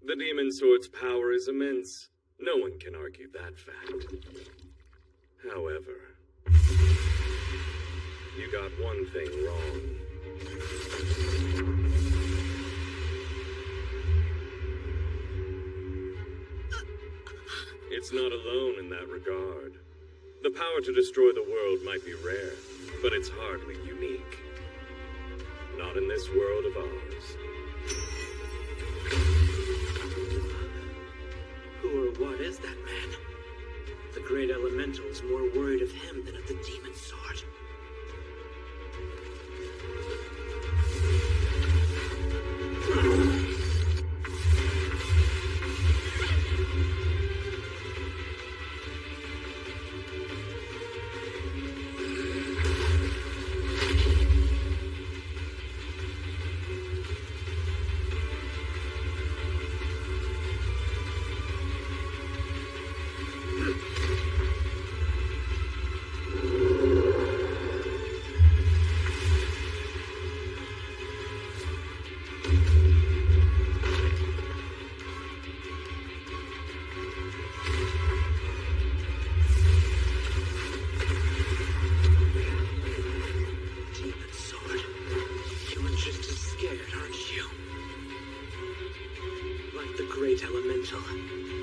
The demon sword's power is immense. No one can argue that fact. However, you got one thing wrong. It's not alone in that regard. The power to destroy the world might be rare, but it's hardly unique. Not in this world of ours. Who or what is that man? The great elemental elemental's more worried of him than of the demon sword.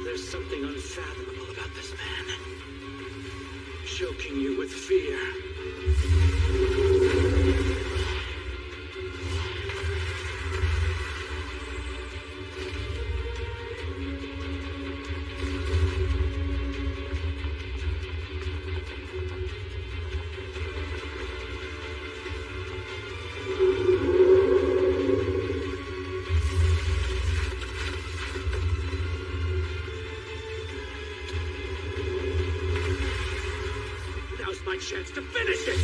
There's something unfathomable about this man. Choking you with fear. Chance to finish it!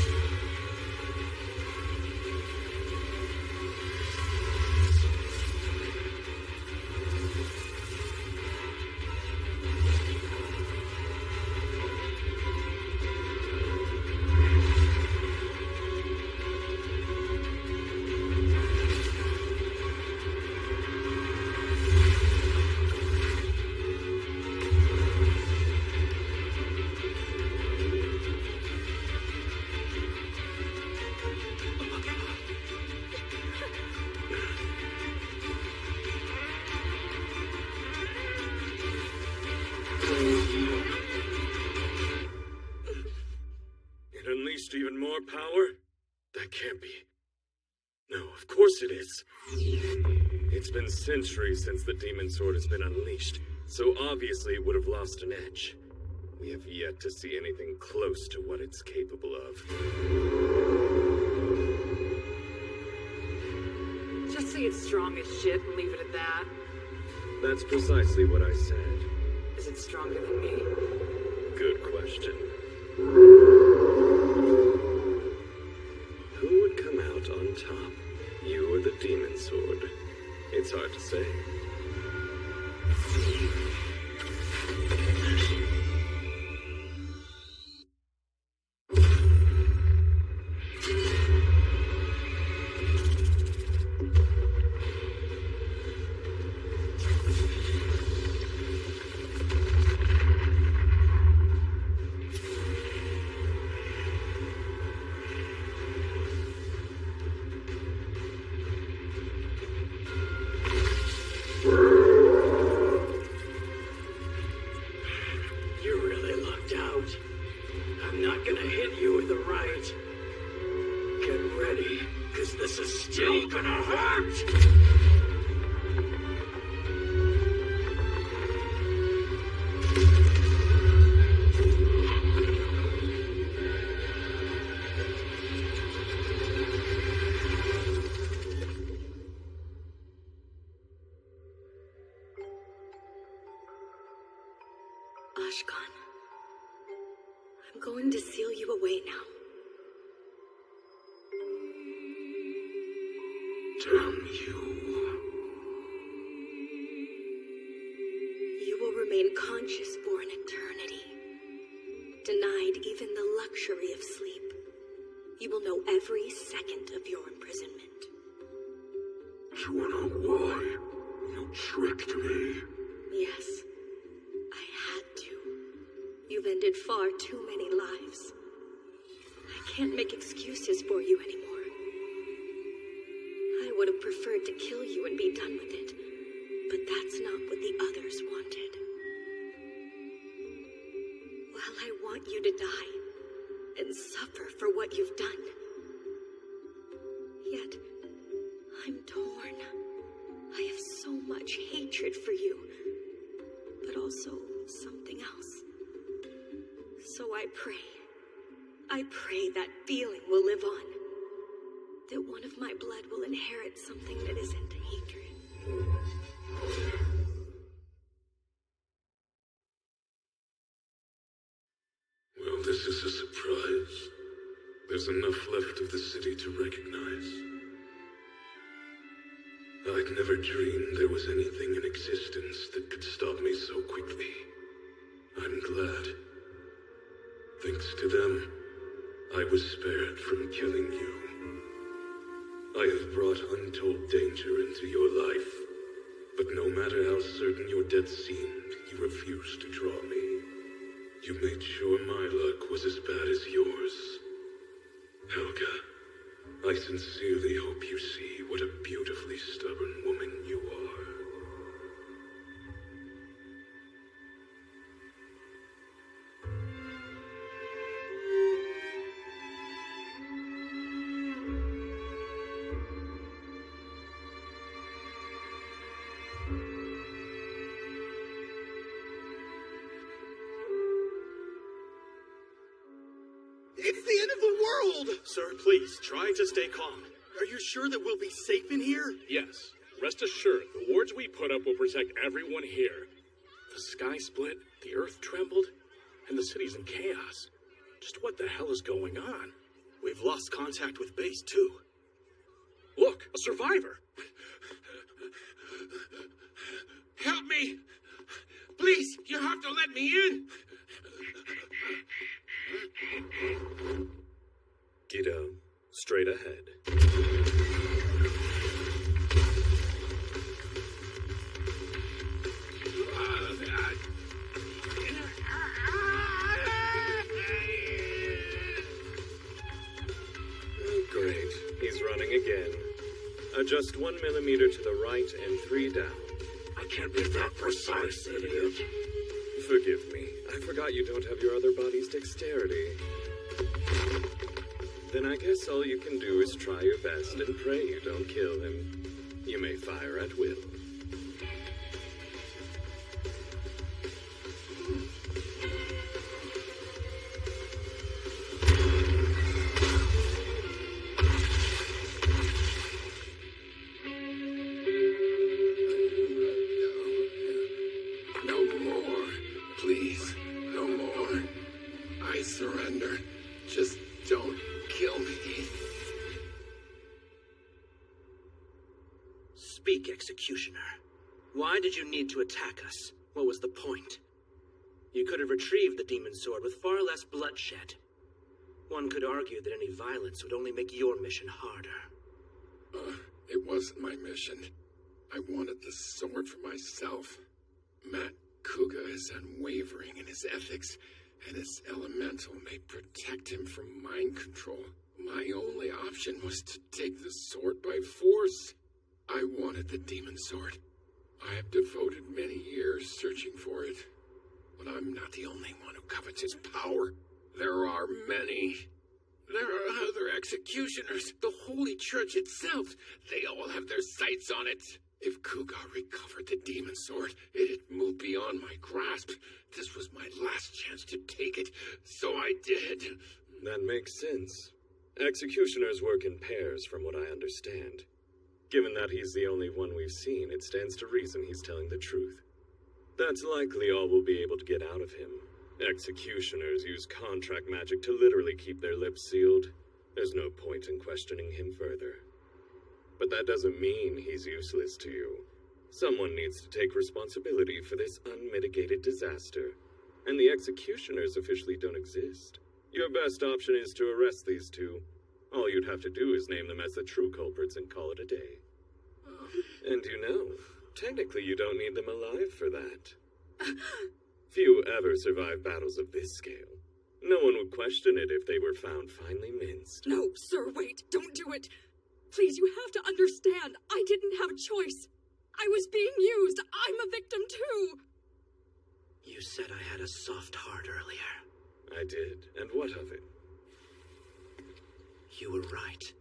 Even more power? That can't be. No, of course it is. It's been centuries since the demon sword has been unleashed, so obviously it would have lost an edge. We have yet to see anything close to what it's capable of. Just say it's strong as shit and leave it at that. That's precisely what I said. Is it stronger than me? Good question. Who would come out on top? You or the demon sword? It's hard to say. I'm going to seal you away now. Damn you. You will remain conscious for an eternity, denied even the luxury of sleep. You will know every second of your imprisonment. Do you know why? You tricked me. Yes, I had to. You've ended far too many lives. I can't make excuses for you anymore. I would have preferred to kill you and be done with it, but that's not what the others wanted. While I want you to die and suffer for what you've done, yet I'm torn. I have so much hatred for you, but also something else. So I pray that feeling will live on. That one of my blood will inherit something that isn't hatred. Well, this is a surprise. There's enough left of the city to recognize. I'd never dreamed there was anything in existence that could stop me so quickly. I'm glad. Thanks to them, I was spared from killing you. I have brought untold danger into your life, but no matter how certain your death seemed, you refused to draw me. You made sure my luck was as bad as yours. Helga, I sincerely hope you see what a beautifully stubborn woman you are. It's the end of the world! Sir, please, try to stay calm. Are you sure that we'll be safe in here? Yes. Rest assured, the wards we put up will protect everyone here. The sky split, the earth trembled, and the city's in chaos. Just what the hell is going on? We've lost contact with base, too. Look, a survivor! Help me! Please, you have to let me in! Guido, straight ahead. Great. He's running again. Adjust 1 millimeter to the right and 3 down. I can't be that precise, idiot. Forgive me. I forgot you don't have your other body's dexterity. Then I guess all you can do is try your best and pray you don't kill him. You may fire at will. No more. Please, no more. I surrender. Just don't kill me. Speak, Executioner. Why did you need to attack us? What was the point? You could have retrieved the demon sword with far less bloodshed. One could argue that any violence would only make your mission harder. It wasn't my mission. I wanted the sword for myself. Matt Kuga is unwavering in his ethics, and his elemental may protect him from mind control. My only option was to take the sword by force. I wanted the demon sword. I have devoted many years searching for it. But I'm not the only one who covets its power. There are many. There are other executioners, the Holy Church itself. They all have their sights on it. If Kuga recovered the demon sword, it'd move beyond my grasp. This was my last chance to take it, so I did. That makes sense. Executioners work in pairs, from what I understand. Given that he's the only one we've seen, it stands to reason he's telling the truth. That's likely all we'll be able to get out of him. Executioners use contract magic to literally keep their lips sealed. There's no point in questioning him further. But that doesn't mean he's useless to you. Someone needs to take responsibility for this unmitigated disaster. And the executioners officially don't exist. Your best option is to arrest these two. All you'd have to do is name them as the true culprits and call it a day. And you know, technically you don't need them alive for that. Few ever survive battles of this scale. No one would question it if they were found finely minced. No, sir, wait, don't do it. Please, you have to understand, I didn't have a choice. I was being used. I'm a victim too. You said I had a soft heart earlier. I did, and what of it? You were right.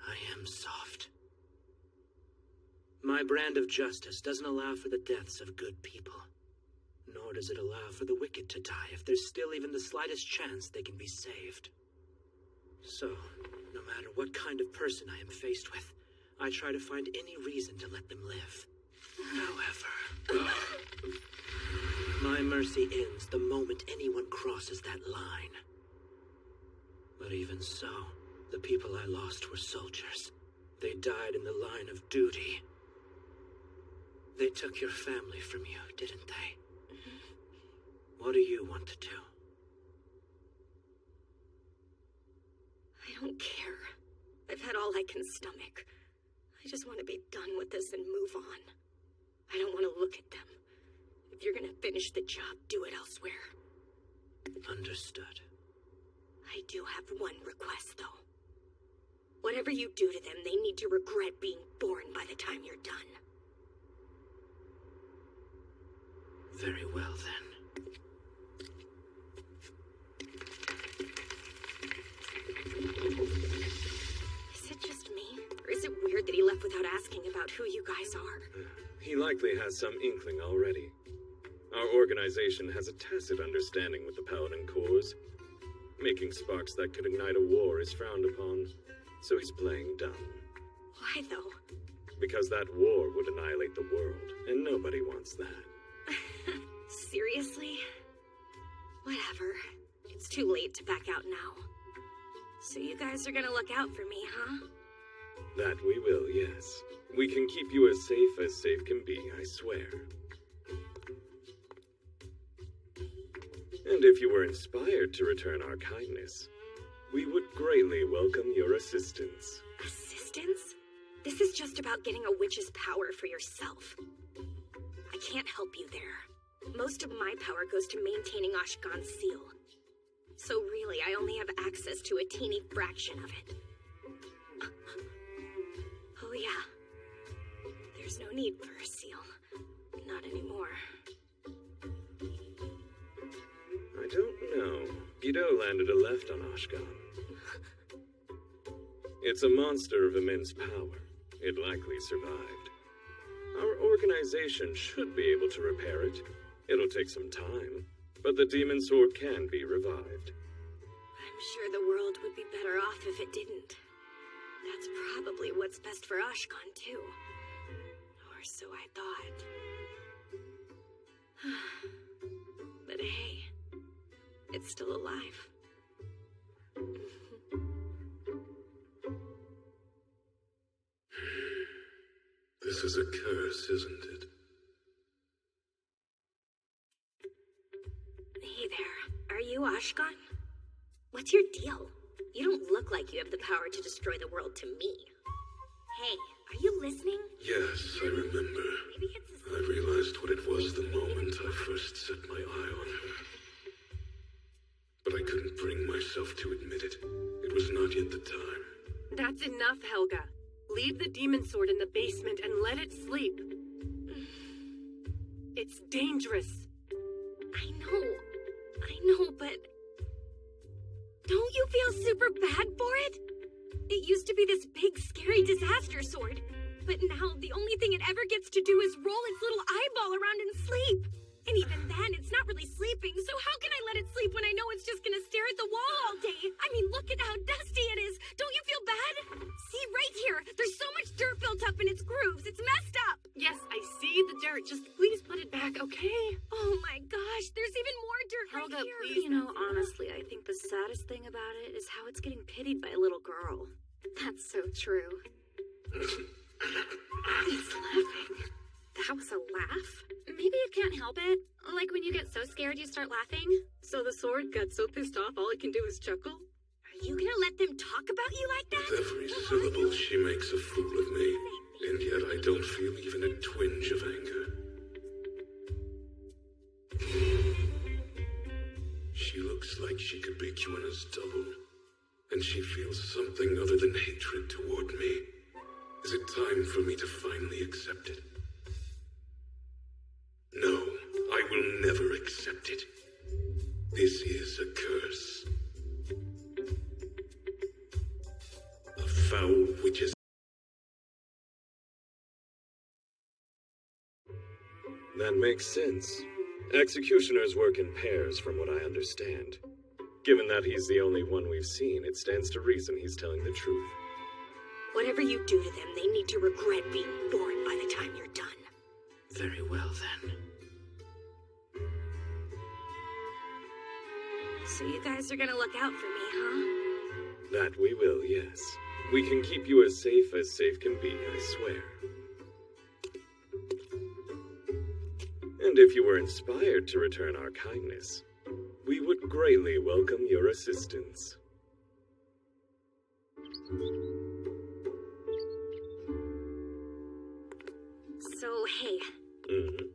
I am soft. My brand of justice doesn't allow for the deaths of good people. nor does it allow for the wicked to die if there's still even the slightest chance they can be saved. So, no matter what kind of person I am faced with, I try to find any reason to let them live. However, my mercy ends the moment anyone crosses that line. But even so, the people I lost were soldiers. They died in the line of duty. They took your family from you, didn't they? What do you want to do? I don't care. I've had all I can stomach. I just want to be done with this and move on. I don't want to look at them. If you're gonna finish the job, do it elsewhere. Understood. I do have one request, though. Whatever you do to them, they need to regret being born by the time you're done. Very well, then. Is it just me? Or is it weird that he left without asking about who you guys are? He likely has some inkling already. Our organization has a tacit understanding with the Paladin Corps. Making sparks that could ignite a war is frowned upon, so he's playing dumb. Why, though? Because that war would annihilate the world, and nobody wants that. Seriously? Whatever. It's too late to back out now. So you guys are gonna look out for me, huh? That we will, yes. We can keep you as safe can be, I swear. And if you were inspired to return our kindness, we would greatly welcome your assistance. Assistance? This is just about getting a witch's power for yourself. I can't help you there. Most of my power goes to maintaining Ashkan's seal. So really, I only have access to a teeny fraction of it. Oh yeah. There's no need for a seal. Not anymore. I don't know. Guido landed a left on Ashkan. It's a monster of immense power. It likely survived. Our organization should be able to repair it. It'll take some time, but the demon sword can be revived. I'm sure the world would be better off if it didn't. That's probably what's best for Ashkan, too. Or so I thought. But hey, it's still alive. This is a curse, isn't it? Hey there, are you Ashkan? What's your deal? You don't look like you have the power to destroy the world to me. Hey, are you listening? Yes, I remember. I realized what it was the moment I first set my eye on her. But I couldn't bring myself to admit it. It was not yet the time. That's enough, Helga. Leave the demon sword in the basement and let it sleep. It's dangerous. I know, but... Don't you feel super bad for it? It used to be this big, scary disaster sword. But now, the only thing it ever gets to do is roll its little eyeball around and sleep. And even then, it's not really sleeping, so how can I let it sleep when I know it's just gonna stare at the wall all day? I mean, look at how dusty it is. Don't you feel bad? See, right here, there's so much dirt built up in its grooves. It's messed up. Yes, I see the dirt. Just please put it back, okay? Oh my gosh, there's even more dirt Helga, right here. please. You know, honestly, I think the saddest thing about it is how it's getting pitied by a little girl. That's so true. It's laughing. That was a laugh? Maybe you can't help it. Like when you get so scared you start laughing. So the sword got so pissed off all it can do is chuckle? Are you gonna let them talk about you like that? With every syllable, she makes a fool of me. And yet I don't feel even a twinge of anger. She looks like she could be Kiwana's double. And she feels something other than hatred toward me. Is it time for me to finally accept it? No, I will never accept it. This is a curse. A foul witch's... That makes sense. Executioners work in pairs, from what I understand. Given that he's the only one we've seen, it stands to reason he's telling the truth. Whatever you do to them, they need to regret being born by the time you're done. Very well, then. So you guys are gonna look out for me, huh? That we will, yes. We can keep you as safe can be, I swear. And if you were inspired to return our kindness, we would greatly welcome your assistance. So, hey. Mm-hmm.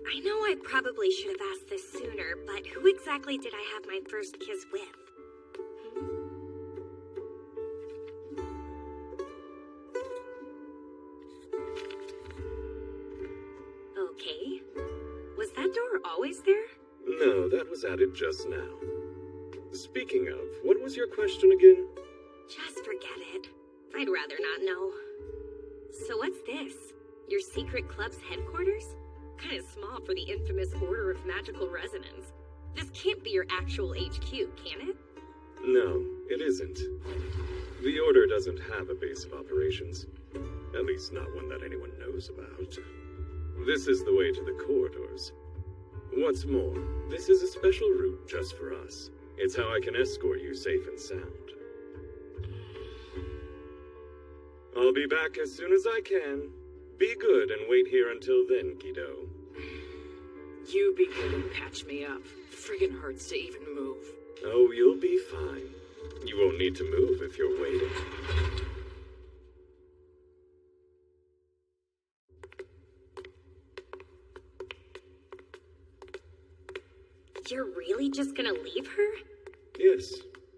I know I probably should have asked this sooner, but who exactly did I have my first kiss with? Okay. Was that door always there? No, that was added just now. Speaking of, what was your question again? Just forget it. I'd rather not know. So what's this? Your secret club's headquarters? Kind of small for the infamous Order of Magical Resonance. This can't be your actual HQ, can it? No, it isn't. The Order doesn't have a base of operations. At least not one that anyone knows about. This is the way to the corridors. What's more, this is a special route just for us. It's how I can escort you safe and sound. I'll be back as soon as I can. Be good and wait here until then, Guido. You be good and patch me up. Friggin' hurts to even move. Oh, you'll be fine. You won't need to move if you're waiting. You're really just gonna leave her? Yes.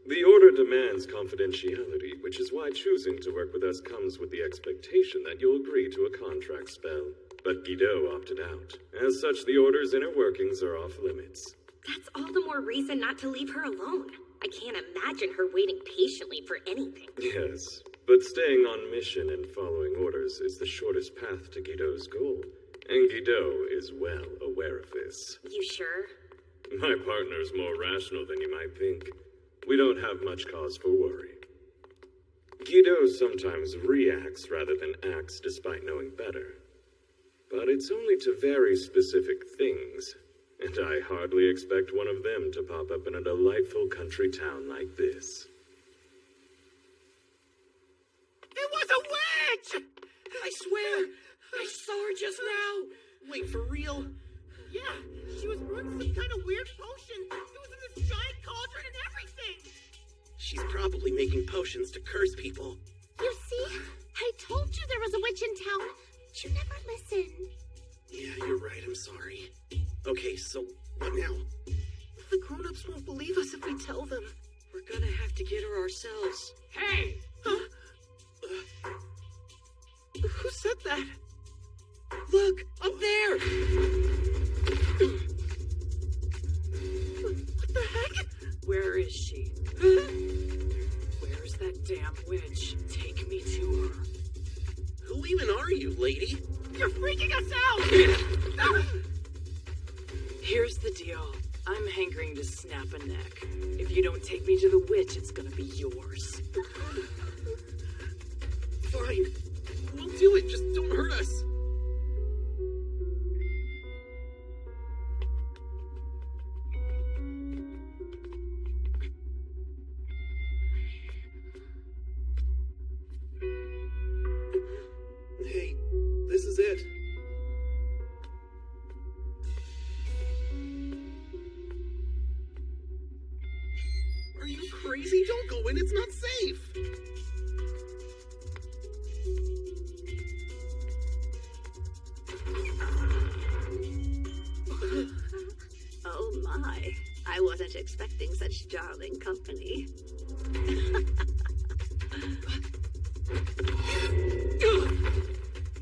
The Order demands confidentiality, which is why choosing to work with us comes with the expectation that you'll agree to a contract spell. But Guido opted out. As such, the Order's inner workings are off limits. That's all the more reason not to leave her alone. I can't imagine her waiting patiently for anything. Yes, but staying on mission and following orders is the shortest path to Guido's goal. And Guido is well aware of this. You sure? My partner's more rational than you might think. We don't have much cause for worry. Guido sometimes reacts rather than acts despite knowing better. But it's only to very specific things, and I hardly expect one of them to pop up in a delightful country town like this. It was a witch! I swear, I saw her just now. Wait, for real? Yeah, she was brewing some kind of weird potion. It was in this giant cauldron and everything. She's probably making potions to curse people. You see? I told you there was a witch in town. But you never listened. Yeah, you're right. I'm sorry. Okay, so what now? The grown-ups won't believe us if we tell them. We're gonna have to get her ourselves. Hey! Huh? Who said that? Look, up there! What the heck? Where is she? Where's that damn witch? Take me to her. Who even are you, lady? You're freaking us out! Here's the deal. I'm hankering to snap a neck. If you don't take me to the witch, it's gonna be yours. Fine. We'll do it. Just don't hurt us. Hey, this is it. Are you crazy? Don't go in. It's not safe. Oh my, I wasn't expecting such darling company.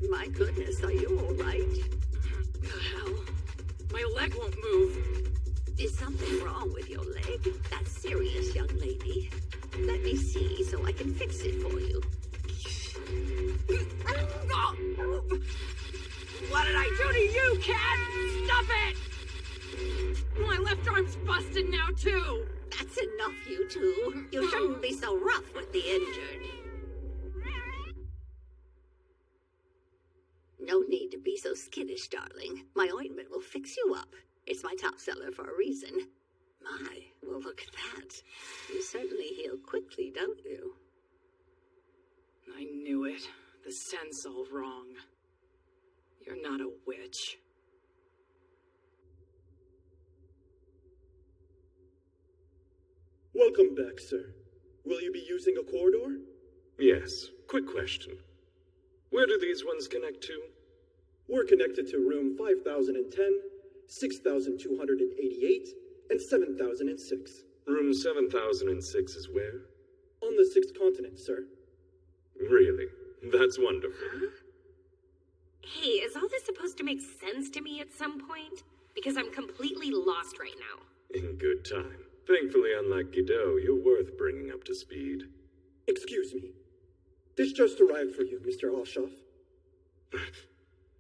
My goodness, are you all right? The hell? My leg won't move. Is something wrong with your leg? That's serious, young lady. Let me see so I can fix it for you. What did I do to you, cat? Stop it! My left arm's busted now, too! That's enough, you two. You shouldn't be so rough with the injured. No need to be so skittish, darling. My ointment will fix you up. It's my top seller for a reason. My, well, look at that. You certainly heal quickly, don't you? I knew it. The scent's all wrong. You're not a witch. Welcome back, sir. Will you be using a corridor? Yes. Quick question. Where do these ones connect to? We're connected to room 5010, 6288, and 7006. Room 7006 is where? On the 6th continent, sir. Really? That's wonderful. Huh? Hey, is all this supposed to make sense to me at some point? Because I'm completely lost right now. In good time. Thankfully, unlike Guido, you're worth bringing up to speed. Excuse me. This just arrived for you, Mr. Alshoff.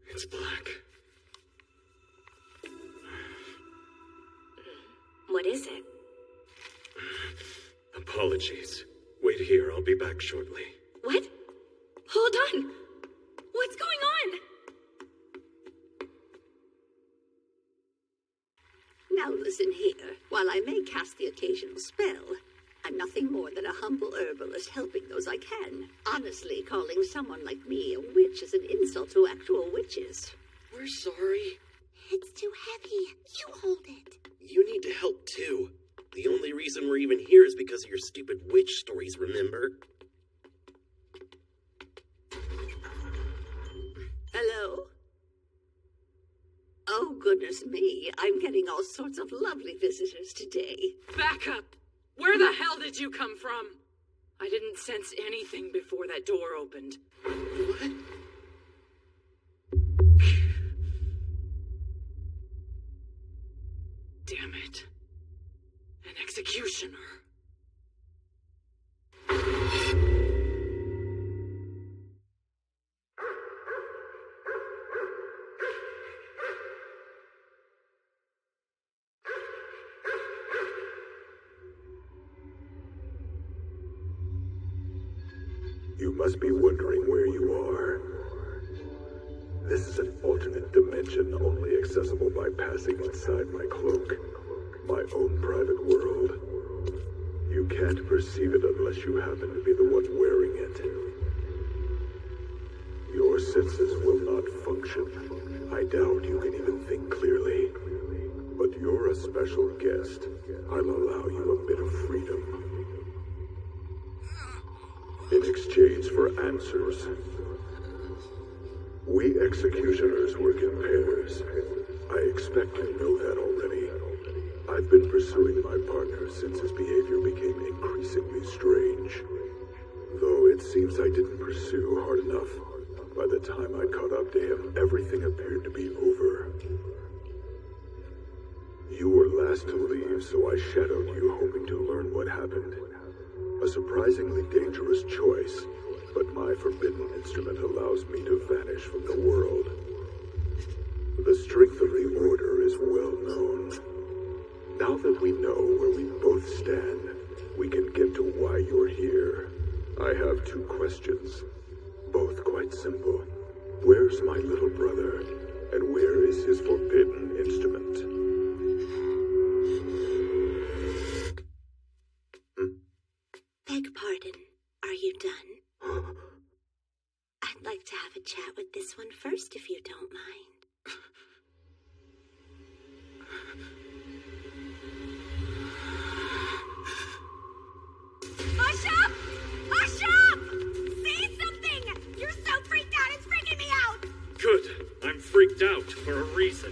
It's black. What is it? Apologies. Wait here, I'll be back shortly. What? Hold on! What's going on? Now listen here. While I may cast the occasional spell, I'm nothing more than a humble herbalist helping those I can. Honestly, calling someone like me a witch is an insult to actual witches. We're sorry. It's too heavy. You hold it. You need to help, too. The only reason we're even here is because of your stupid witch stories, remember? Hello? Oh, goodness me. I'm getting all sorts of lovely visitors today. Back up! Where the hell did you come from? I didn't sense anything before that door opened. What? Damn it. An executioner. You must be wondering where you are. This is an alternate dimension only accessible by passing inside my cloak. My own private world. You can't perceive it unless you happen to be the one wearing it. Your senses will not function. I doubt you can even think clearly. But you're a special guest. I'll allow you a bit of freedom. In exchange for answers. We executioners work in pairs. I expect you know that already. I've been pursuing my partner since his behavior became increasingly strange. Though it seems I didn't pursue hard enough. By the time I caught up to him, everything appeared to be over. You were last to leave, so I shadowed you, hoping to learn what happened. A surprisingly dangerous choice, but my forbidden instrument allows me to vanish from the world. The strength of the Order is well known. Now that we know where we both stand, we can get to why you're here. I have 2 questions, both quite simple. Where's my little brother, and where is his forbidden instrument? Beg pardon. Are you done? I'd like to have a chat with this one first, if you don't mind. Hush up! Hush up! Say something! You're so freaked out, it's freaking me out! Good. I'm freaked out for a reason.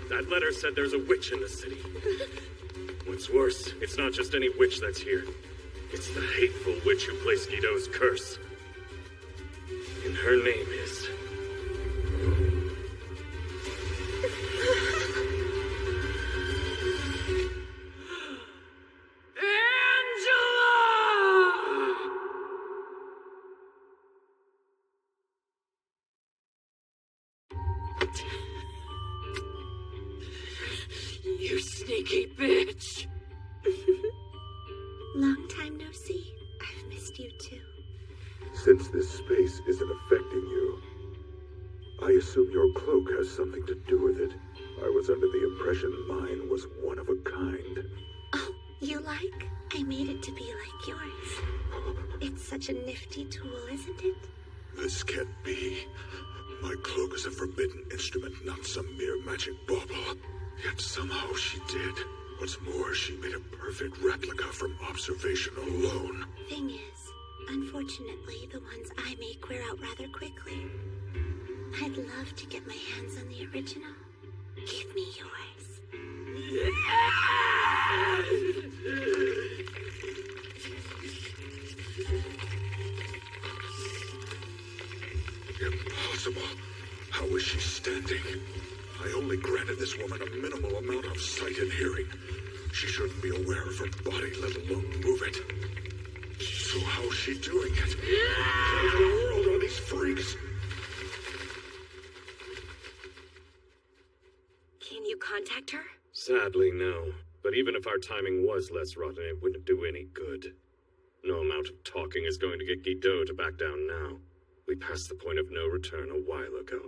That letter said there's a witch in the city. What's worse, it's not just any witch that's here. It's the hateful witch who placed Guido's curse. And her name is... You sneaky bitch! Long time no see. I've missed you too. Since this space isn't affecting you, I assume your cloak has something to do with it. I was under the impression mine was one of a kind. Oh, you like? I made it to be like yours. It's such a nifty tool, isn't it? This can't be. My cloak is a forbidden instrument, not some mere magic bauble. Yet somehow she did. What's more, she made a perfect replica from observation alone. Thing is, unfortunately, the ones I make wear out rather quickly. I'd love to get my hands on the original. Give me yours. Impossible. How is she standing? I only granted this woman a minimal amount of sight and hearing. She shouldn't be aware of her body, let alone move it. So how's she doing it? What in the world are these freaks? Can you contact her? Sadly, no. But even if our timing was less rotten, it wouldn't do any good. No amount of talking is going to get Guido to back down now. We passed the point of no return a while ago.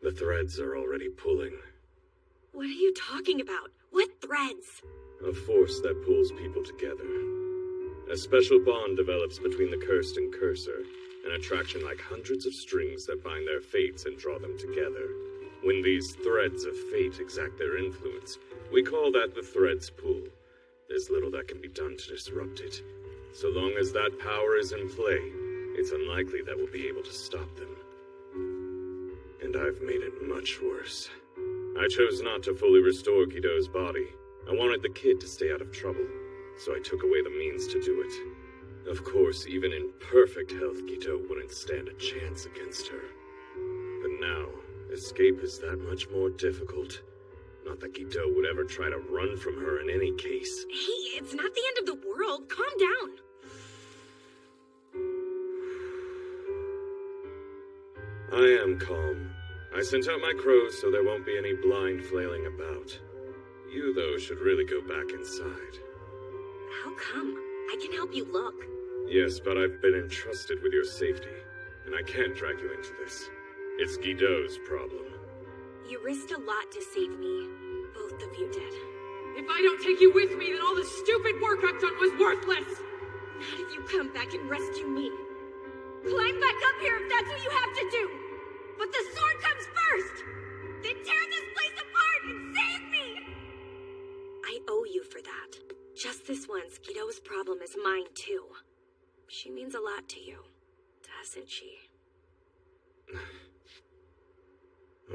The threads are already pulling. What are you talking about? What threads? A force that pulls people together. A special bond develops between the cursed and cursor, an attraction like hundreds of strings that bind their fates and draw them together. When these threads of fate exact their influence, we call that the threads pull. There's little that can be done to disrupt it. So long as that power is in play, it's unlikely that we'll be able to stop them. And I've made it much worse. I chose not to fully restore Guido's body. I wanted the kid to stay out of trouble, so I took away the means to do it. Of course, even in perfect health, Guido wouldn't stand a chance against her. But now, escape is that much more difficult. Not that Guido would ever try to run from her in any case. Hey, it's not the end of the world. Calm down. I am calm. I sent out my crows so there won't be any blind flailing about. You, though, should really go back inside. How come? I can help you look. Yes, but I've been entrusted with your safety, and I can't drag you into this. It's Guido's problem. You risked a lot to save me. Both of you did. If I don't take you with me, then all the stupid work I've done was worthless! Not if you come back and rescue me. Climb back up here if that's what you have to do! But the sword comes first! Then tear this place apart and save me! I owe you for that. Just this once, Guido's problem is mine too. She means a lot to you, doesn't she?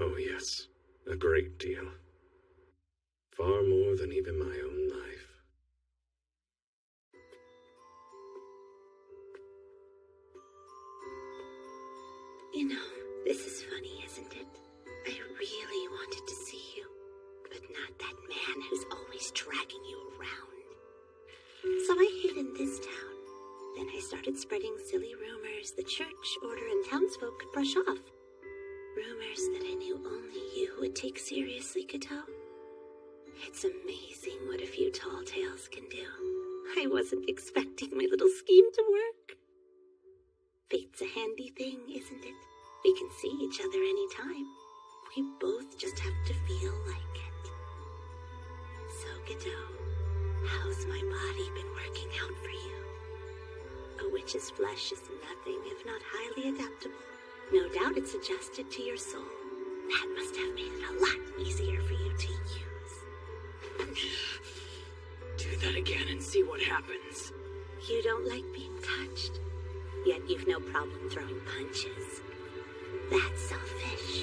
Oh yes, a great deal. Far more than even my own life. You know, this is funny, isn't it? I really wanted to see you, but not that man who's always dragging you around. So I hid in this town. Then I started spreading silly rumors the church, order, and townsfolk could brush off. Rumors that I knew only you would take seriously, Guido. It's amazing what a few tall tales can do. I wasn't expecting my little scheme to work. Fate's a handy thing, isn't it? We can see each other anytime. We both just have to feel like it. So, Guido, how's my body been working out for you? A witch's flesh is nothing if not highly adaptable. No doubt it's adjusted to your soul. That must have made it a lot easier for you to use. Do that again and see what happens. You don't like being touched, yet you've no problem throwing punches. That's selfish.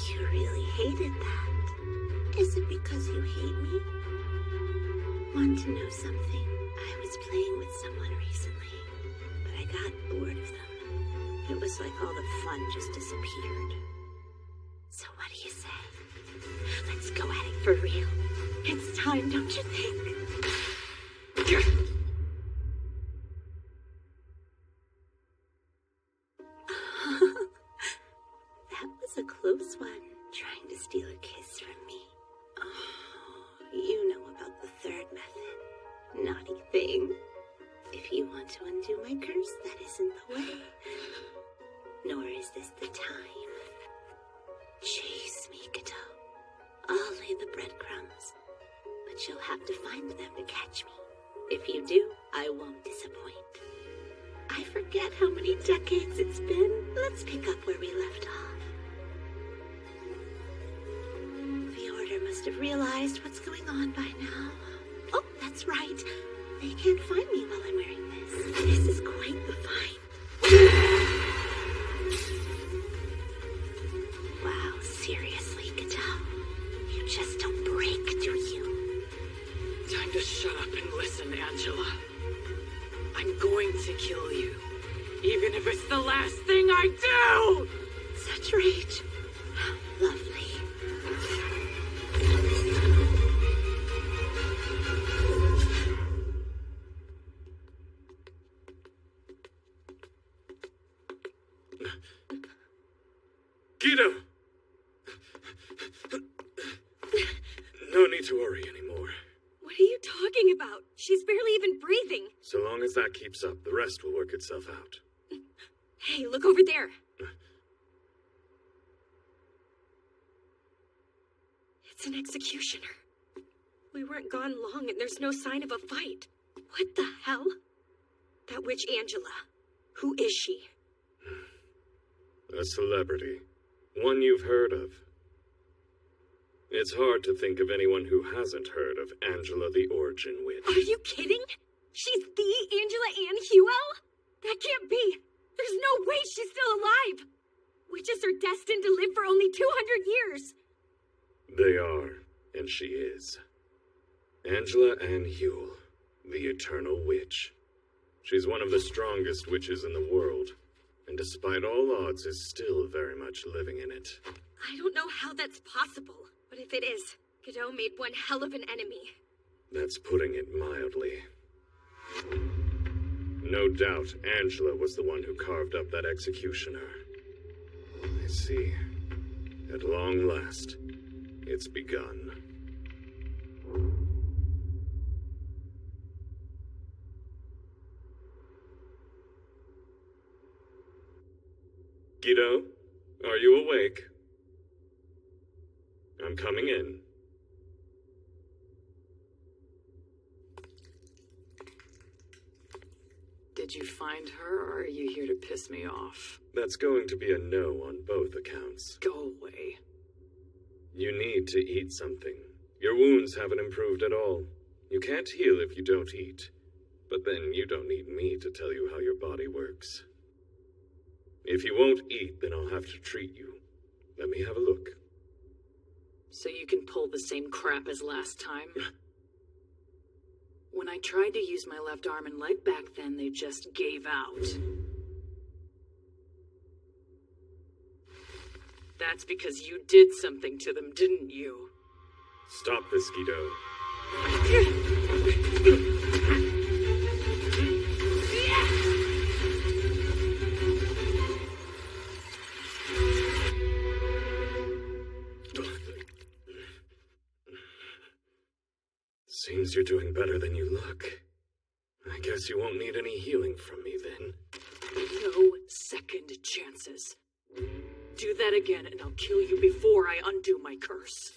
You really hated that. Is it because you hate me? Want to know something? I was playing with someone recently, but I got bored of them. It was like all the fun just disappeared. So what do you say? Let's go at it for real. It's time, don't you think? That was a close one, trying to steal a kiss from me. Oh, you know about the third method. Naughty thing. If you want to undo my curse, that isn't the way. Nor is this the time. Chase me, Godot. I'll lay the breadcrumbs, but you'll have to find them to catch me. If you do, I won't disappoint. I forget how many decades it's been. Let's pick up where we left off. The Order must have realized what's going on by now. Oh, that's right. They can't find me while I'm wearing this. This is quite the find. Wow, seriously, Godot. You just don't break, do you? Time to shut up and listen, Angela. I'm going to kill you, even if it's the last thing I do! Such rage. How lovely. Guido! No need to worry anymore. What are you talking about? She's barely even breathing. So long as that keeps up, the rest will work itself out. Hey, look over there. It's an executioner. We weren't gone long and there's no sign of a fight. What the hell? That witch Angela. Who is she? A celebrity. One you've heard of. It's hard to think of anyone who hasn't heard of Angela the Origin Witch. Are you kidding? She's the Angela Ann Hewell? That can't be. There's no way she's still alive. Witches are destined to live for only 200 years. They are, and she is. Angela Ann Hewell, the Eternal Witch. She's one of the strongest witches in the world, and despite all odds is still very much living in it. I don't know how that's possible, but if it is, Godot made one hell of an enemy. That's putting it mildly. No doubt Angela was the one who carved up that executioner. I see. At long last, it's begun. Guido, are you awake? I'm coming in. Did you find her, or are you here to piss me off? That's going to be a no on both accounts. Go away. You need to eat something. Your wounds haven't improved at all. You can't heal if you don't eat. But then you don't need me to tell you how your body works. If you won't eat, then I'll have to treat you. Let me have a look. So you can pull the same crap as last time? When I tried to use my left arm and leg back then, they just gave out. That's because you did something to them, didn't you? Stop this, Guido. Seems you're doing better than you look. I guess you won't need any healing from me then. No second chances. Do that again and I'll kill you before I undo my curse.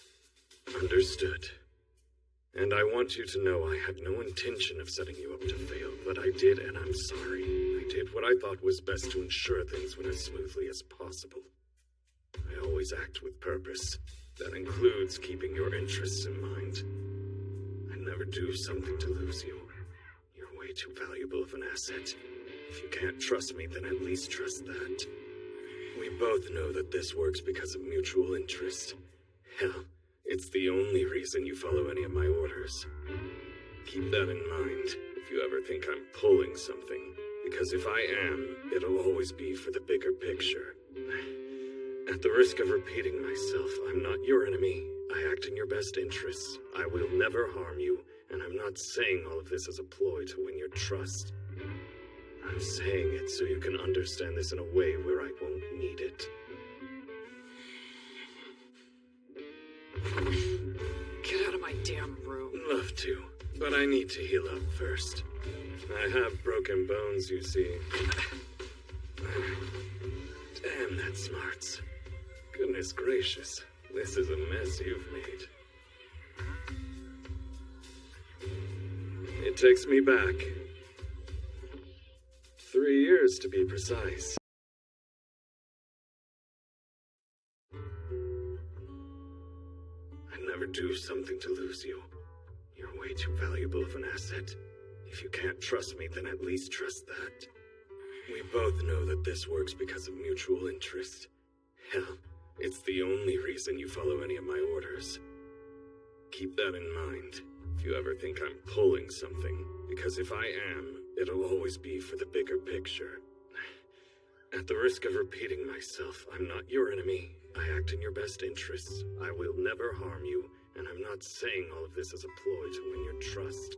Understood. And I want you to know I had no intention of setting you up to fail, but I did, and I'm sorry. I did what I thought was best to ensure things went as smoothly as possible. I always act with purpose. That includes keeping your interests in mind. I'd never do something to lose you. You're way too valuable of an asset. If you can't trust me, then at least trust that. We both know that this works because of mutual interest. Hell, it's the only reason you follow any of my orders. Keep that in mind if you ever think I'm pulling something. Because if I am, it'll always be for the bigger picture. At the risk of repeating myself, I'm not your enemy. I act in your best interests. I will never harm you, and I'm not saying all of this as a ploy to win your trust. I'm saying it so you can understand this in a way where I won't need it. Get out of my damn room. Love to, but I need to heal up first. I have broken bones, you see. Damn, that smarts. Goodness gracious, this is a mess you've made. It takes me back. 3 years to be precise. I'd never do something to lose you. You're way too valuable of an asset. If you can't trust me, then at least trust that. We both know that this works because of mutual interest. Hell, it's the only reason you follow any of my orders. Keep that in mind, if you ever think I'm pulling something, because if I am, it'll always be for the bigger picture. At the risk of repeating myself, I'm not your enemy. I act in your best interests. I will never harm you, and I'm not saying all of this as a ploy to win your trust.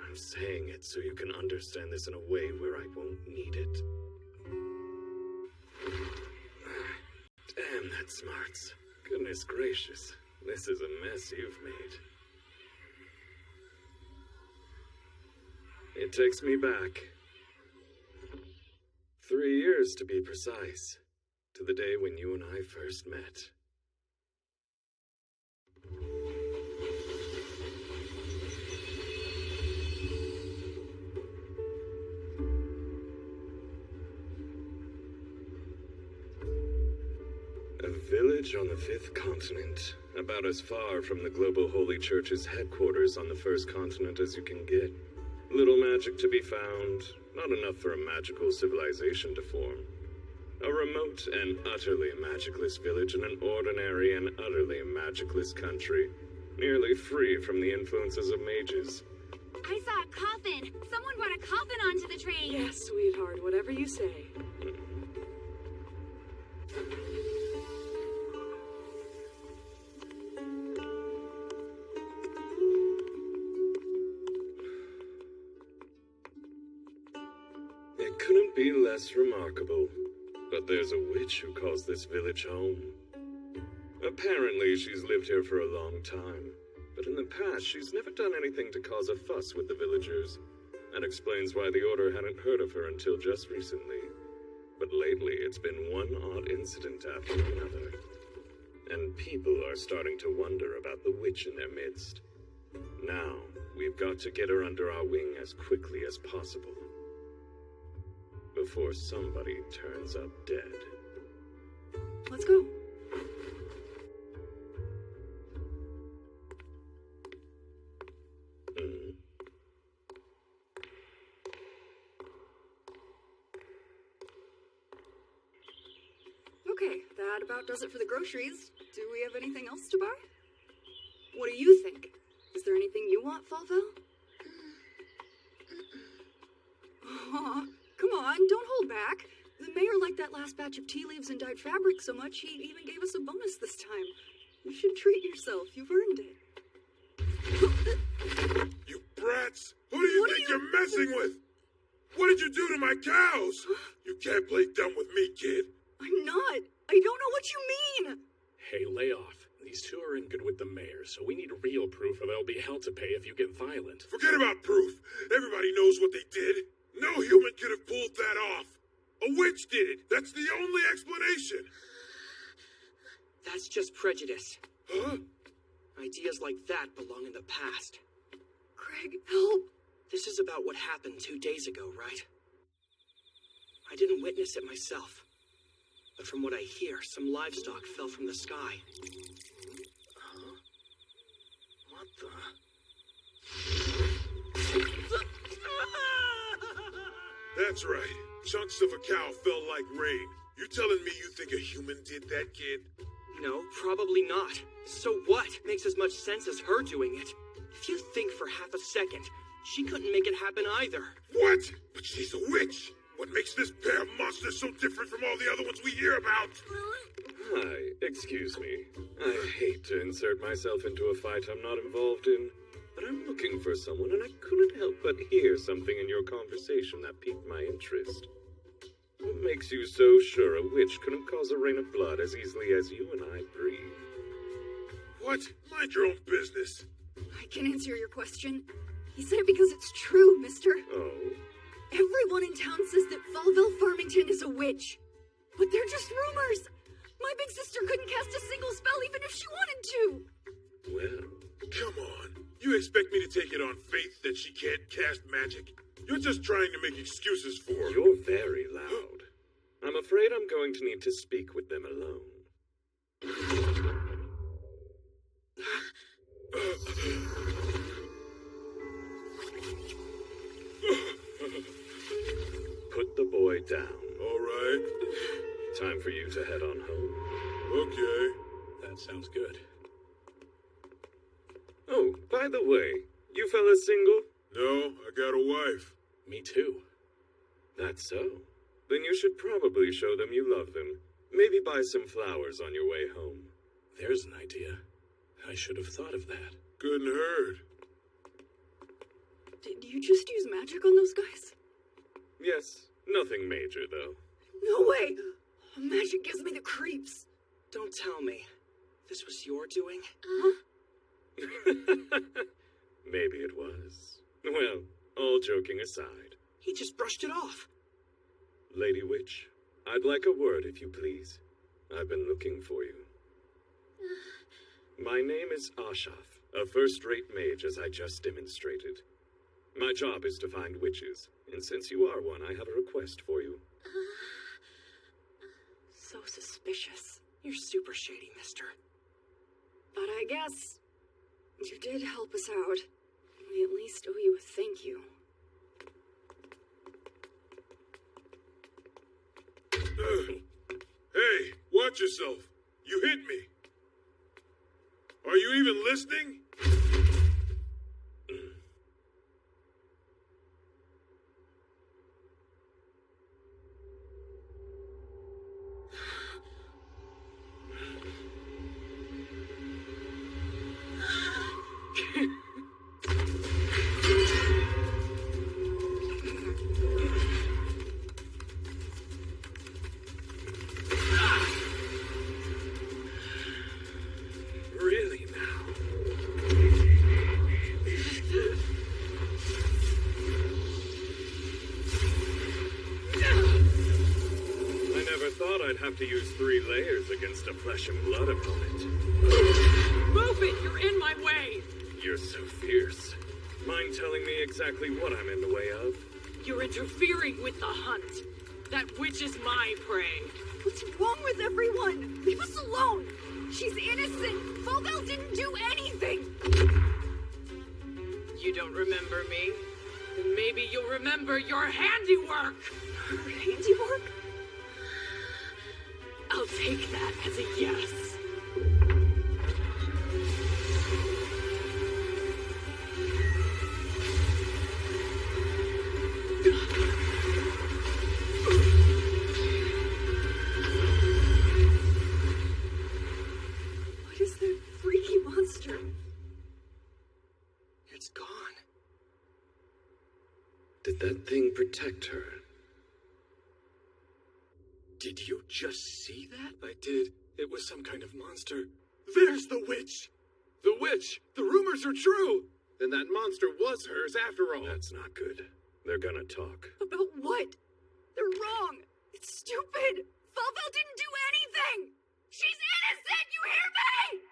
I'm saying it so you can understand this in a way where I won't need it. Damn, that smarts. Goodness gracious, this is a mess you've made. It takes me back. 3 years to be precise, to the day when you and I first met. A village on the 5th continent, about as far from the global holy church's headquarters on the 1st continent as you can get. Little magic to be found, not enough for a magical civilization to form. A remote and utterly magicless village in an ordinary and utterly magicless country, nearly free from the influences of mages. I saw a coffin! Someone brought a coffin onto the train! Yes, sweetheart, whatever you say. It couldn't be less remarkable, but there's a witch who calls this village home. Apparently, she's lived here for a long time, but in the past, she's never done anything to cause a fuss with the villagers. That explains why the Order hadn't heard of her until just recently. But lately, it's been one odd incident after another. And people are starting to wonder about the witch in their midst. Now, we've got to get her under our wing as quickly as possible. Before somebody turns up dead. Let's go. Okay, that about does it for the groceries. Do we have anything else to buy? What do you think? Is there anything you want, Falvel? Aw, come on, don't hold back. The mayor liked that last batch of tea leaves and dyed fabric so much, he even gave us a bonus this time. You should treat yourself. You've earned it. You brats! Who do you think you're messing with? What did you do to my cows? You can't play dumb with me, kid. I'm not. I don't know what you mean. Hey, lay off. These two are in good with the mayor, so we need real proof or there'll be hell to pay if you get violent. Forget about proof. Everybody knows what they did. No human could have pulled that off. A witch did it. That's the only explanation. That's just prejudice. Huh? Ideas like that belong in the past. Craig, help. This is about what happened 2 days ago, right? I didn't witness it myself. But from what I hear, some livestock fell from the sky. What the? That's right. Chunks of a cow fell like rain. You telling me you think a human did that, kid? No, probably not. So what? Makes as much sense as her doing it. If you think for half a second, She couldn't make it happen either. What? But she's a witch! What makes this pair of monsters so different from all the other ones we hear about? Hi, excuse me. I hate to insert myself into a fight I'm not involved in, but I'm looking for someone and I couldn't help but hear something in your conversation that piqued my interest. What makes you so sure a witch couldn't cause a rain of blood as easily as you and I breathe? What? Mind your own business. I can answer your question. He said it because it's true, mister. Oh? Everyone in town says that Fallville Farmington is a witch. But they're just rumors. My big sister couldn't cast a single spell even if she wanted to. Well, come on. You expect me to take it on faith that she can't cast magic? You're just trying to make excuses for her. You're very loud. I'm afraid I'm going to need to speak with them alone. Put the boy down. All right. Time for you to head on home. Okay. That sounds good. Oh, by the way, you fellas single? No, I got a wife. Me too. That's so. Then you should probably show them you love them. Maybe buy some flowers on your way home. There's an idea. I should have thought of that. Couldn't hurt. Did you just use magic on those guys? Yes, nothing major though. No way! Magic gives me the creeps. Don't tell me. This was your doing? Maybe it was. Well, all joking aside. He just brushed it off. Lady Witch, I'd like a word if you please. I've been looking for you. My name is Ashaf, a first-rate mage as I just demonstrated. My job is to find witches, and since you are one, I have a request for you. So suspicious. You're super shady, mister. But I guess you did help us out. We at least owe you a thank you. Hey, watch yourself. You hit me. Are you even listening? Really now? I never thought I'd have to use 3 layers against a flesh and blood opponent. Move it! You're in my way! You're so fierce. Mind telling me exactly what I'm in the way of? You're interfering with the hunt. That witch is my prey. What's wrong with everyone? Leave us alone! She's innocent! Fallbell didn't do anything! You don't remember me? Then maybe you'll remember your handiwork! Her handiwork? I'll take that as a yes. What is that freaky monster? It's gone. Did that thing protect her? Did you just see that? I did. It was some kind of monster. There's the witch! The witch! The rumors are true! Then that monster was hers after all. That's not good. They're gonna talk. About what? They're wrong. It's stupid. Fallbell didn't do anything. She's innocent, you hear me?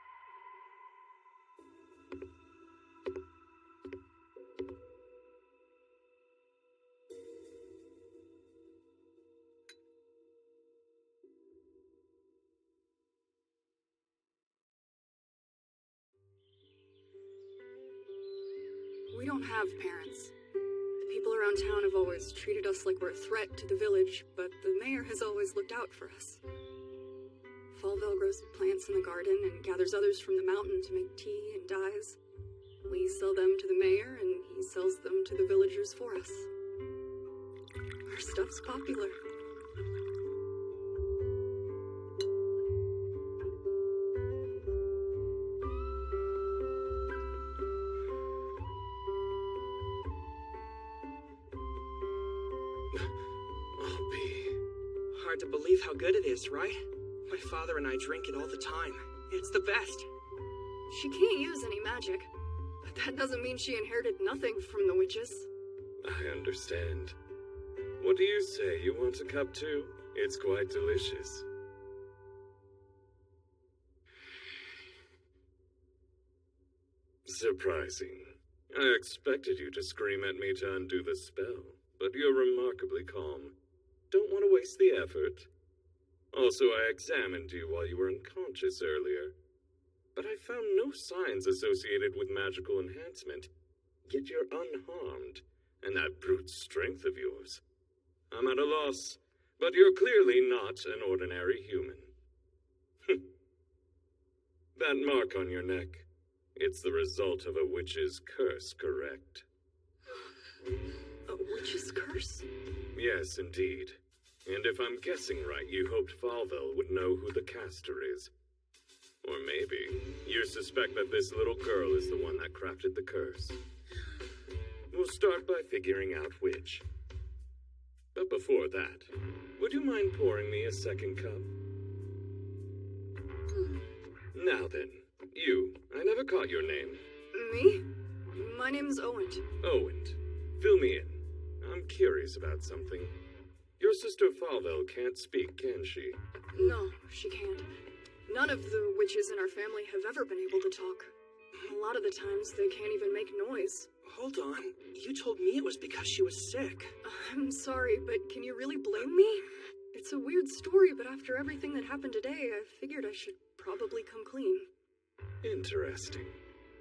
We don't have parents. The people around town have always treated us like we're a threat to the village, but the mayor has always looked out for us. Fallville grows plants in the garden and gathers others from the mountain to make tea and dyes. We sell them to the mayor, and he sells them around to the villagers for us. Our stuff's popular. I'll be... Hard to believe how good it is, right? My father and I drink it all the time. It's the best. She can't use any magic, but that doesn't mean she inherited nothing from the witches. I understand. What do you say? You want a cup too? It's quite delicious. Surprising. I expected you to scream at me to undo the spell, but you're remarkably calm. Don't want to waste the effort. Also, I examined you while you were unconscious earlier, but I found no signs associated with magical enhancement. Yet you're unharmed, and that brute strength of yours. I'm at a loss, but you're clearly not an ordinary human. That mark on your neck, it's the result of a witch's curse, correct? A witch's curse? Yes, indeed. And if I'm guessing right, you hoped Falvel would know who the caster is. Or maybe you suspect that this little girl is the one that crafted the curse. We'll start by figuring out which. But before that, would you mind pouring me a second cup? Now then, you. I never caught your name. Me? My name's Owen. Owen. Fill me in. I'm curious about something. Your sister Falvel can't speak, can she? No, she can't. None of the witches in our family have ever been able to talk. A lot of the times, they can't even make noise. Hold on. You told me it was because she was sick. I'm sorry, but can you really blame me? It's a weird story, but after everything that happened today, I figured I should probably come clean. Interesting.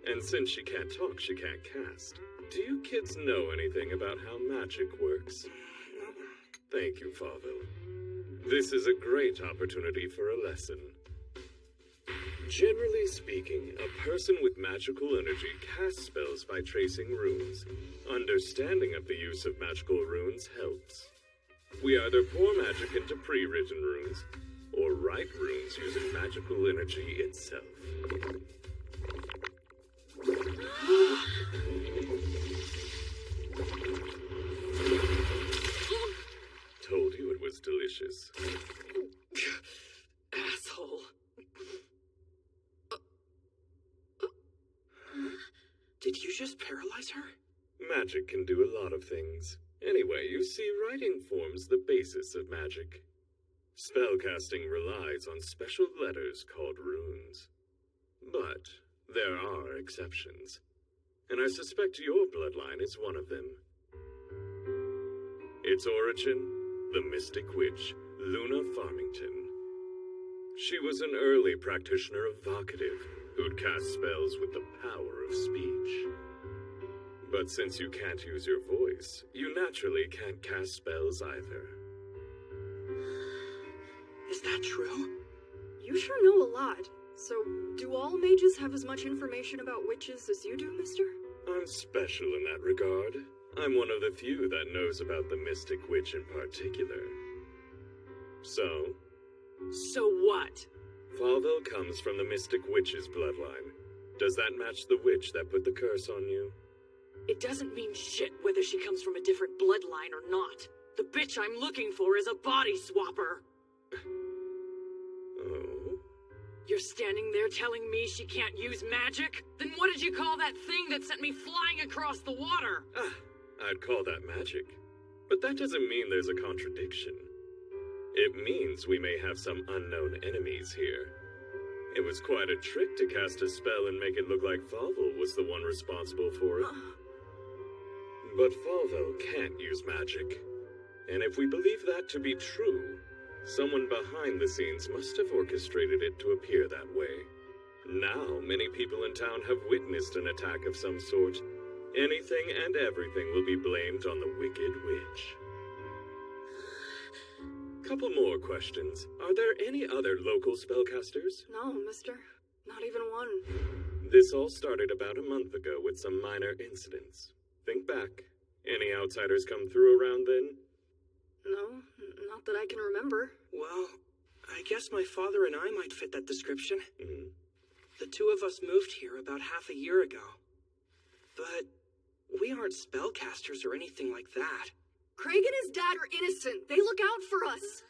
And since she can't talk, she can't cast. Do you kids know anything about how magic works? Thank you, Falvel. This is a great opportunity for a lesson. Generally speaking, a person with magical energy casts spells by tracing runes. Understanding of the use of magical runes helps. We either pour magic into pre-written runes, or write runes using magical energy itself. Told you it was delicious. Asshole. Did you just paralyze her? Magic can do a lot of things. Anyway, you see, writing forms the basis of magic. Spellcasting relies on special letters called runes. But there are exceptions. And I suspect your bloodline is one of them. Its origin, the mystic witch, Luna Farmington. She was an early practitioner of vocative, who'd cast spells with the power of speech. But since you can't use your voice, you naturally can't cast spells either. Is that true? You sure know a lot. So, do all mages have as much information about witches as you do, mister? I'm special in that regard. I'm one of the few that knows about the mystic witch in particular. So? So what? Falvel comes from the mystic witch's bloodline. Does that match the witch that put the curse on you? It doesn't mean shit whether she comes from a different bloodline or not. The bitch I'm looking for is a body swapper. Oh? You're standing there telling me she can't use magic? Then what did you call that thing that sent me flying across the water? I'd call that magic. But that doesn't mean there's a contradiction. It means we may have some unknown enemies here. It was quite a trick to cast a spell and make it look like Falvel was the one responsible for it. But Falvel can't use magic. And if we believe that to be true, someone behind the scenes must have orchestrated it to appear that way. Now, many people in town have witnessed an attack of some sort. Anything and everything will be blamed on the wicked witch. Couple more questions. Are there any other local spellcasters? No, mister. Not even one. This all started about a month ago with some minor incidents. Think back. Any outsiders come through around then? No, not that I can remember. Well, I guess my father and I might fit that description. Mm-hmm. The two of us moved here about half a year ago. But we aren't spellcasters or anything like that. Craig and his dad are innocent. They look out for us.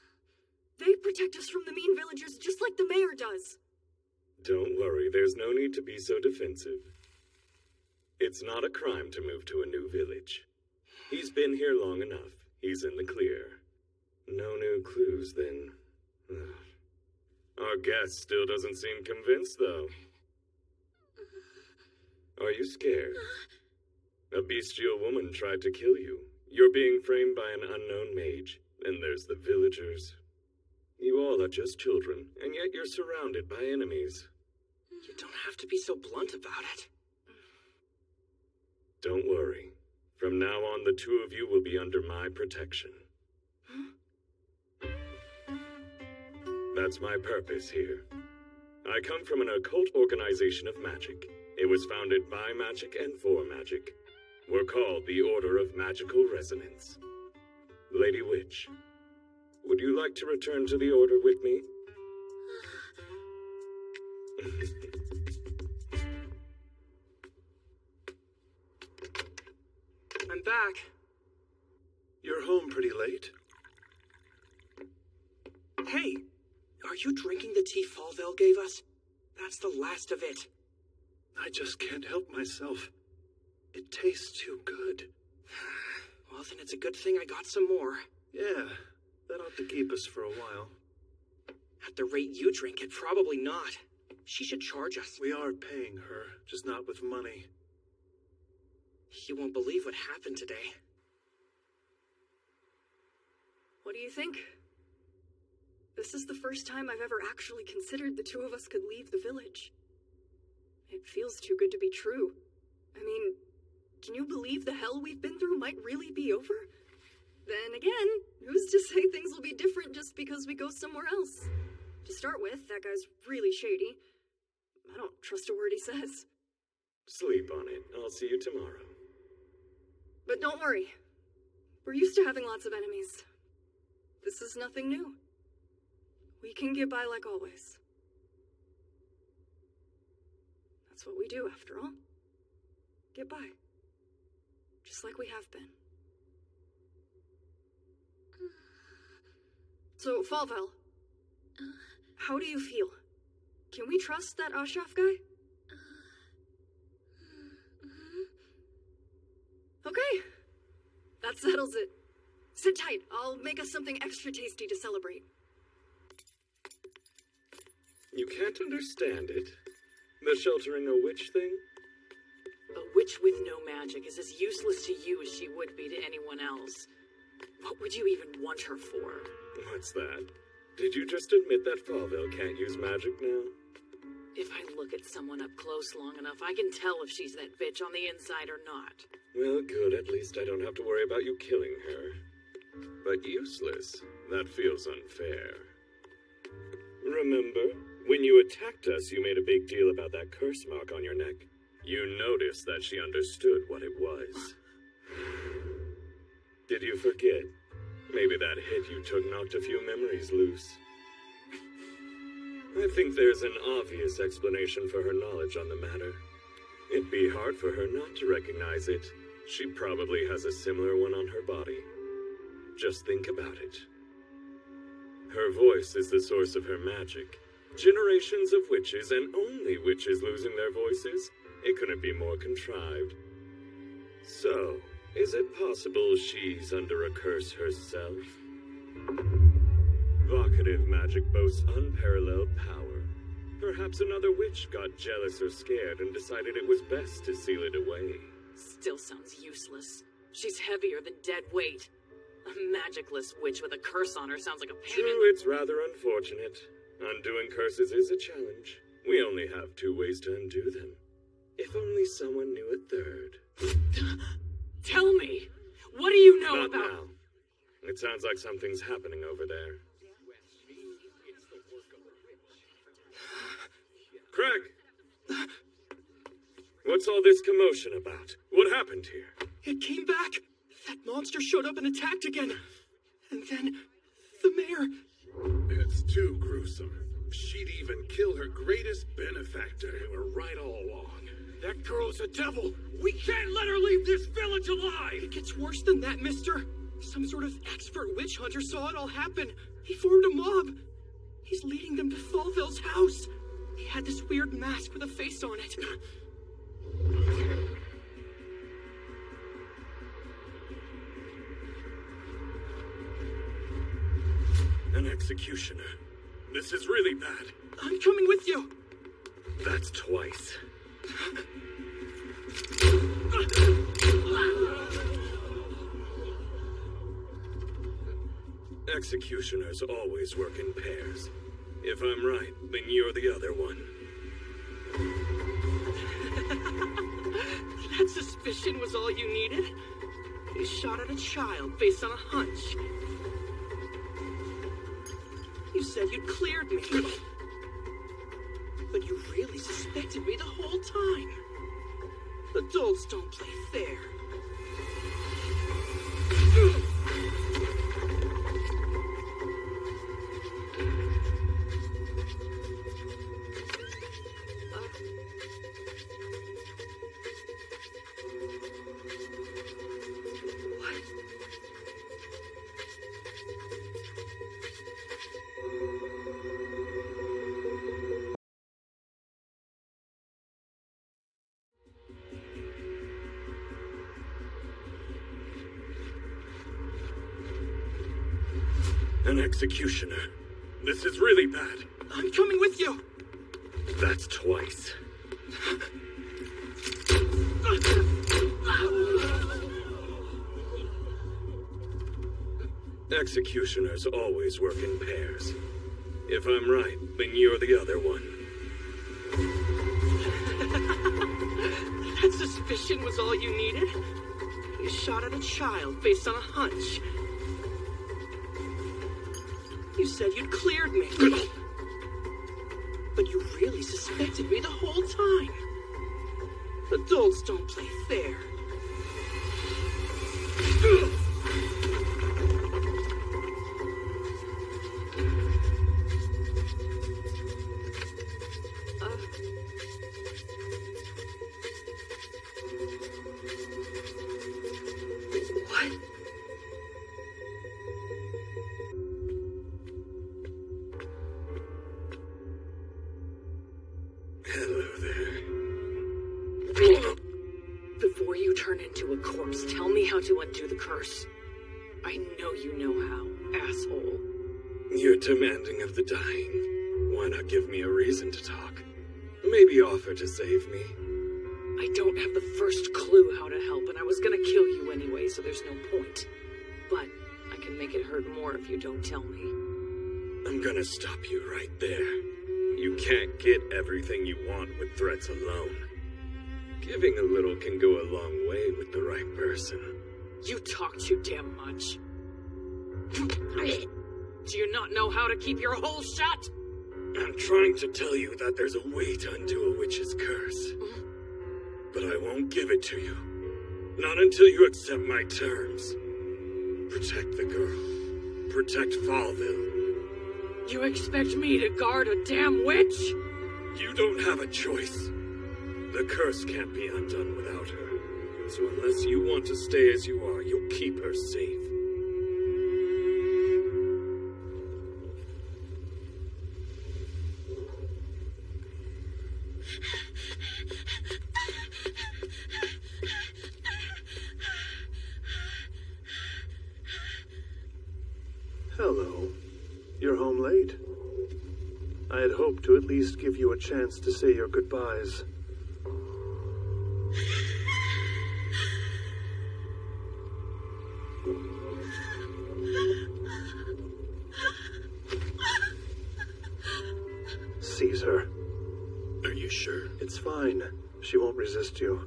They protect us from the mean villagers just like the mayor does. Don't worry, there's no need to be so defensive. It's not a crime to move to a new village. He's been here long enough. He's in the clear. No new clues, then. Our guest still doesn't seem convinced, though. Are you scared? A bestial woman tried to kill you. You're being framed by an unknown mage. Then there's the villagers. You all are just children, and yet you're surrounded by enemies. You don't have to be so blunt about it. Don't worry. From now on, the two of you will be under my protection. That's my purpose here. I come from an occult organization of magic. It was founded by magic and for magic. We're called the Order of Magical Resonance. Lady Witch, would you like to return to the Order with me? I'm back. You're home pretty late. Hey, are you drinking the tea Falvell gave us? That's the last of it. I just can't help myself. It tastes too good. Well, then it's a good thing I got some more. Yeah, that ought to keep us for a while. At the rate you drink it, probably not. She should charge us. We are paying her, just not with money. You won't believe what happened today. What do you think? This is the first time I've ever actually considered the two of us could leave the village. It feels too good to be true. I mean, can you believe the hell we've been through might really be over? Then again, who's to say things will be different just because we go somewhere else? To start with, that guy's really shady. I don't trust a word he says. Sleep on it. I'll see you tomorrow. But don't worry. We're used to having lots of enemies. This is nothing new. We can get by like always. That's what we do, after all. Get by. Just like we have been. So, Falvel, how do you feel? Can we trust that Ashraf guy? Okay. That settles it. Sit tight. I'll make us something extra tasty to celebrate. You can't understand it. The sheltering a witch thing? A witch with no magic is as useless to you as she would be to anyone else. What would you even want her for? What's that? Did you just admit that Falville can't use magic now? If I look at someone up close long enough, I can tell if she's that bitch on the inside or not. Well, good. At least I don't have to worry about you killing her. But useless? That feels unfair. Remember, when you attacked us, you made a big deal about that curse mark on your neck. You noticed that she understood what it was. Did you forget? Maybe that hit you took knocked a few memories loose. I think there's an obvious explanation for her knowledge on the matter. It'd be hard for her not to recognize it. She probably has a similar one on her body. Just think about it. Her voice is the source of her magic. Generations of witches, and only witches, losing their voices. It couldn't be more contrived. So, is it possible she's under a curse herself? Vocative magic boasts unparalleled power. Perhaps another witch got jealous or scared and decided it was best to seal it away. Still sounds useless. She's heavier than dead weight. A magicless witch with a curse on her sounds like a pain. True, it's rather unfortunate. Undoing curses is a challenge. We only have 2 ways to undo them. If only someone knew a third. Tell me! What do you know Not about... now. It sounds like something's happening over there. Craig! What's all this commotion about? What happened here? It came back! That monster showed up and attacked again. And then the mayor. It's too gruesome. She'd even kill her greatest benefactor. We were right all along. That girl's a devil. We can't let her leave this village alive. It gets worse than that, mister. Some sort of expert witch hunter saw it all happen. He formed a mob. He's leading them to Fallville's house. He had this weird mask with a face on it. An executioner. This is really bad. I'm coming with you. That's twice. Executioners always work in pairs. If I'm right, then you're the other one. That suspicion was all you needed? You shot at a child based on a hunch. You said you'd cleared me. But you really suspected me the whole time. Adults don't play fair. An executioner. This is really bad. I'm coming with you. That's twice. Executioners always work in pairs. If I'm right, then you're the other one. That suspicion was all you needed? You shot at a child based on a hunch. You said you'd cleared me. But you really suspected me the whole time. Adults don't play fair. Hello there. Before you turn into a corpse, tell me how to undo the curse. I know you know how, asshole. You're demanding of the dying. Why not give me a reason to talk? Maybe offer to save me. I don't have the first clue how to help, and I was gonna kill you anyway, so there's no point. But I can make it hurt more if you don't tell me. I'm gonna stop you right there. You can't get everything you want with threats alone. Giving a little can go a long way with the right person. You talk too damn much. Do you not know how to keep your hole shut? I'm trying to tell you that there's a way to undo a witch's curse. But I won't give it to you. Not until you accept my terms. Protect the girl. Protect Fallville. You expect me to guard a damn witch? You don't have a choice. The curse can't be undone without her. So unless you want to stay as you are, you'll keep her safe. Hello. You're home late. I had hoped to at least give you a chance to say your goodbyes. Seize her. Are you sure? It's fine. She won't resist you.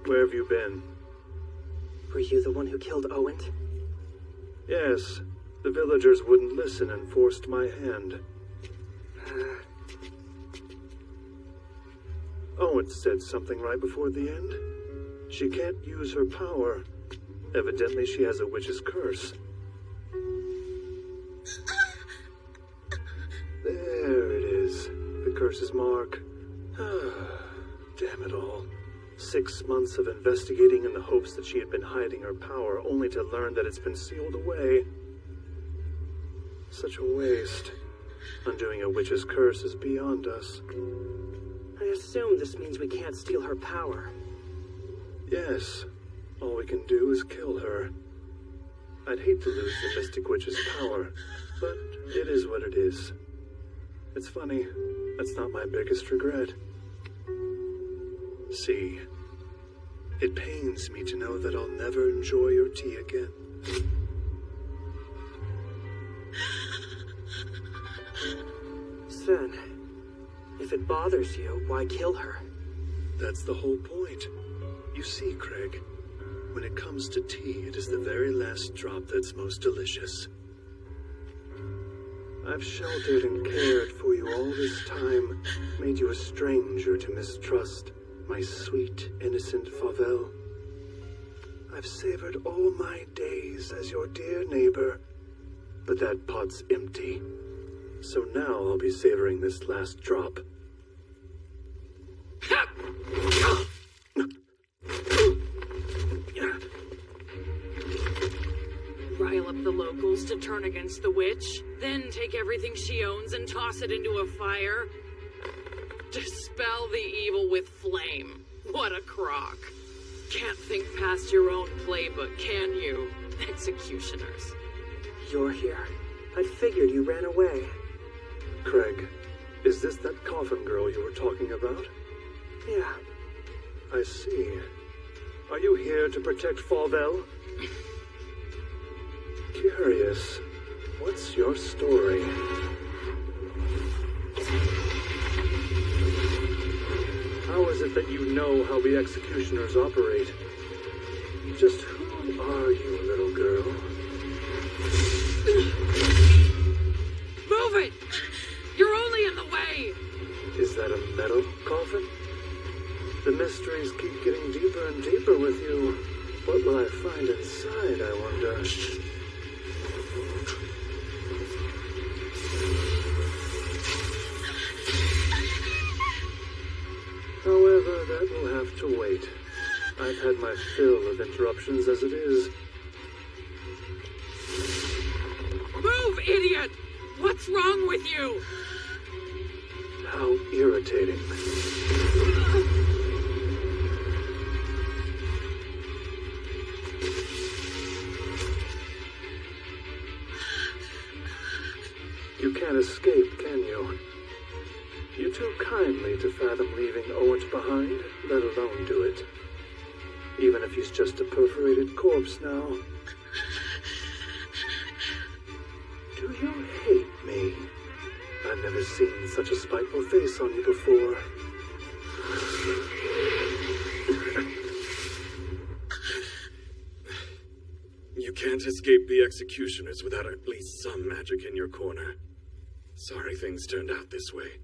Where have you been? Were you the one who killed Owen? Yes. The villagers wouldn't listen and forced my hand. Owen said something right before the end. She can't use her power. Evidently, she has a witch's curse. There it is. The curse's mark. Damn it all. 6 months of investigating in the hopes that she had been hiding her power, only to learn that it's been sealed away. Such a waste. Undoing a witch's curse is beyond us. I assume this means we can't steal her power. Yes. All we can do is kill her. I'd hate to lose the Mystic Witch's power, but it is what it is. It's funny, that's not my biggest regret. See, it pains me to know that I'll never enjoy your tea again. Sen, if it bothers you, why kill her? That's the whole point. You see, Craig, when it comes to tea, it is the very last drop that's most delicious. I've sheltered and cared for you all this time, made you a stranger to mistrust, my sweet, innocent Fauvel. I've savored all my days as your dear neighbor, but that pot's empty. So now I'll be savoring this last drop. Rile up the locals to turn against the witch, then take everything she owns and toss it into a fire. Dispel the evil with flame. What a crock. Can't think past your own playbook, can you? Executioners. You're here. I figured you ran away. Craig, is this that coffin girl you were talking about? Yeah. I see. Are you here to protect Fauvel? Curious. What's your story? How is it that you know how the executioners operate? Just who are you, little girl? Move it! You're only in the way! Is that a metal coffin? The mysteries keep getting deeper and deeper with you. What will I find inside, I wonder? However, that will have to wait. I've had my fill of interruptions as it is. Move, idiot! What's wrong with you? How irritating. You can't escape, can you? You're too kindly to fathom leaving Owens behind, let alone do it. Even if he's just a perforated corpse now. Do you hate me? I've never seen such a spiteful face on you before. You can't escape the executioners without at least some magic in your corner. Sorry things turned out this way.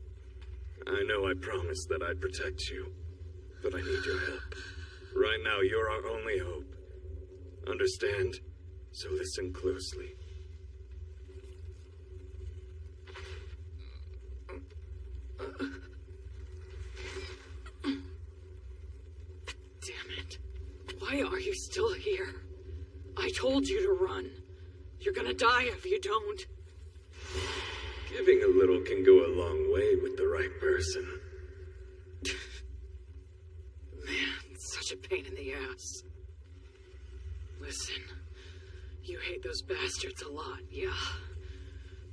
I know I promised that I'd protect you, but I need your help. Right now, you're our only hope. Understand? So listen closely. Damn it. Why are you still here? I told you to run. You're gonna die if you don't. Giving a little can go a long way with the right person. Man, such a pain in the ass. Listen, you hate those bastards a lot, yeah?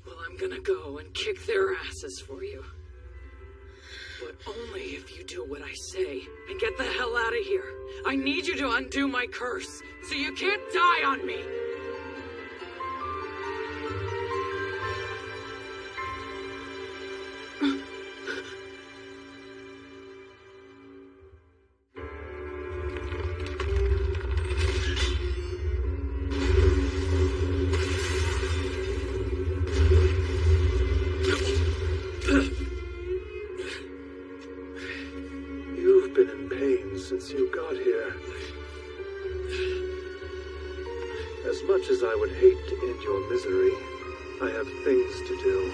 Well, I'm gonna go and kick their asses for you. But only if you do what I say and get the hell out of here. I need you to undo my curse, so you can't die on me. since you got here. As much as I would hate to end your misery, I have things to do.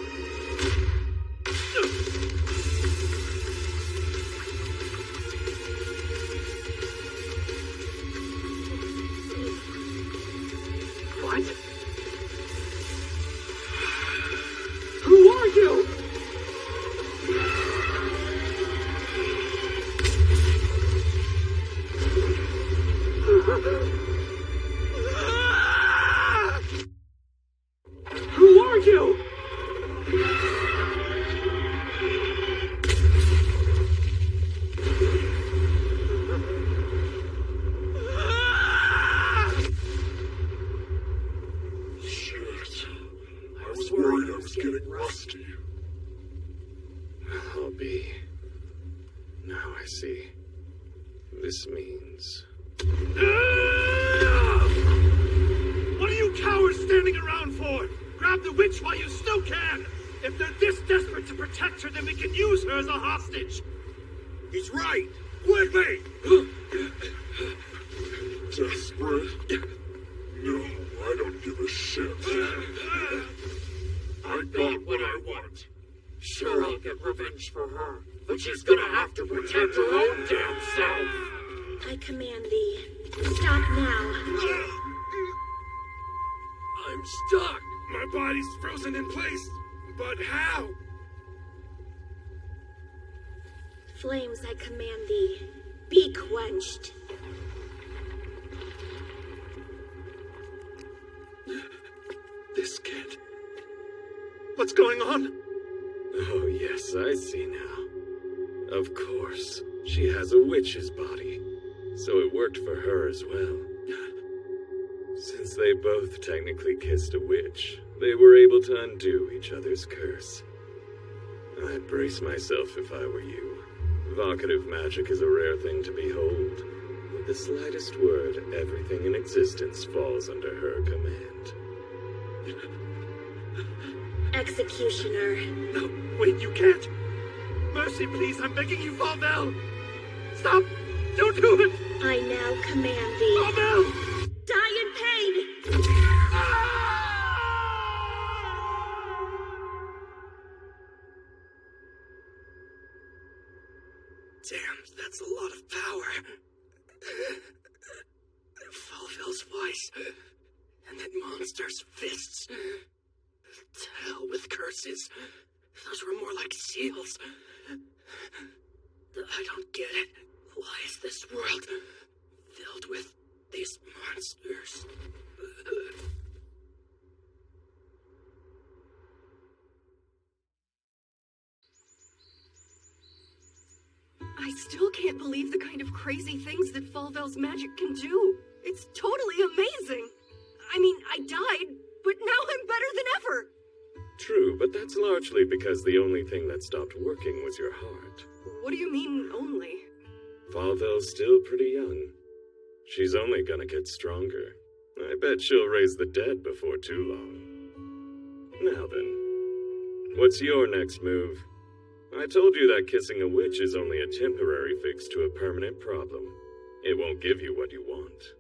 What? Who are you? Who are you? Shit. I was worried I was getting rusty. I'll be. Now I see. This means. What are you cowards standing around for? Grab the witch while you still can! If they're this desperate to protect her, then we can use her as a hostage! He's right! Quickly! Desperate? No, I don't give a shit. I got what I want. Sure, I'll get revenge for her, but she's gonna have to protect her own damn self. I command thee. Stop now. I'm stuck. My body's frozen in place. But how? Flames, I command thee. Be quenched. This kid. What's going on? Oh, yes, I see now. Of course, she has a witch's body, so it worked for her as well. Since they both technically kissed a witch, they were able to undo each other's curse. I'd brace myself if I were you. Evocative magic is a rare thing to behold. With the slightest word, everything in existence falls under her command. Executioner. No, wait, you can't! Mercy, please, I'm begging you, Falvel! Stop! Don't do it! I now command thee. Falvel! Die in pain! Damn, that's a lot of power. Falvel's voice. And that monster's fists. To hell with curses. Those were more like seals. I don't get it. Why is this world filled with these monsters? I still can't believe the kind of crazy things that Falvel's magic can do. It's totally amazing. I mean, I died, but now I'm better than ever. True, but that's largely because the only thing that stopped working was your heart. What do you mean, only? Falvel's still pretty young. She's only gonna get stronger. I bet she'll raise the dead before too long. Now then, what's your next move? I told you that kissing a witch is only a temporary fix to a permanent problem. It won't give you what you want.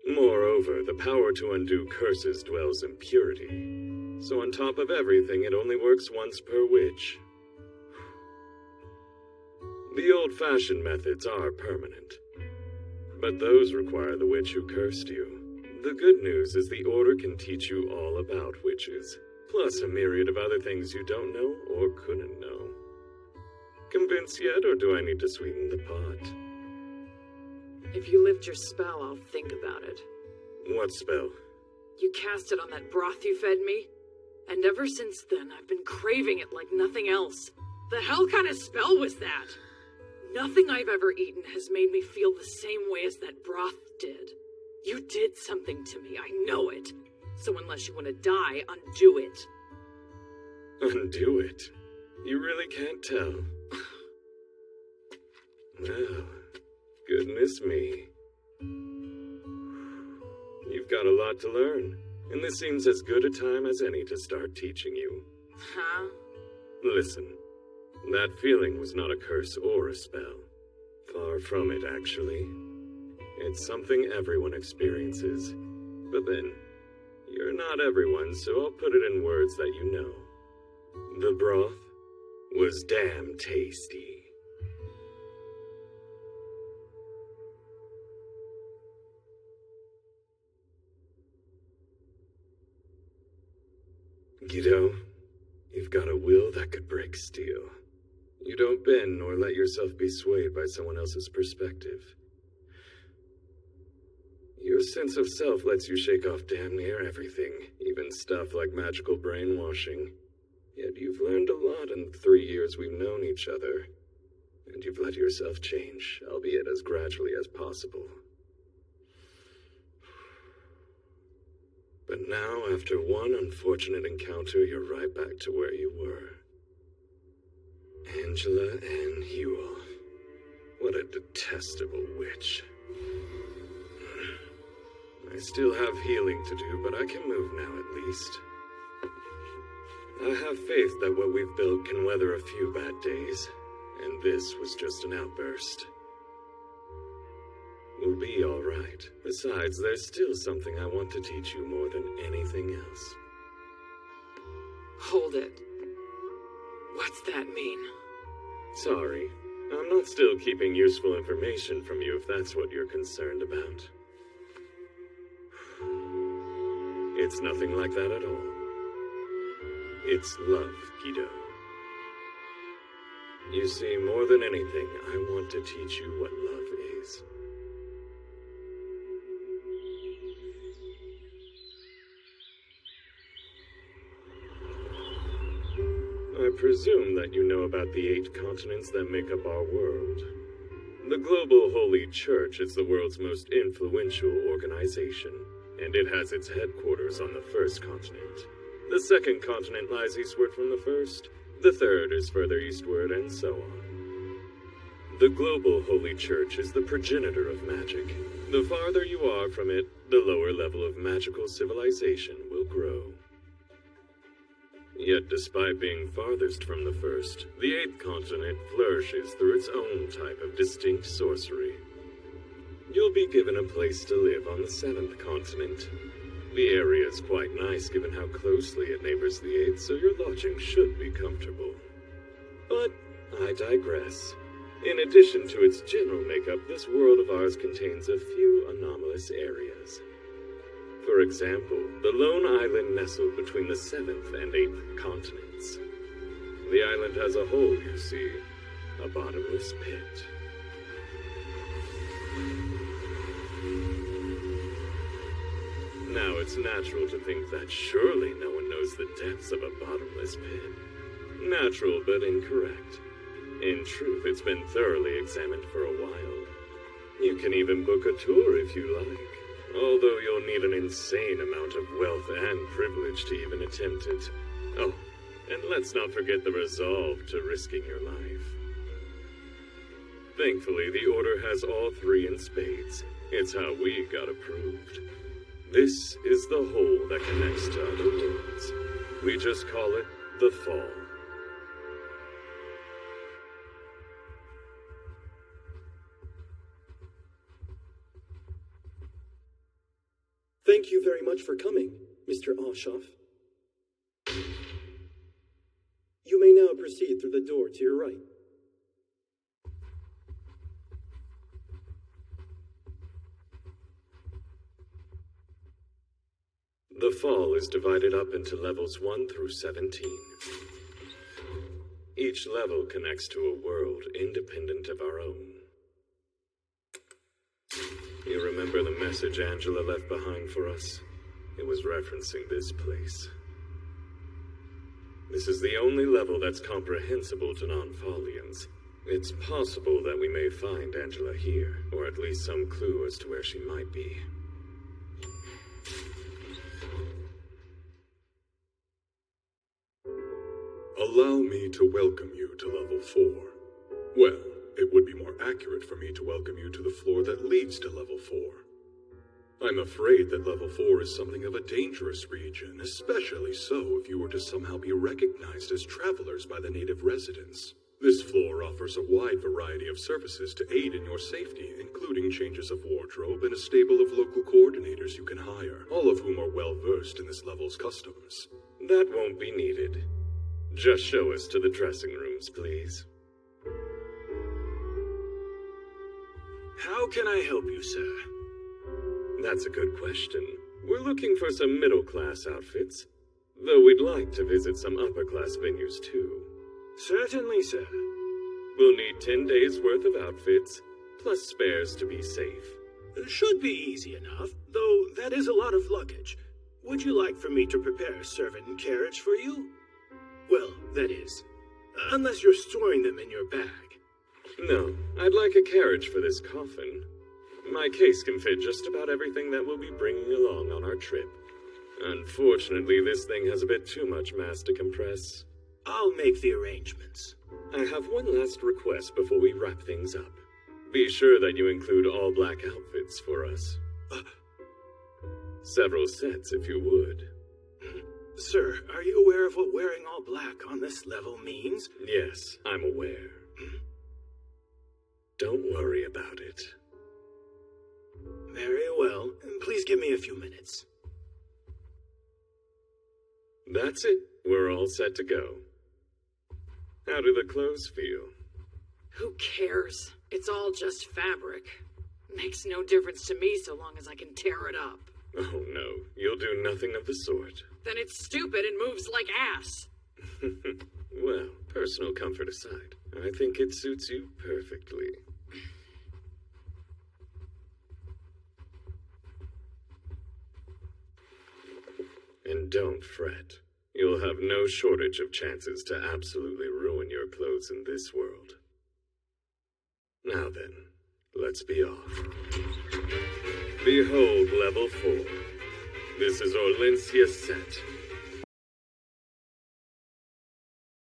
Moreover, the power to undo curses dwells in purity. So on top of everything, it only works once per witch. The old-fashioned methods are permanent. But those require the witch who cursed you. The good news is the Order can teach you all about witches, plus a myriad of other things you don't know or couldn't know. Convinced yet, or do I need to sweeten the pot? If you lift your spell, I'll think about it. What spell? You cast it on that broth you fed me, and ever since then, I've been craving it like nothing else. The hell kind of spell was that? Nothing I've ever eaten has made me feel the same way as that broth did. You did something to me, I know it. So unless you want to die, undo it. Undo it? You really can't tell. Well, goodness me. You've got a lot to learn, and this seems as good a time as any to start teaching you. Huh? Listen, that feeling was not a curse or a spell. Far from it, actually. It's something everyone experiences. But then, you're not everyone, so I'll put it in words that you know. The broth was damn tasty. Guido, you've got a will that could break steel. You don't bend nor let yourself be swayed by someone else's perspective. Your sense of self lets you shake off damn near everything, even stuff like magical brainwashing. Yet you've learned a lot in the 3 years we've known each other. And you've let yourself change, albeit as gradually as possible. But now, after one unfortunate encounter, you're right back to where you were. Angela Ann Hewell. What a detestable witch. I still have healing to do, but I can move now at least. I have faith that what we've built can weather a few bad days, and this was just an outburst. We'll be all right. Besides, there's still something I want to teach you more than anything else. Hold it. What's that mean? Sorry, I'm not still keeping useful information from you if that's what you're concerned about. It's nothing like that at all. It's love, Guido. You see, more than anything, I want to teach you what love is. I presume that you know about the 8 continents that make up our world. The Global Holy Church is the world's most influential organization, and it has its headquarters on the first continent. The second continent lies eastward from the first, the third is further eastward, and so on. The Global Holy Church is the progenitor of magic. The farther you are from it, the lower level of magical civilization will grow. Yet despite being farthest from the first, the 8th continent flourishes through its own type of distinct sorcery. You'll be given a place to live on the 7th continent. The area is quite nice given how closely it neighbors the 8th, so your lodging should be comfortable. But I digress. In addition to its general makeup, this world of ours contains a few anomalous areas. For example, the lone island nestled between the 7th and 8th continents. The island has a hole, you see, a bottomless pit. Now, it's natural to think that surely no one knows the depths of a bottomless pit. Natural, but incorrect. In truth, it's been thoroughly examined for a while. You can even book a tour if you like. Although you'll need an insane amount of wealth and privilege to even attempt it. Oh, and let's not forget the resolve to risking your life. Thankfully, the Order has all 3 in spades. It's how we got approved. This is the hole that connects to other worlds. We just call it the Fall. Thank you very much for coming, Mr. Oshoff. You may now proceed through the door to your right. The Fall is divided up into levels 1 through 17. Each level connects to a world independent of our own. You remember the message Angela left behind for us? It was referencing this place. This is the only level that's comprehensible to non-Fallians. It's possible that we may find Angela here, or at least some clue as to where she might be. Allow me to welcome you to level 4. Well, it would be more accurate for me to welcome you to the floor that leads to level 4. I'm afraid that level 4 is something of a dangerous region, especially so if you were to somehow be recognized as travelers by the native residents. This floor offers a wide variety of services to aid in your safety, including changes of wardrobe and a stable of local coordinators you can hire, all of whom are well versed in this level's customs. That won't be needed. Just show us to the dressing rooms, please. How can I help you, sir? That's a good question. We're looking for some middle-class outfits, though we'd like to visit some upper-class venues, too. Certainly, sir. We'll need 10 days' worth of outfits, plus spares to be safe. Should be easy enough, though that is a lot of luggage. Would you like for me to prepare a servant carriage for you? Well, that is, unless you're storing them in your bag. No, I'd like a carriage for this coffin. My case can fit just about everything that we'll be bringing along on our trip. Unfortunately, this thing has a bit too much mass to compress. I'll make the arrangements. I have one last request before we wrap things up. Be sure that you include all black outfits for us. Several sets, if you would. Sir, are you aware of what wearing all black on this level means? Yes, I'm aware. Don't worry about it. Very well. Please give me a few minutes. That's it. We're all set to go. How do the clothes feel? Who cares? It's all just fabric. Makes no difference to me so long as I can tear it up. Oh no, you'll do nothing of the sort. Then it's stupid and moves like ass. Well, personal comfort aside, I think it suits you perfectly. And don't fret. You'll have no shortage of chances to absolutely ruin your clothes in this world. Now then, let's be off. Behold level 4. This is Orlencia's set.